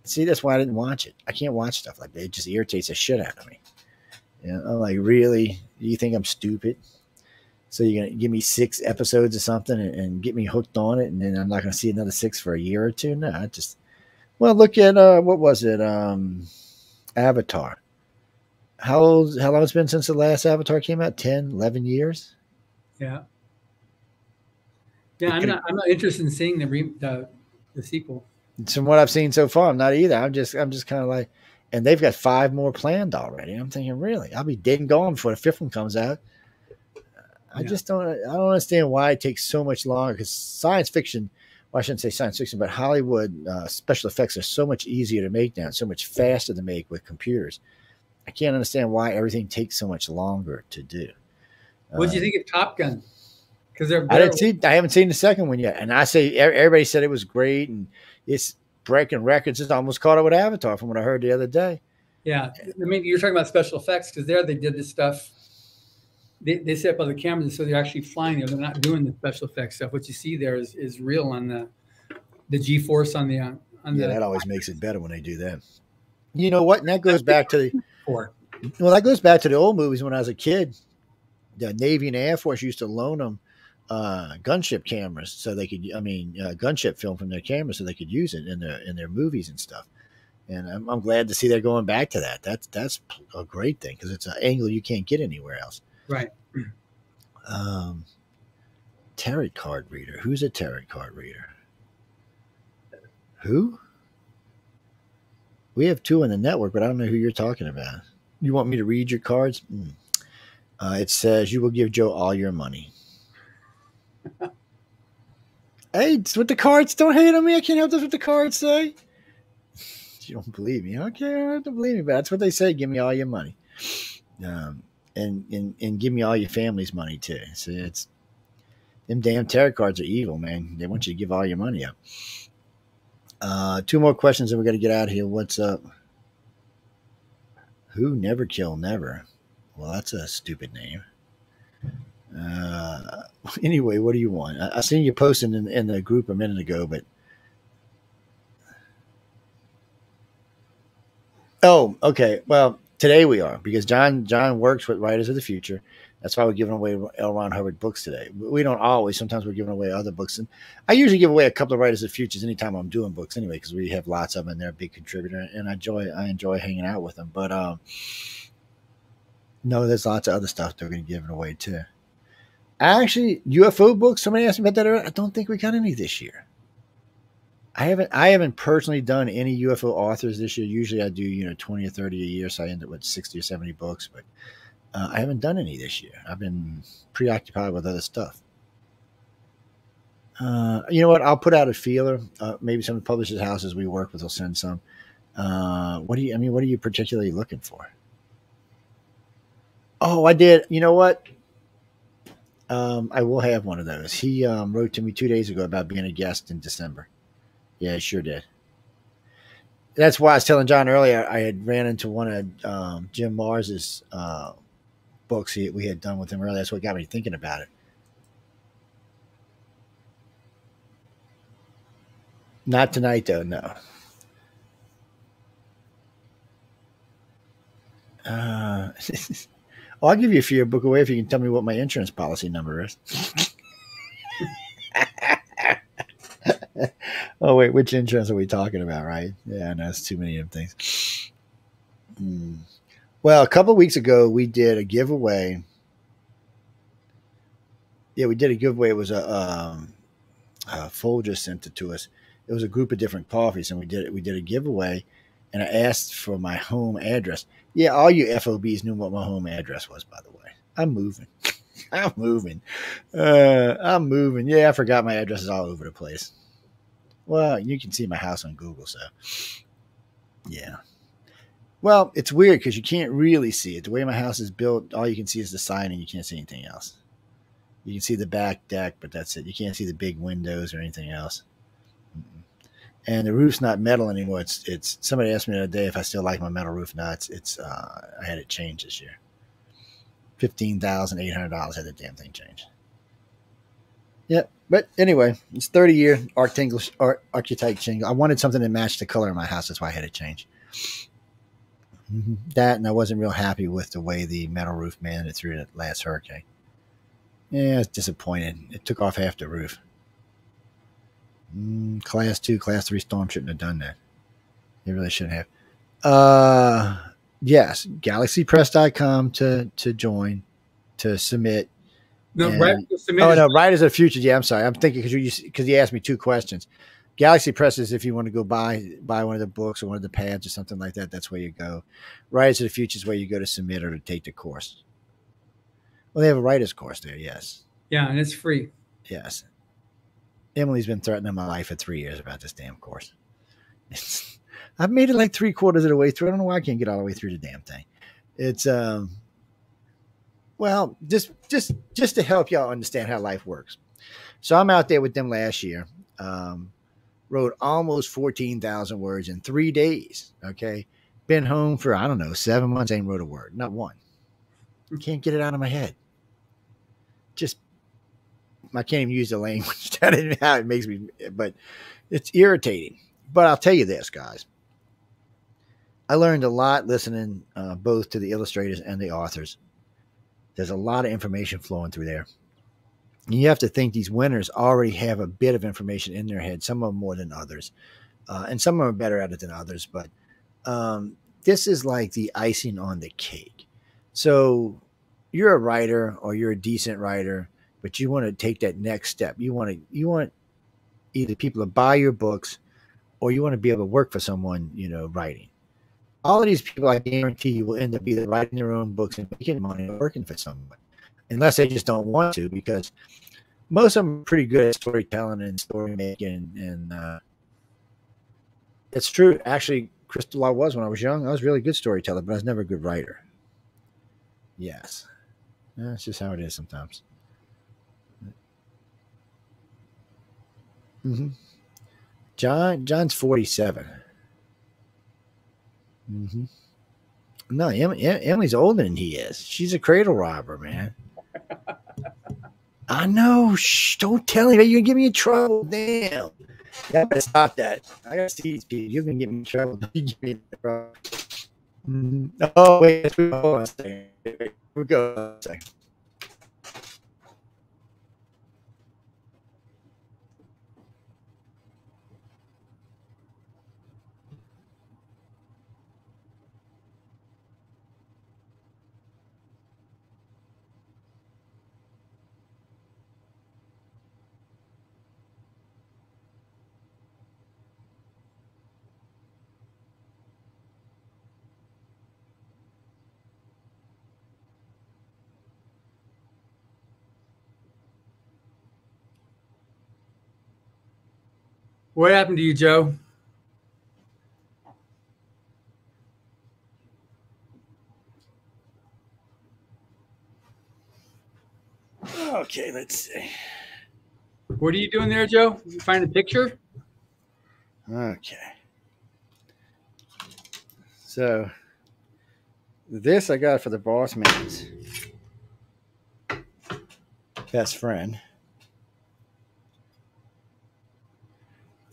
See, that's why I didn't watch it. I can't watch stuff like that. It just irritates the shit out of me. I'm like, really? Do you think I'm stupid? So you're going to give me 6 episodes or something and get me hooked on it, and then I'm not going to see another 6 for a year or two? No, look at, what was it? Avatar. How long it's been since the last Avatar came out? 10, 11 years? Yeah. Yeah, I'm not interested in seeing the sequel. From what I've seen so far, I'm not either. I'm just kind of like, and they've got 5 more planned already. I'm thinking, really? I'll be dead and gone before the 5th one comes out. I don't understand why it takes so much longer, because science fiction, well, I shouldn't say science fiction, but Hollywood special effects are so much easier to make now, so much faster to make with computers. I can't understand why everything takes so much longer to do. What did you think of Top Gun? Because I haven't seen the second one yet, and I say everybody said it was great, and it's breaking records. It's almost caught up with Avatar from what I heard the other day. Yeah, I mean, you're talking about special effects, because they did this stuff. They set up other cameras, so they're actually flying there. They're not doing the special effects stuff. What you see there is real on the G-force on the that always makes it better when they do that. You know what? And that goes back to the old movies. When I was a kid, the Navy and Air Force used to loan them gunship cameras so they could, gunship film from their cameras so they could use it in their movies and stuff. And I'm glad to see they're going back to that. That's a great thing, because it's an angle you can't get anywhere else. Right. Tarot card reader. Who's a tarot card reader? Who? We have 2 in the network, but I don't know who you're talking about. You want me to read your cards? It says, you will give Joe all your money. Hey, it's what the cards, don't hate on me. I can't help that's what the cards say. You don't believe me. Okay, I don't have to believe me, but that's what they say. Give me all your money. And give me all your family's money too. So it's, them damn tarot cards are evil, man. They want you to give all your money up. 2 more questions and we're going to get out of here. What's up? Who never kill never? Well, that's a stupid name. Anyway, what do you want? I seen you posting in the group a minute ago, but oh, okay. Well, today we are, because John works with Writers of the Future. That's why we're giving away L. Ron Hubbard books today. We don't always. Sometimes we're giving away other books, and I usually give away a couple of Writers of the Futures anytime I'm doing books anyway, because we have lots of them and they're a big contributor, and I enjoy hanging out with them. But no, there's lots of other stuff they're going to give it away too. Actually, UFO books. Somebody asked me about that earlier. I don't think we got any this year. I haven't personally done any UFO authors this year. Usually I do 20 or 30 a year, so I end up with 60 or 70 books. But I haven't done any this year. I've been preoccupied with other stuff. You know what? I'll put out a feeler. Maybe some of the publishers' houses we work with will send some. What are you particularly looking for? Oh, I did. You know what? I will have one of those. He wrote to me 2 days ago about being a guest in December. Yeah, I sure did. That's why I was telling John earlier, I had ran into one of Jim Mars's books we had done with him earlier. That's what got me thinking about it. Not tonight, though, no. I'll give you a free book away if you can tell me what my insurance policy number is. Oh, wait, which insurance are we talking about, right? Yeah, no, it's too many of them things. Well, a couple of weeks ago, we did a giveaway. Yeah, we did a giveaway. It was a Folger sent it to us. It was a group of different coffees, and we did a giveaway, and I asked for my home address. Yeah, all you FOBs knew what my home address was, by the way. I'm moving. I'm moving. Yeah, I forgot my address is all over the place. Well, you can see my house on Google, so yeah. Well, it's weird because you can't really see it. The way my house is built, all you can see is the sign, and you can't see anything else. You can see the back deck, but that's it. You can't see the big windows or anything else. And the roof's not metal anymore. It's. Somebody asked me the other day if I still like my metal roof. No, it's. I had it changed this year. $15,800 had the damn thing changed. Yeah, but anyway, it's 30-year archetype shingle. I wanted something that matched the color of my house. That's why I had it changed. That, and I wasn't real happy with the way the metal roof managed it through the last hurricane. Yeah, I was disappointed. It took off half the roof. Class 2, Class 3 storm shouldn't have done that. They really shouldn't have. Yes, galaxypress.com to join, to submit. No, And, right. Oh, no, Writers of the Future. Yeah, I'm sorry. I'm thinking because you asked me 2 questions. Galaxy Press is if you want to go buy one of the books or one of the pads or something like that. That's where you go. Writers of the Future is where you go to submit or to take the course. Well, they have a writer's course there, yes. Yeah, and it's free. Yes. Emily's been threatening my life for 3 years about this damn course. I've made it like 3/4 of the way through. I don't know why I can't get all the way through the damn thing. It's well, just to help y'all understand how life works. So I'm out there with them last year. Wrote almost 14,000 words in 3 days. Okay. Been home for, I don't know, 7 months. Ain't wrote a word. Not one. Can't get it out of my head. Just, I can't even use the language. That isn't how it makes me, but it's irritating. But I'll tell you this, guys. I learned a lot listening both to the illustrators and the authors. There's a lot of information flowing through there. And you have to think these winners already have a bit of information in their head, some of them more than others. And some of them are better at it than others. But this is like the icing on the cake. So you're a writer or you're a decent writer, but you want to take that next step. You want either people to buy your books or you want to be able to work for someone, writing. All of these people, I guarantee you, will end up either writing their own books and making money or working for someone, unless they just don't want to, because most of them are pretty good at storytelling and story making. And it's true. Actually, Crystal, I was when I was young. I was a really good storyteller, but I was never a good writer. Yes. That's just how it is sometimes. Mm-hmm. John's 47. Mm-hmm. No, Emily's older than he is. She's a cradle robber, man. I know. Shh, don't tell him. You're going to get me in trouble. Damn. Yeah, I better stop that. I got to see these people. You're going to get me in trouble. You get me in trouble. Mm-hmm. Oh, wait. Hold on a second. We'll go a second. What happened to you, Joe? Okay, let's see. What are you doing there, Joe? You find a picture? Okay. So this I got for the boss man's best friend.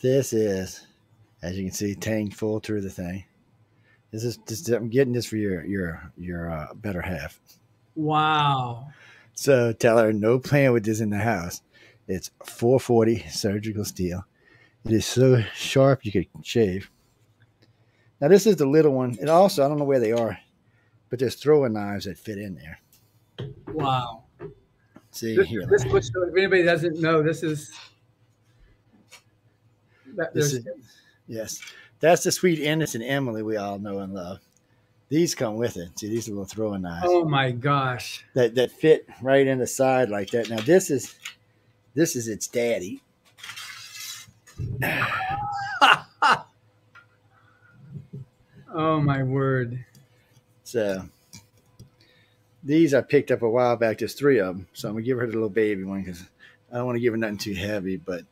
This is, as you can see, tanked full through the thing. This is just, I'm getting this for your better half. Wow. So tell her no playing with this in the house. It's 440 surgical steel. It is so sharp you could shave. Now this is the little one. And also, I don't know where they are, but there's throwing knives that fit in there. Wow. See This, here. if anybody doesn't know, this is yes. That's the sweet innocent Emily we all know and love. These come with it. See, these little throwing knives. Oh my gosh. That fit right in the side like that. Now this is its daddy. Oh Oh my word! So these I picked up a while back. There's 3 of them, so I'm gonna give her the little baby one because I don't want to give her nothing too heavy. But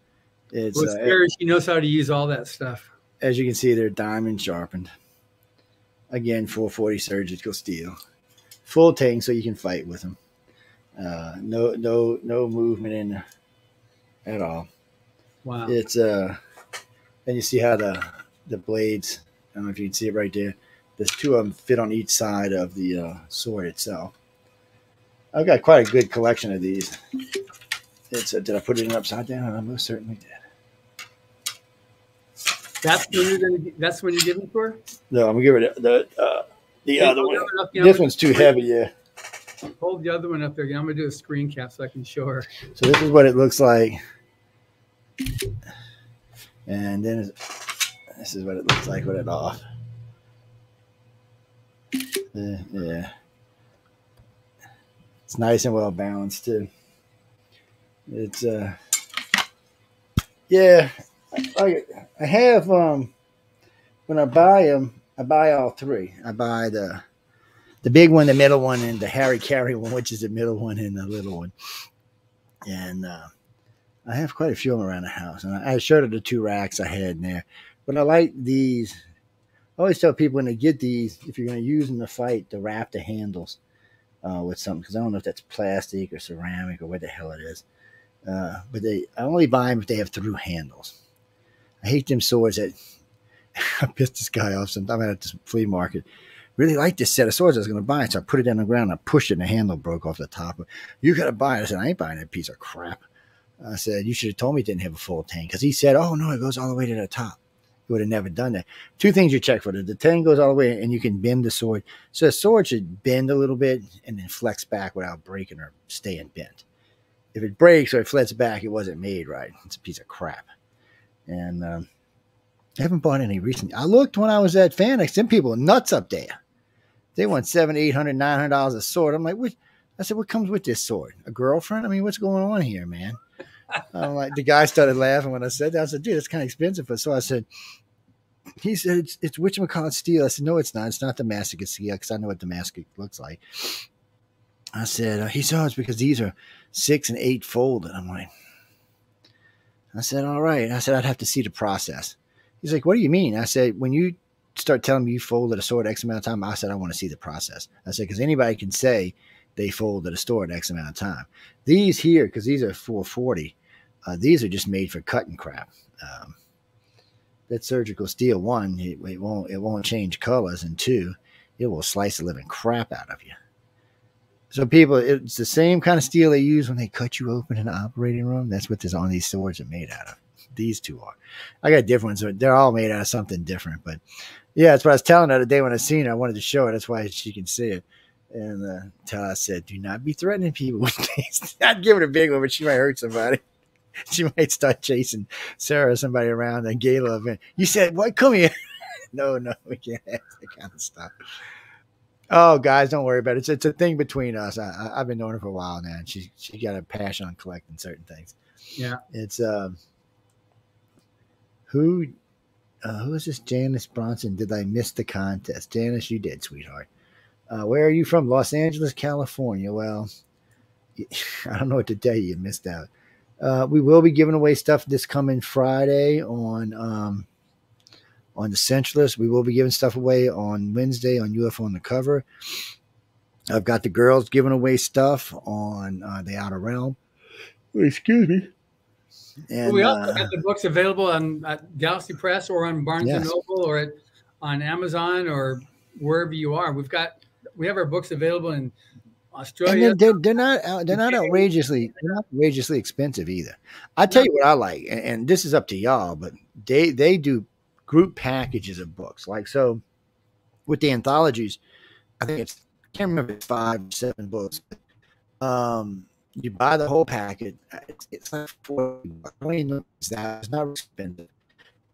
it's What's scary is she knows how to use all that stuff. as you can see, they're diamond sharpened. Again, 440 surgical steel, full tang, so you can fight with them. No movement in at all. Wow. It's and you see how the blades. I don't know if you can see it right there. There's 2 of them fit on each side of the sword itself. I've got quite a good collection of these. It's did I put it in upside down? I most certainly did. That's when you're gonna. That's when you're giving for her? No, I'm gonna give it the other one. Up, you know, This one's too heavy. Yeah. Hold the other one up there again. I'm gonna do a screen cap so I can show her. So this is what it looks like, and then this is what it looks like with it off. Yeah, it's nice and well balanced too. It's yeah. I have when I buy them, I buy all 3. I buy the big one, the middle one, and the Harry Carry one, which is the middle one and the little one. And I have quite a few of them around the house. And I showed her the 2 racks I had in there. But I like these. I always tell people when they get these, if you're going to use them to fight, to wrap the handles with something. Because I don't know if that's plastic or ceramic or what the hell it is. But I only buy them if they have through handles. I hate them swords that I pissed this guy off sometime at this flea market. Really like this set of swords I was going to buy. So I put it down on the ground and I pushed it and the handle broke off the top. You got to buy it. I said, I ain't buying that piece of crap. I said, you should have told me it didn't have a full tang. Because he said, oh, no, it goes all the way to the top. He would have never done that. 2 things you check for. The tang goes all the way and you can bend the sword. So the sword should bend a little bit and then flex back without breaking or staying bent. If it breaks or it flexes back, it wasn't made right. It's a piece of crap. And I haven't bought any recently. I looked when I was at Fanex. Them people are nuts up there. They want $700, $800, $900 a sword. I'm like, what? I said, what comes with this sword? A girlfriend? I mean, what's going on here, man? I'm like, the guy started laughing when I said that. I said, dude, it's kind of expensive. So I said, he said, it's whatchamacallit steel. I said, no, it's not. It's not Damascus steel because I know what Damascus looks like. I said, he said, oh, it's because these are 6 and 8 folded. I'm like, I said, all right. I said, I'd have to see the process. He's like, what do you mean? I said, when you start telling me you folded a sword X amount of time, I said, I want to see the process. I said, because anybody can say they folded a sword X amount of time. These here, because these are 440, these are just made for cutting crap. That surgical steel, 1, it won't change colors, and 2, it will slice the living crap out of you. So people, it's the same kind of steel they use when they cut you open in the operating room. That's what on these swords are made out of. These 2 are. I got different ones. They're all made out of something different. But yeah, that's what I was telling her the day when I seen her. I wanted to show her. That's why she can see it. And I said, do not be threatening people with these. Not give her a big one, but she might hurt somebody. She might start chasing Sarah or somebody around a gala event. You said, what? Come here. No, we can't have that kind of stuff. Oh, guys, don't worry about it. It's a thing between us. I've been knowing her for a while now, and she got a passion on collecting certain things. Yeah. It's who is this? Janice Bronson. Did I miss the contest? Janice, you did, sweetheart. Where are you from? Los Angeles, California. Well, I don't know what to tell you. You missed out. We will be giving away stuff this coming Friday on the Centralist. We will be giving stuff away on Wednesday on UFO on the Cover. I've got the girls giving away stuff on the Outer Realm. Excuse me. And we also have the books available on Galaxy Press or on Barnes and Noble or on Amazon or wherever you are. We have our books available in Australia. And they're not outrageously expensive either. I tell you what I like, and this is up to y'all, but they do group packages of books. Like, so with the anthologies, I think I can't remember if it's 5 or 7 books. You buy the whole packet. It's like $40. It's not expensive.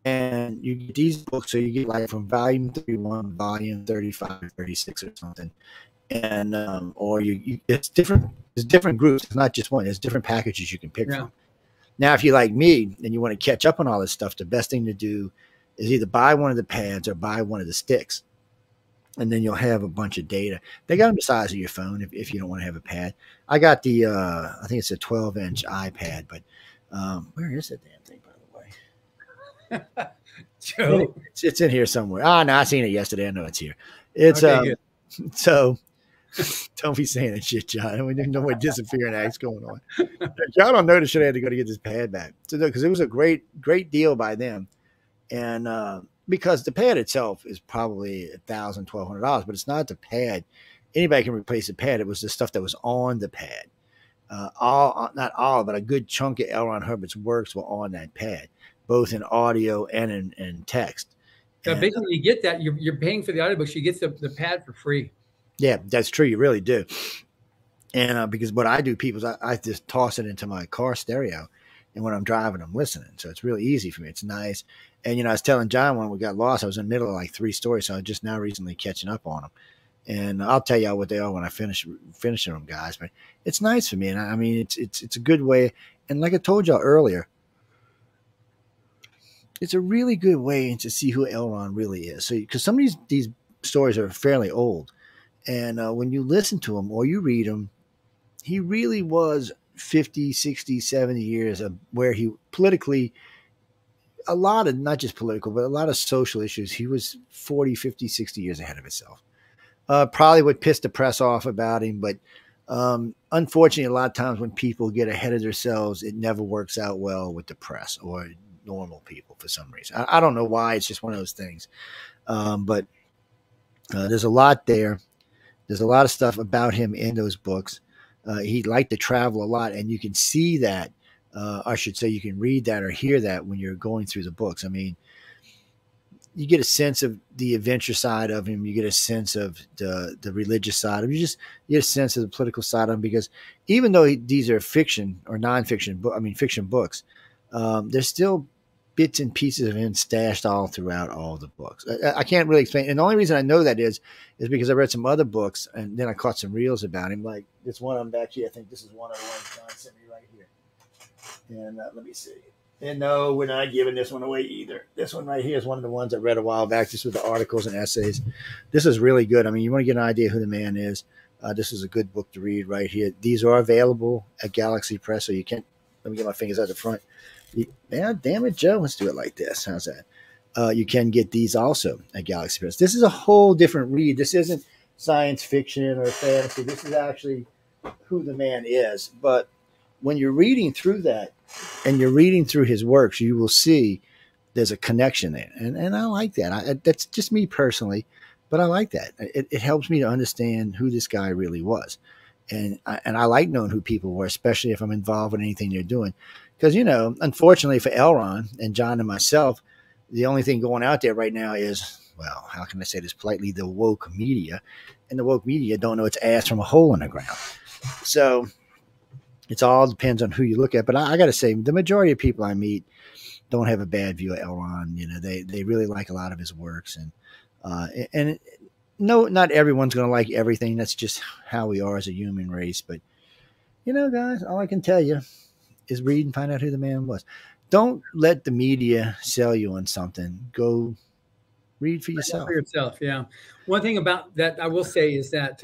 And you get these books, so you get like from volume 31, volume 35, 36 or something. And or it's different. There's different groups. It's not just one. There's different packages you can pick from. Now, if you like me and you want to catch up on all this stuff, the best thing to do is either buy one of the pads or buy one of the sticks. and then you'll have a bunch of data. They got them the size of your phone if you don't want to have a pad. I got the I think it's a 12-inch iPad, but where is that damn thing, by the way? Joe. It's in here somewhere. Ah, no, I seen it yesterday. I know it's here. It's Okay, good. so don't be saying that shit, John. We didn't know what disappearing acts going on. Y'all don't know the shit I had to go to get this pad back. So because it was a great deal by them, and because the pad itself is probably $1,000, $1,200, but it's not the pad. Anybody can replace the pad. It was the stuff that was on the pad. All not all, but a good chunk of L. Ron Hubbard's works were on that pad, both in audio and in text. So And, basically, you get that. You're paying for the audiobooks. You get the pad for free. yeah, that's true. You really do. And because what I do, people, is I just toss it into my car stereo, and when I'm driving, I'm listening. So it's really easy for me. It's nice. And I was telling John when we got lost, I was in the middle of like 3 stories, so I'm just now recently catching up on them. And I'll tell y'all what they are when I finishing them, guys. But it's nice for me, and I mean, it's a good way. And like I told y'all earlier, it's a really good way to see who L. Ron really is. So because some of these stories are fairly old, and when you listen to them or you read them, he really was 50, 60, 70 years of where he politically, a lot of not just political, but a lot of social issues. He was 40, 50, 60 years ahead of himself. Probably would piss the press off about him, but unfortunately, a lot of times when people get ahead of themselves, it never works out well with the press or normal people for some reason. I don't know why. It's just one of those things. But there's a lot there. There's a lot of stuff about him in those books. He liked to travel a lot, and you can see that. I should say you can read that or hear that when you're going through the books. I mean, you get a sense of the adventure side of him. You get a sense of the religious side of him. You get a sense of the political side of him, because even though these are fiction or nonfiction, fiction books, there's still bits and pieces of him stashed all throughout all the books. I can't really explain. And the only reason I know that is because I read some other books, and then I caught some reels about him. Like this one I'm back here. I think this is one of the ones John sent me right here. And let me see. And no, we're not giving this one away either. This one right here is one of the ones I read a while back, just with the articles and essays. This is really good. I mean, you want to get an idea who the man is. This is a good book to read right here. These are available at Galaxy Press, so you can't. Let me get my fingers out the front. Yeah, damn it, Joe. Let's do it like this. How's that? You can get these also at Galaxy Press. This is a whole different read. This isn't science fiction or fantasy. This is actually who the man is. But when you're reading through that and you're reading through his works, you will see there's a connection there. And I like that. That's just me personally, but I like that. It helps me to understand who this guy really was. And I like knowing who people were, especially if I'm involved in anything they're doing. Because, unfortunately for L. Ron and John and myself, the only thing going out there right now is, well, how can I say this politely, the woke media. And the woke media don't know its ass from a hole in the ground. So it all depends on who you look at. But I got to say, the majority of people I meet don't have a bad view of L. Ron. They really like a lot of his works. And no, not everyone's going to like everything. That's just how we are as a human race. But, guys, all I can tell you is read and find out who the man was. Don't let the media sell you on something. Go read for yourself. For yourself, yeah. One thing about that I will say is that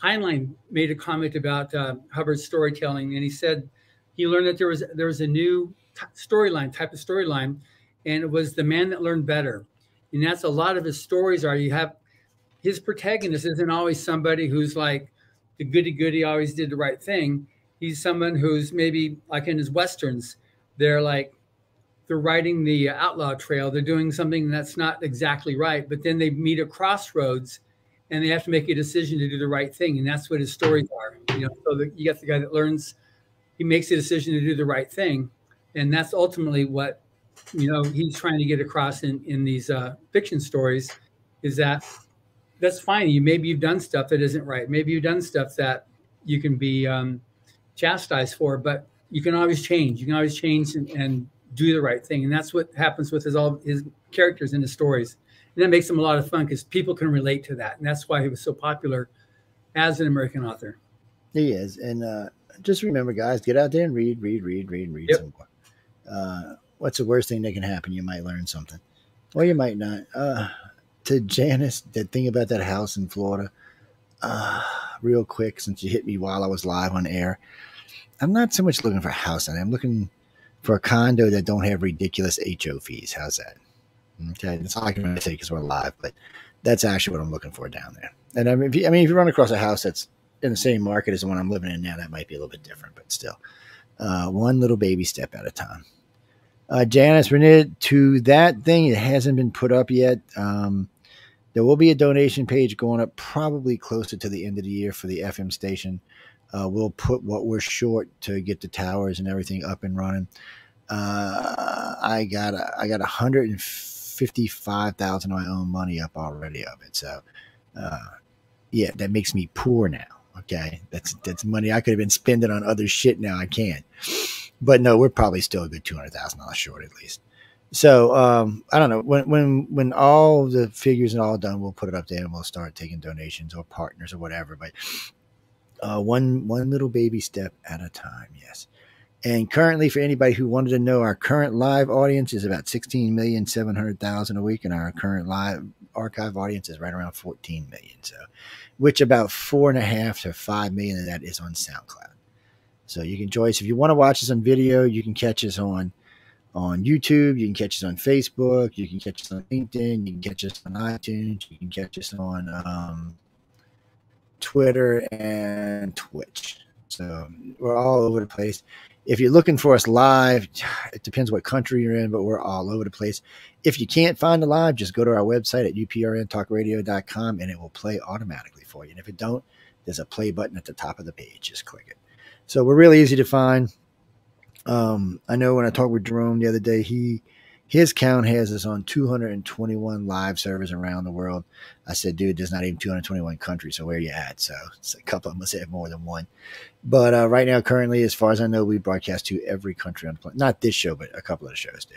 Heinlein made a comment about Hubbard's storytelling, and he said he learned that there was a new type of storyline, and it was the man that learned better. And that's a lot of his stories are. You have his protagonist isn't always somebody who's like the goody-goody, always did the right thing. He's someone who's maybe like in his Westerns, they're riding the outlaw trail. They're doing something that's not exactly right, but then they meet a crossroads and they have to make a decision to do the right thing. And that's what his stories are. So you got the guy that learns, he makes a decision to do the right thing. And that's ultimately what, he's trying to get across in these fiction stories, is that's fine. Maybe you've done stuff that isn't right. Maybe you've done stuff that you can be chastised for, but you can always change. You can always change and do the right thing. And that's what happens with all his characters in the stories. And that makes him a lot of fun because people can relate to that. And that's why he was so popular as an American author. He is. And just remember, guys, get out there and read Yep. some more. What's the worst thing that can happen? You might learn something. Or you might not. to Janice, that thing about that house in Florida, real quick, since you hit me while I was live on air. I'm not so much looking for a house. I'm looking for a condo that don't have ridiculous HO fees. How's that? Okay, that's all I can really say because we're live, but that's actually what I'm looking for down there. And if you run across a house that's in the same market as the one I'm living in now, that might be a little bit different, but still, one little baby step at a time. Janice, related to that thing, it hasn't been put up yet. There will be a donation page going up probably closer to the end of the year for the FM station. We'll put what we're short to get the towers and everything up and running. I got 155,000 of my own money up already of it. So, yeah, that makes me poor now. Okay, that's money I could have been spending on other shit. Now I can't. But no, we're probably still a good $200,000 short at least. So I don't know when all the figures are all done, we'll put it up there and we'll start taking donations or partners or whatever. But one little baby step at a time, yes. And currently, for anybody who wanted to know, our current live audience is about 16,700,000 a week, and our current live archive audience is right around 14 million. So, which about 4.5 to 5 million of that is on SoundCloud. So you can join us if you want to watch us on video. You can catch us on YouTube. You can catch us on Facebook. You can catch us on LinkedIn. You can catch us on iTunes. You can catch us on Twitter and Twitch. So we're all over the place. If you're looking for us live, it depends what country you're in, but we're all over the place. If you can't find the live, just go to our website at uprntalkradio.com and it will play automatically for you. And if it don't, there's a play button at the top of the page. Just click it. So we're really easy to find. I know when I talked with Jerome the other day, his count has us on 221 live servers around the world. I said, dude, there's not even 221 countries, so where are you at? So a couple of them must have more than one. But right now, currently, as far as I know, we broadcast to every country on the planet. Not this show, but a couple of the shows do.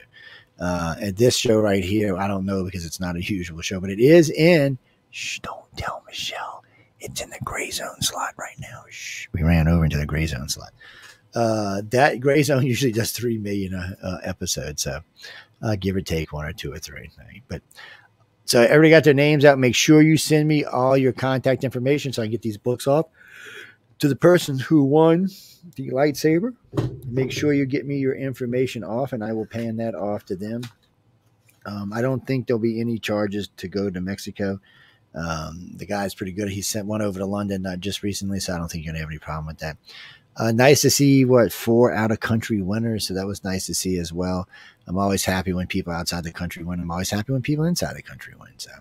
And this show right here, I don't know because it's not a usual show, but it is in, don't tell Michelle, it's in the gray zone slot right now. Shh, we ran over into the gray zone slot. That gray zone usually does 3 million episodes, so give or take 1 or 2 or 3. But so everybody got their names out. Make sure you send me all your contact information so I can get these books off to the person who won the lightsaber. Make sure you get me your information off, and I will pan that off to them. I don't think there'll be any charges to go to Mexico. The guy's pretty good. He sent one over to London just recently, so I don't think you're going to have any problem with that. Nice to see 4 out-of-country winners, so that was nice to see as well. I'm always happy when people outside the country win. I'm always happy when people inside the country win. So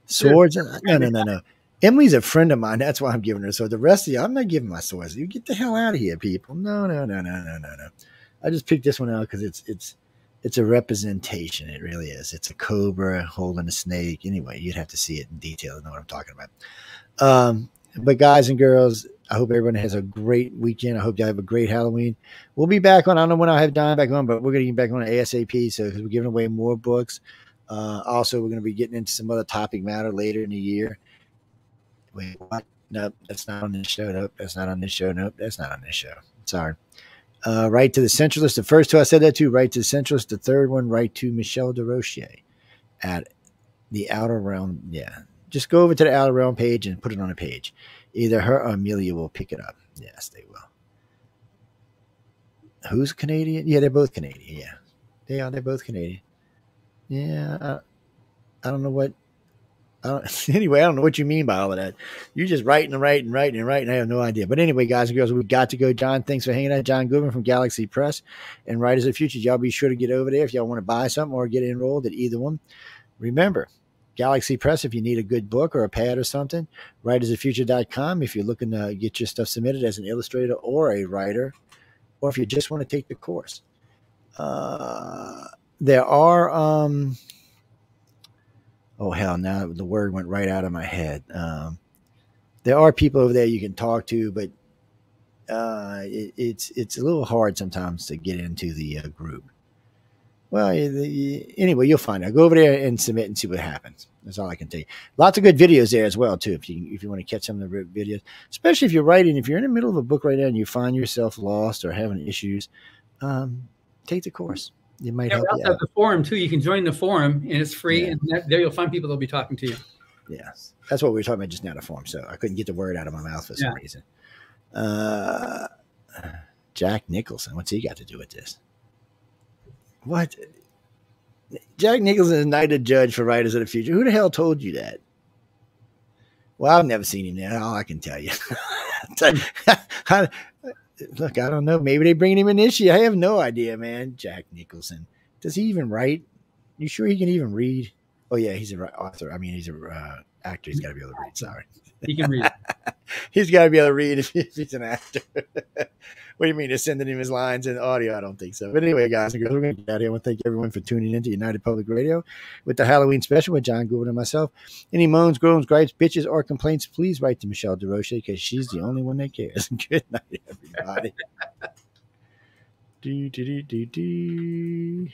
swords, no. Emily's a friend of mine. That's why I'm giving her. So the rest of you, I'm not giving my swords. You get the hell out of here, people. No. I just picked this one out because it's a representation. It really is. It's a cobra holding a snake. Anyway, you'd have to see it in detail to know what I'm talking about. But guys and girls, I hope everyone has a great weekend. I hope you have a great Halloween. We'll be back on. I don't know when I'll have Don back on, but we're going to get back on ASAP. So because we're giving away more books. Also, we're going to be getting into some other topic matter later in the year. Wait, what? Nope, that's not on this show. Nope, that's not on this show. Nope, that's not on this show. Sorry. Right to the Centralist. The first 2 I said that to. Right to the Centralist. The third one, right to Michelle DeRochier at the Outer Realm. Yeah. Just go over to the Outer Realm page and put it on a page. Either her or Amelia will pick it up. Yes, they will. Who's Canadian? Yeah, they're both Canadian. Yeah, they are. They're both Canadian. Yeah, I don't know what. Anyway, I don't know what you mean by all of that. You're just writing. I have no idea. But anyway, guys and girls, we've got to go. John, thanks for hanging out. John Goodwin from Galaxy Press and Writers of the Future. Y'all be sure to get over there if y'all want to buy something or get enrolled at either one. Remember, Galaxy Press, if you need a good book or a pad or something, writersoffuture.com if you're looking to get your stuff submitted as an illustrator or a writer, or if you just want to take the course. There are, oh, hell, now the word went right out of my head. There are people over there you can talk to, but it's a little hard sometimes to get into the group. Well, anyway, you'll find out. Go over there and submit and see what happens. That's all I can tell you. Lots of good videos there as well, too, if you want to catch some of the videos. Especially if you're writing. If you're in the middle of a book right now and you find yourself lost or having issues, take the course. It might Yeah, help we you also have out. the forum too. You can join the forum, and it's free. Yeah. And there you'll find people that'll be talking to you. Yes. That's what we were talking about just now, the form. So I couldn't get the word out of my mouth for some reason. Jack Nicholson. What's he got to do with this? What? Jack Nicholson is knighted judge for Writers of the Future. Who the hell told you that? Well, I've never seen him there. All I can tell you. Look, I don't know. Maybe they bring him in this year. I have no idea, man. Jack Nicholson. Does he even write? You sure he can even read? Oh, yeah, he's an author. I mean, he's an actor. He's got to be able to read. Sorry. He can read. He's got to be able to read if he's an actor. What do you mean? They're sending him his lines in audio? I don't think so. But anyway, guys and girls, we're going to get out of here. I want to thank everyone for tuning in to United Public Radio with the Halloween special with John Goodwin and myself. Any moans, groans, gripes, bitches, or complaints, please write to Michelle DeRoche because she's the only one that cares. Good night, everybody. Do.